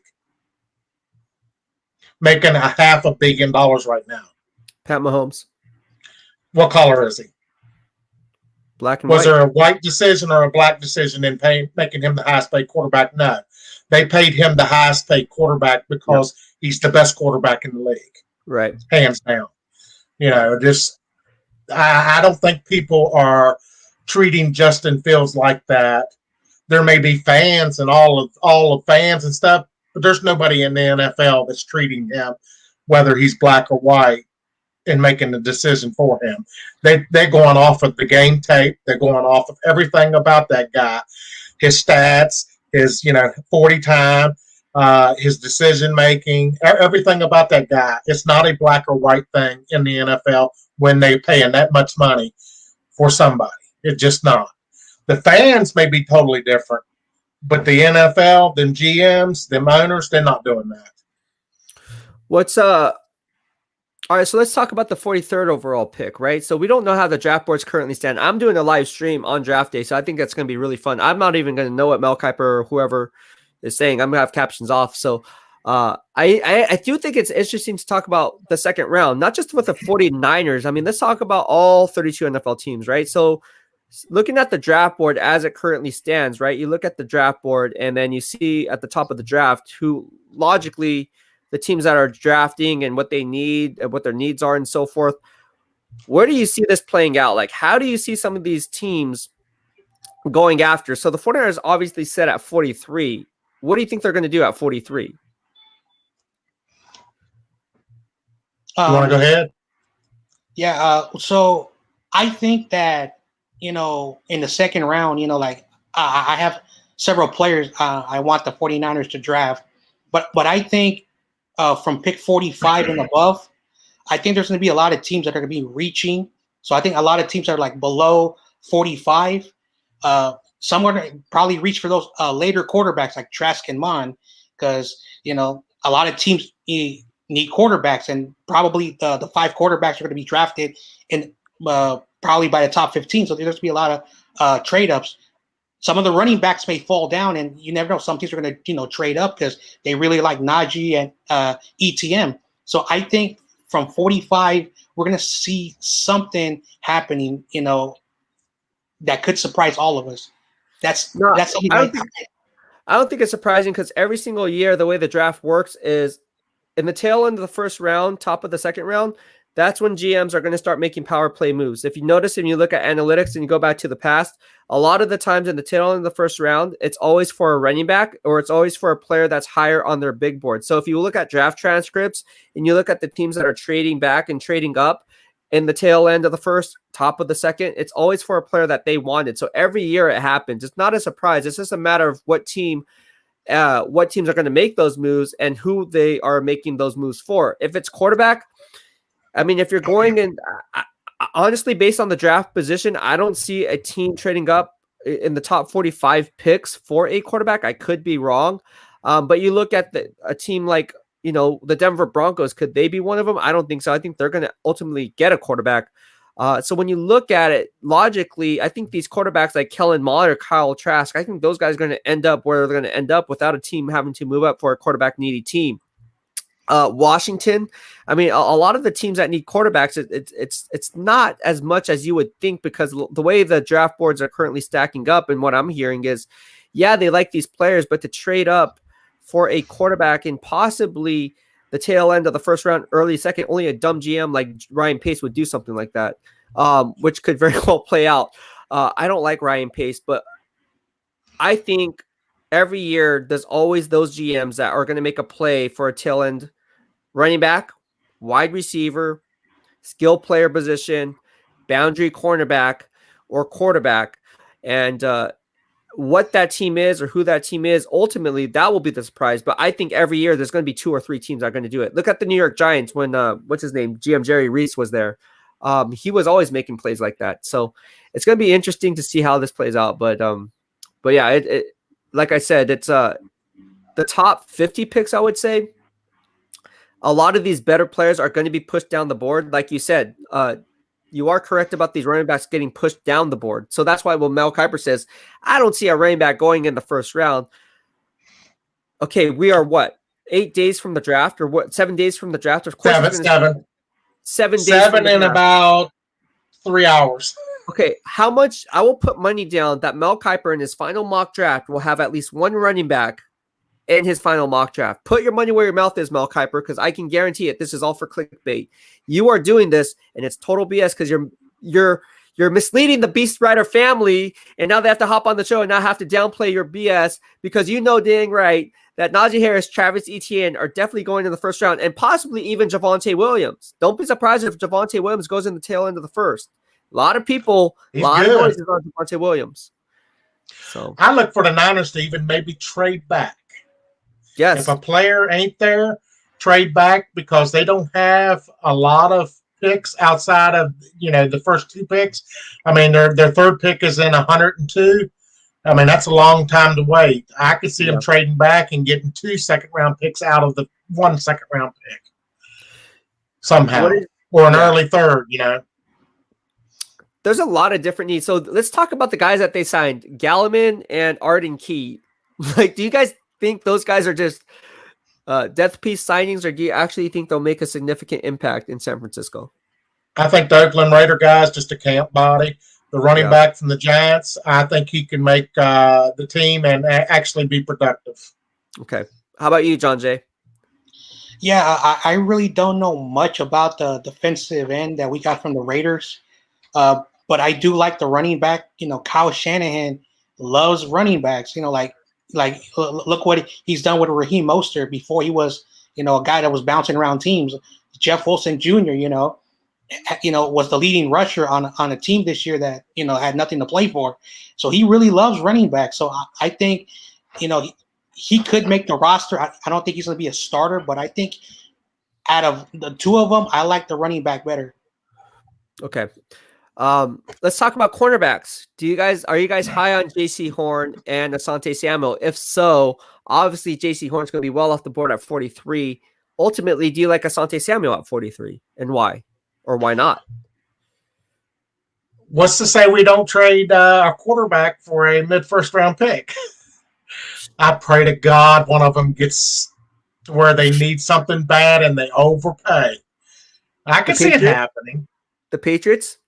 Making $500 million right now. Pat Mahomes. What color is he? Black and white. Was there a white decision or a black decision in making him the highest paid quarterback? No. They paid him the highest paid quarterback because he's the best quarterback in the league. Right. Hands down. I don't think people are treating Justin Fields like that. There may be fans and all of fans and stuff, but there's nobody in the NFL that's treating him, whether he's black or white, and making the decision for him. They're going off of the game tape. They're going off of everything about that guy, his stats, his 40 time, his decision making, everything about that guy. It's not a black or white thing in the NFL when they're paying that much money for somebody. It's just not. The fans may be totally different, but the NFL, them GMs, them owners, they're not doing that. All right, so let's talk about the 43rd overall pick, right? So we don't know how the draft boards currently stand. I'm doing a live stream on draft day, so I think that's going to be really fun. I'm not even going to know what Mel Kiper or whoever is saying. I'm going to have captions off. So I do think it's interesting to talk about the second round, not just with the 49ers. I mean, let's talk about all 32 NFL teams, right? So looking at the draft board as it currently stands, right? You look at the draft board and then you see at the top of the draft who logically – the teams that are drafting and what they need and what their needs are and so forth. Where do you see this playing out? Like, how do you see some of these teams going after? So the 49ers obviously set at 43. What do you think they're going to do at 43? You want to go ahead? Yeah. So I think that, in the second round, I have several players I want the 49ers to draft, but I think, from pick 45 and above, I think there's going to be a lot of teams that are going to be reaching. So I think a lot of teams that are like below 45. Some are going to probably reach for those later quarterbacks like Trask and Mon, because a lot of teams need quarterbacks, and probably the 5 quarterbacks are going to be drafted in probably by the top 15. So there's going to be a lot of trade ups. Some of the running backs may fall down, and you never know. Some teams are going to, trade up because they really like Najee and ETM. So I think from 45, we're going to see something happening, that could surprise all of us. That's something I don't think it's surprising because every single year, the way the draft works is in the tail end of the first round, top of the second round, that's when GMs are going to start making power play moves. If you notice and you look at analytics and you go back to the past, a lot of the times in the tail end of the first round, it's always for a running back or it's always for a player that's higher on their big board. So if you look at draft transcripts and you look at the teams that are trading back and trading up in the tail end of the first, top of the second, it's always for a player that they wanted. So every year it happens. It's not a surprise. It's just a matter of what teams are going to make those moves and who they are making those moves for. If it's quarterback, I mean, if you're going in, honestly, based on the draft position, I don't see a team trading up in the top 45 picks for a quarterback. I could be wrong. But you look at a team like, the Denver Broncos, could they be one of them? I don't think so. I think they're going to ultimately get a quarterback. So when you look at it logically, I think these quarterbacks like Kellen Mond or Kyle Trask, I think those guys are going to end up where they're going to end up without a team having to move up for a quarterback needy team. Washington, I mean, a lot of the teams that need quarterbacks, it's not as much as you would think, because the way the draft boards are currently stacking up, and what I'm hearing is, yeah, they like these players, but to trade up for a quarterback in possibly the tail end of the first round, early second, only a dumb GM like Ryan Pace would do something like that, which could very well play out. I don't like Ryan Pace, but I think every year there's always those GMs that are going to make a play for a tail end running back, wide receiver, skill player position, boundary cornerback, or quarterback. And what that team is or who that team is, ultimately, that will be the surprise. But I think every year there's going to be 2 or 3 teams that are going to do it. Look at the New York Giants when, what's his name, GM Jerry Reese was there. He was always making plays like that. So it's going to be interesting to see how this plays out. But yeah, it like I said, it's the top 50 picks, I would say. A lot of these better players are going to be pushed down the board. Like you said, you are correct about these running backs getting pushed down the board. So that's why when Mel Kiper says, I don't see a running back going in the first round. Okay, we are what? 8 days from the draft, or what? 7 days from the draft? Of course, 7 days. 7 in about 3 hours. Okay, how much? I will put money down that Mel Kiper in his final mock draft will have at least one running back in his final mock draft. Put your money where your mouth is, Mel Kiper, because I can guarantee it. This is all for clickbait. You are doing this, and it's total BS because you're misleading the BEASTwriter family, and now they have to hop on the show and now have to downplay your BS, because you know dang right that Najee Harris, Travis Etienne are definitely going in the first round, and possibly even Javonte Williams. Don't be surprised if Javonte Williams goes in the tail end of the first. A lot of people, He's a lot good. of noises on Javonte Williams. So I look for the Niners to even maybe trade back. yes, If a player ain't there, trade back, because they don't have a lot of picks outside of, the first 2 picks. I mean, their third pick is in 102. I mean, that's a long time to wait. I could see them trading back and getting 2 second-round picks out of the 1 second-round pick somehow, or an early third, There's a lot of different needs. So let's talk about the guys that they signed, Galliman and Arden Key. Like, do you guys think those guys are just death piece signings, or do you actually think they'll make a significant impact in San Francisco? I think the Oakland Raider guy is just a camp body. The running back from the Giants, I think he can make the team and actually be productive. Okay. How about you, John Jay? Yeah, I really don't know much about the defensive end that we got from the Raiders. But I do like the running back. Kyle Shanahan loves running backs. Like look what he's done with Raheem Mostert before he was, a guy that was bouncing around teams. Jeff Wilson Jr., was the leading rusher on a team this year that, had nothing to play for. So he really loves running backs. So I think, he could make the roster. I don't think he's going to be a starter, but I think out of the 2 of them, I like the running back better. Okay. Let's talk about cornerbacks. Are you guys high on J.C. Horn and Asante Samuel? If so, obviously J.C. Horn's going to be well off the board at 43. Ultimately, do you like Asante Samuel at 43, and why, or why not? What's to say we don't trade a quarterback for a mid-first round pick? I pray to God one of them gets to where they need something bad and they overpay. I can see it happening. The Patriots?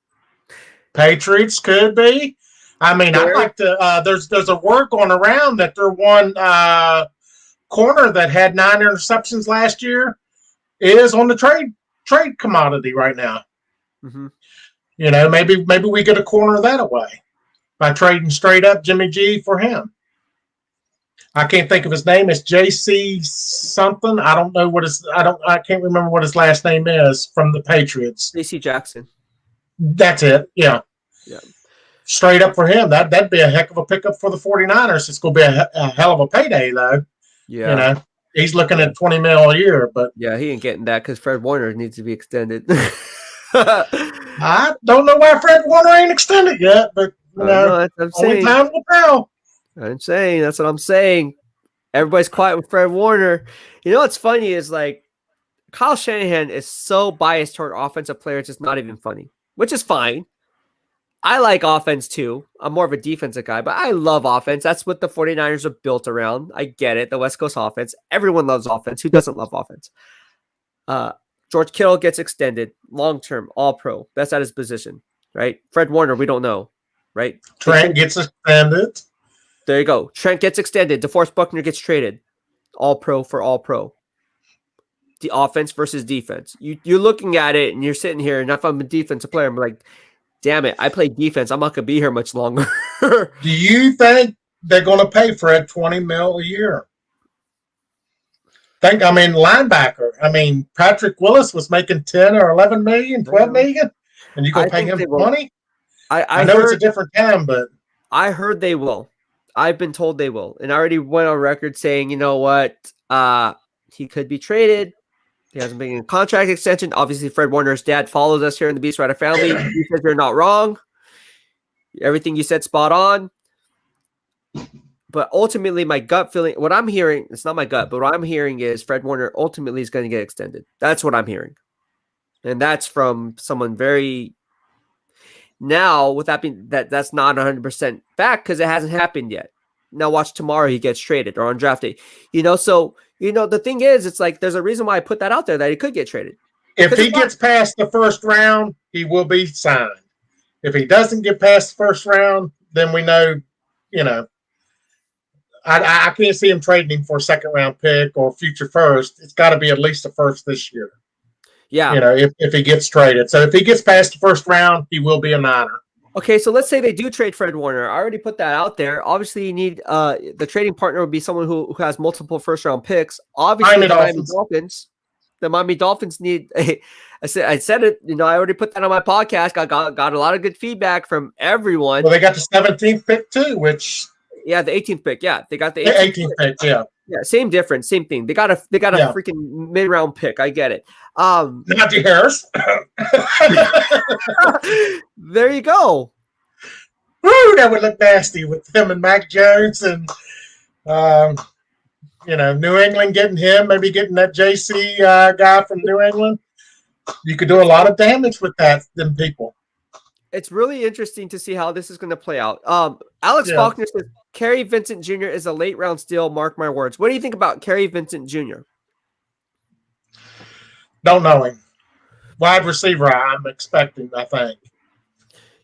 Patriots could be. I mean, I'd like to. There's a word going around that their one corner that had 9 interceptions last year is on the trade commodity right now. Mm-hmm. Maybe we get a corner of that away by trading straight up Jimmy G for him. I can't think of his name. It's JC something. I don't know I can't remember what his last name is from the Patriots. JC Jackson. That's it. Yeah. Straight up for him. That'd be a heck of a pickup for the 49ers. It's going to be a hell of a payday, though. Yeah. He's looking at $20 million a year, but yeah, he ain't getting that because Fred Warner needs to be extended. I don't know why Fred Warner ain't extended yet, but only time will tell. That's what I'm saying. Everybody's quiet with Fred Warner. What's funny is, like, Kyle Shanahan is so biased toward offensive players, it's not even funny. which is fine. I like offense too. I'm more of a defensive guy, but I love offense. That's what the 49ers are built around. I get it. The West Coast offense. Everyone loves offense. Who doesn't love offense? George Kittle gets extended. Long-term, all-pro. Best at his position, right? Fred Warner, we don't know, right? Trent gets extended. There you go. Trent gets extended. DeForest Buckner gets traded. All-pro for all-pro. The offense versus defense. You're looking at it, and you're sitting here, and if I'm a defensive player, I'm like, damn it, I play defense. I'm not going to be here much longer. Do you think they're going to pay Fred $20 million a year? Linebacker. Patrick Willis was making 10 or 11 million, 12 million, and you go pay him 20? I know it's a different time, but I heard they will. I've been told they will. And I already went on record saying, you know what? He could be traded. He hasn't been in a contract extension. Obviously, Fred Warner's dad follows us here in the BEASTwriter family. He says you're not wrong. Everything you said spot on. But ultimately, my gut feeling, what I'm hearing, it's not my gut, but what I'm hearing is Fred Warner ultimately is going to get extended. That's what I'm hearing. And that's from someone very... Now, with that being that's not 100% fact because it hasn't happened yet. Now, watch tomorrow he gets traded or on draft day. So, the thing is, it's like there's a reason why I put that out there that he could get traded. If he gets past the first round, he will be signed. If he doesn't get past the first round, then we know, I can't see him trading him for a second-round pick or future first. It's got to be at least a first this year. Yeah. If he gets traded. So if he gets past the first round, he will be a Niner. Okay, so let's say they do trade Fred Warner. I already put that out there. Obviously, you need the trading partner would be someone who has multiple first-round picks. Obviously, the Miami Dolphins need a. I said it. I already put that on my podcast. Got a lot of good feedback from everyone. Well, they got the 17th pick too, which. Yeah, the 18th pick. Yeah, they got the 18th pick. Yeah. Yeah, same difference, same thing. They got a freaking mid-round pick. I get it. Najee Harris. There you go. Woo, that would look nasty with him and Mac Jones and New England getting him, maybe getting that JC guy from New England. You could do a lot of damage with them people. It's really interesting to see how this is going to play out. Alex Faulkner says Kerry Vincent Jr. is a late round steal. Mark my words. What do you think about Kerry Vincent Jr.? Don't know him. Wide receiver, I'm expecting, I think.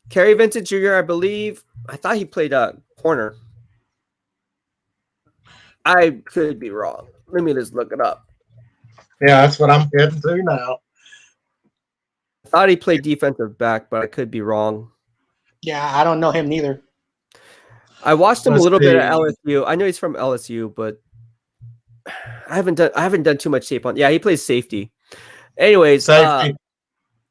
Kerry Vincent Jr., I thought he played corner. I could be wrong. Let me just look it up. Yeah, that's what I'm getting to now. I thought he played defensive back, but I could be wrong. Yeah, I don't know him neither. I watched him a little bit at LSU. I know he's from LSU, but I haven't done too much tape on. Yeah, he plays safety. Anyways, safety.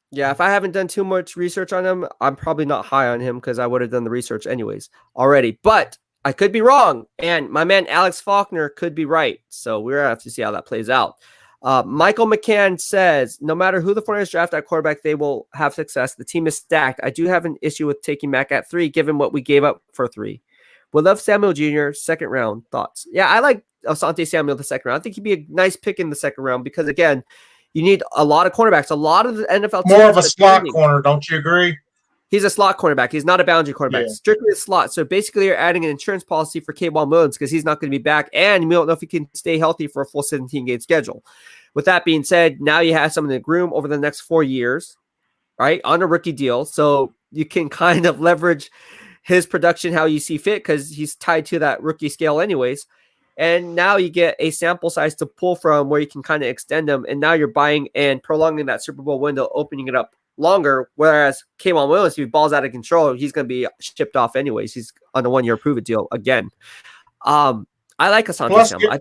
Yeah, if I haven't done too much research on him, I'm probably not high on him because I would have done the research anyways already. But I could be wrong, and my man Alex Faulkner could be right. So we're gonna have to see how that plays out. Michael McCann says, no matter who the 49ers draft at quarterback, they will have success. The team is stacked. I do have an issue with taking Mac at 3, given what we gave up for 3. Would love Samuel Jr., second round. Thoughts? Yeah, I like Asante Samuel the second round. I think he'd be a nice pick in the second round because, again, you need a lot of cornerbacks. A lot of the NFL more of a slot corner, don't you agree? He's a slot cornerback. He's not a boundary cornerback. Yeah. Strictly a slot. So basically, you're adding an insurance policy for K'Waun Williams because he's not going to be back, and we don't know if he can stay healthy for a full 17-game schedule. With that being said, now you have someone to groom over the next 4 years, right, on a rookie deal. So you can kind of leverage his production how you see fit because he's tied to that rookie scale anyways. And now you get a sample size to pull from where you can kind of extend them. And now you're buying and prolonging that Super Bowl window, opening it up longer. Whereas K'Waun Williams, if he balls out of control, he's going to be shipped off anyways. He's on a 1-year prove-it deal again. I like Asante Samuel.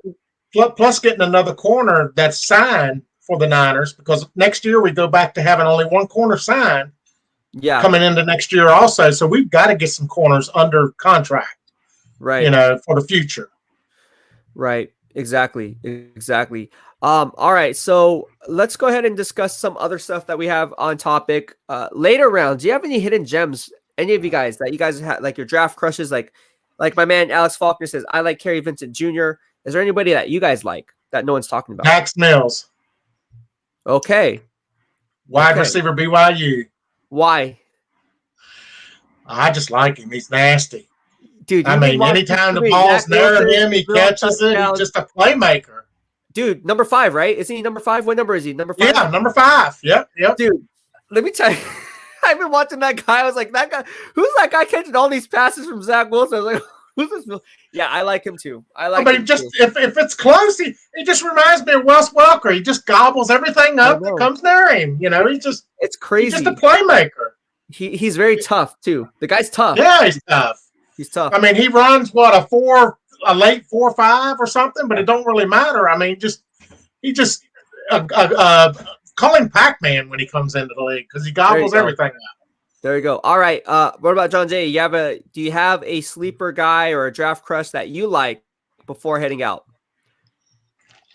Plus getting another corner that's signed for the Niners because next year we go back to having only one corner signed. Yeah, coming into next year also. So we've got to get some corners under contract, right? For the future. Right. Exactly. All right. So let's go ahead and discuss some other stuff that we have on topic. Later rounds. Do you have any hidden gems? Any of you guys that you guys have, like your draft crushes? Like my man Alex Faulkner says, I like Kerry Vincent Jr. Is there anybody that you guys like that no one's talking about? Max Mills. Okay. Wide receiver BYU. Why? I just like him. He's nasty. Dude, I you've been mean, watching anytime the three. ball's Zach near Wilson, him, he zero catches it. He's touchdowns. just a playmaker. Dude, number 5, right? Isn't he number 5? What number is he? Number 5? Yeah, number 5. Yep. Dude, let me tell you. I've been watching that guy. I was like, that guy, who's that guy catching all these passes from Zach Wilson? I was like, who's this? Yeah, I like him too. I mean, him just too. if it's close, he just reminds me of Wes Welker. He just gobbles everything up that comes near him. It's crazy. He's just a playmaker. He's very tough too. The guy's tough. Yeah, he's tough. He's tough. I mean, he runs a late 4.5 or something, but it don't really matter. I mean, he just call him Pac-Man when he comes into the league because he gobbles everything up. There you go. All right. What about John Jay? Do you have a sleeper guy or a draft crush that you like before heading out?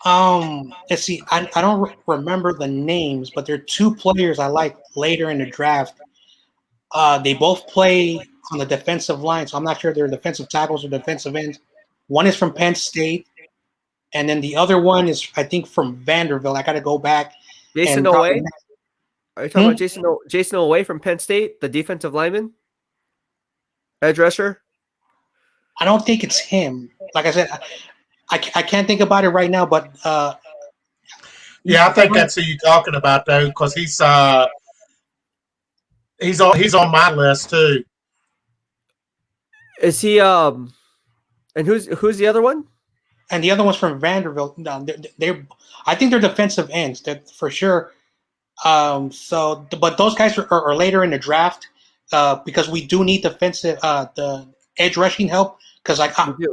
Let's see. I don't remember the names, but there are 2 players I like later in the draft. They both play on the defensive line, so I'm not sure if they're defensive tackles or defensive ends. One is from Penn State, and then the other one is, I think, from Vanderbilt. I got to go back. Jason Oweh? Are you talking about Jason Oweh from Penn State, the defensive lineman? Edge rusher? I don't think it's him. Like I said, I can't think about it right now, but yeah, I think that's who you're talking about, though, because he's on my list too. Is he and who's the other one? And the other one's from Vanderbilt. No, I think they're defensive ends. That for sure. But those guys are later in the draft because we do need defensive the edge rushing help. Because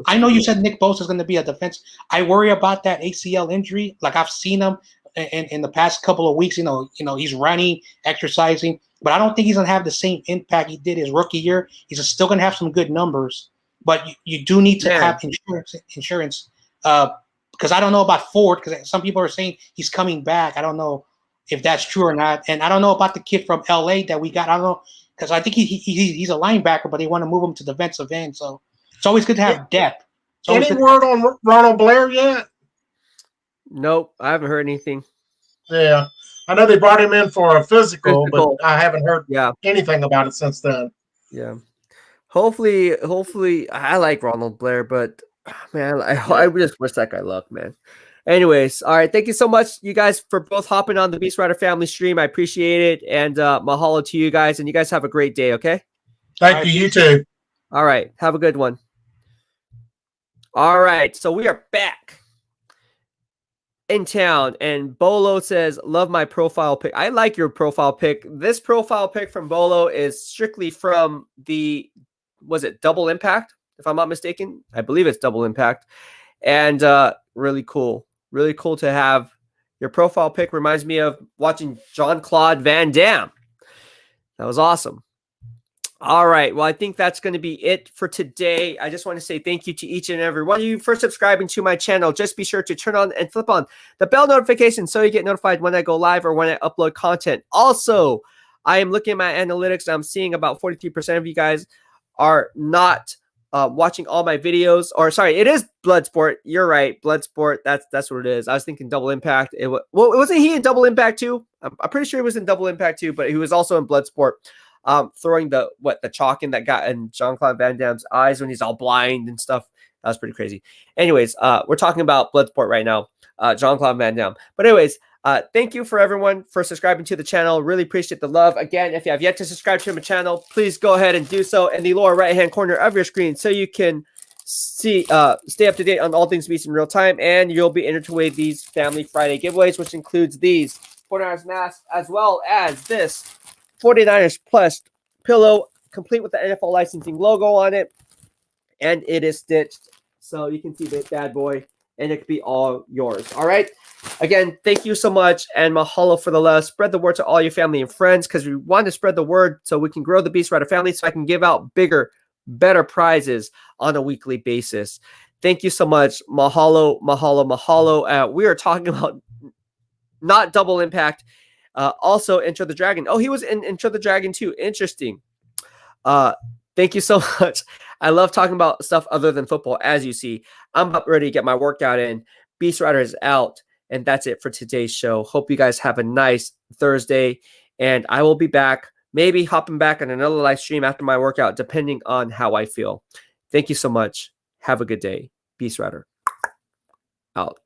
I know you said Nick Bosa is going to be a defense. I worry about that ACL injury. Like I've seen him in the past couple of weeks. He's running, exercising, but I don't think he's going to have the same impact he did his rookie year. He's still going to have some good numbers, but you do need to have insurance. Because I don't know about Ford. Because some people are saying he's coming back. I don't know if that's true or not, and I don't know about the kid from LA that we got. I don't know because I think he's a linebacker, but they want to move him to defensive end. So it's always good to have depth. Any word on Ronald Blair yet? Nope, I haven't heard anything. Yeah, I know they brought him in for a physical. But I haven't heard anything about it since then. Yeah, hopefully, I like Ronald Blair, but man, I just wish that guy luck, man. Anyways, all right. Thank you so much, you guys, for both hopping on the BEASTwriter family stream. I appreciate it. And mahalo to you guys. And you guys have a great day, okay? Thank you. You too. All right. Have a good one. All right. So we are back in town. And Bolo says, love my profile pic. I like your profile pic. This profile pic from Bolo is strictly from was it Double Impact? If I'm not mistaken. I believe it's Double Impact. And really cool. Really cool to have your profile pic. Reminds me of watching Jean-Claude Van Damme. That was awesome. All right. Well, I think that's going to be it for today. I just want to say thank you to each and every one of you for subscribing to my channel. Just be sure to turn on and flip on the bell notification so you get notified when I go live or when I upload content. Also, I am looking at my analytics. I'm seeing about 43% of you guys are not watching all my videos, or sorry, it is Bloodsport. You're right, Bloodsport. That's what it is. I was thinking Double Impact. Wasn't he in Double Impact too? I'm pretty sure he was in Double Impact too, but he was also in Bloodsport, throwing the chalk in that got in Jean-Claude Van Damme's eyes when he's all blind and stuff. That was pretty crazy. Anyways, we're talking about Bloodsport right now, Jean-Claude Van Damme. But anyways, thank you for everyone for subscribing to the channel. Really appreciate the love. Again, if you have yet to subscribe to my channel, please go ahead and do so in the lower right-hand corner of your screen so you can stay up to date on all things Beast in real time, and you'll be entered to win these Family Friday giveaways, which includes these 49ers masks as well as this 49ers Plus pillow, complete with the NFL licensing logo on it, and it is stitched so you can see this bad boy, and it could be all yours. All right. Again, thank you so much, and mahalo for the love. Spread the word to all your family and friends because we want to spread the word so we can grow the BEASTwriter family so I can give out bigger, better prizes on a weekly basis. Thank you so much. Mahalo, mahalo, mahalo. We are talking about not Double Impact. Also, Enter the Dragon. Oh, he was in Enter the Dragon too. Interesting. Thank you so much. I love talking about stuff other than football. As you see, I'm about ready to get my workout in. BEASTwriter is out. And that's it for today's show. Hope you guys have a nice Thursday. And I will be back maybe hopping back on another live stream after my workout, depending on how I feel. Thank you so much. Have a good day. BEASTwriter out.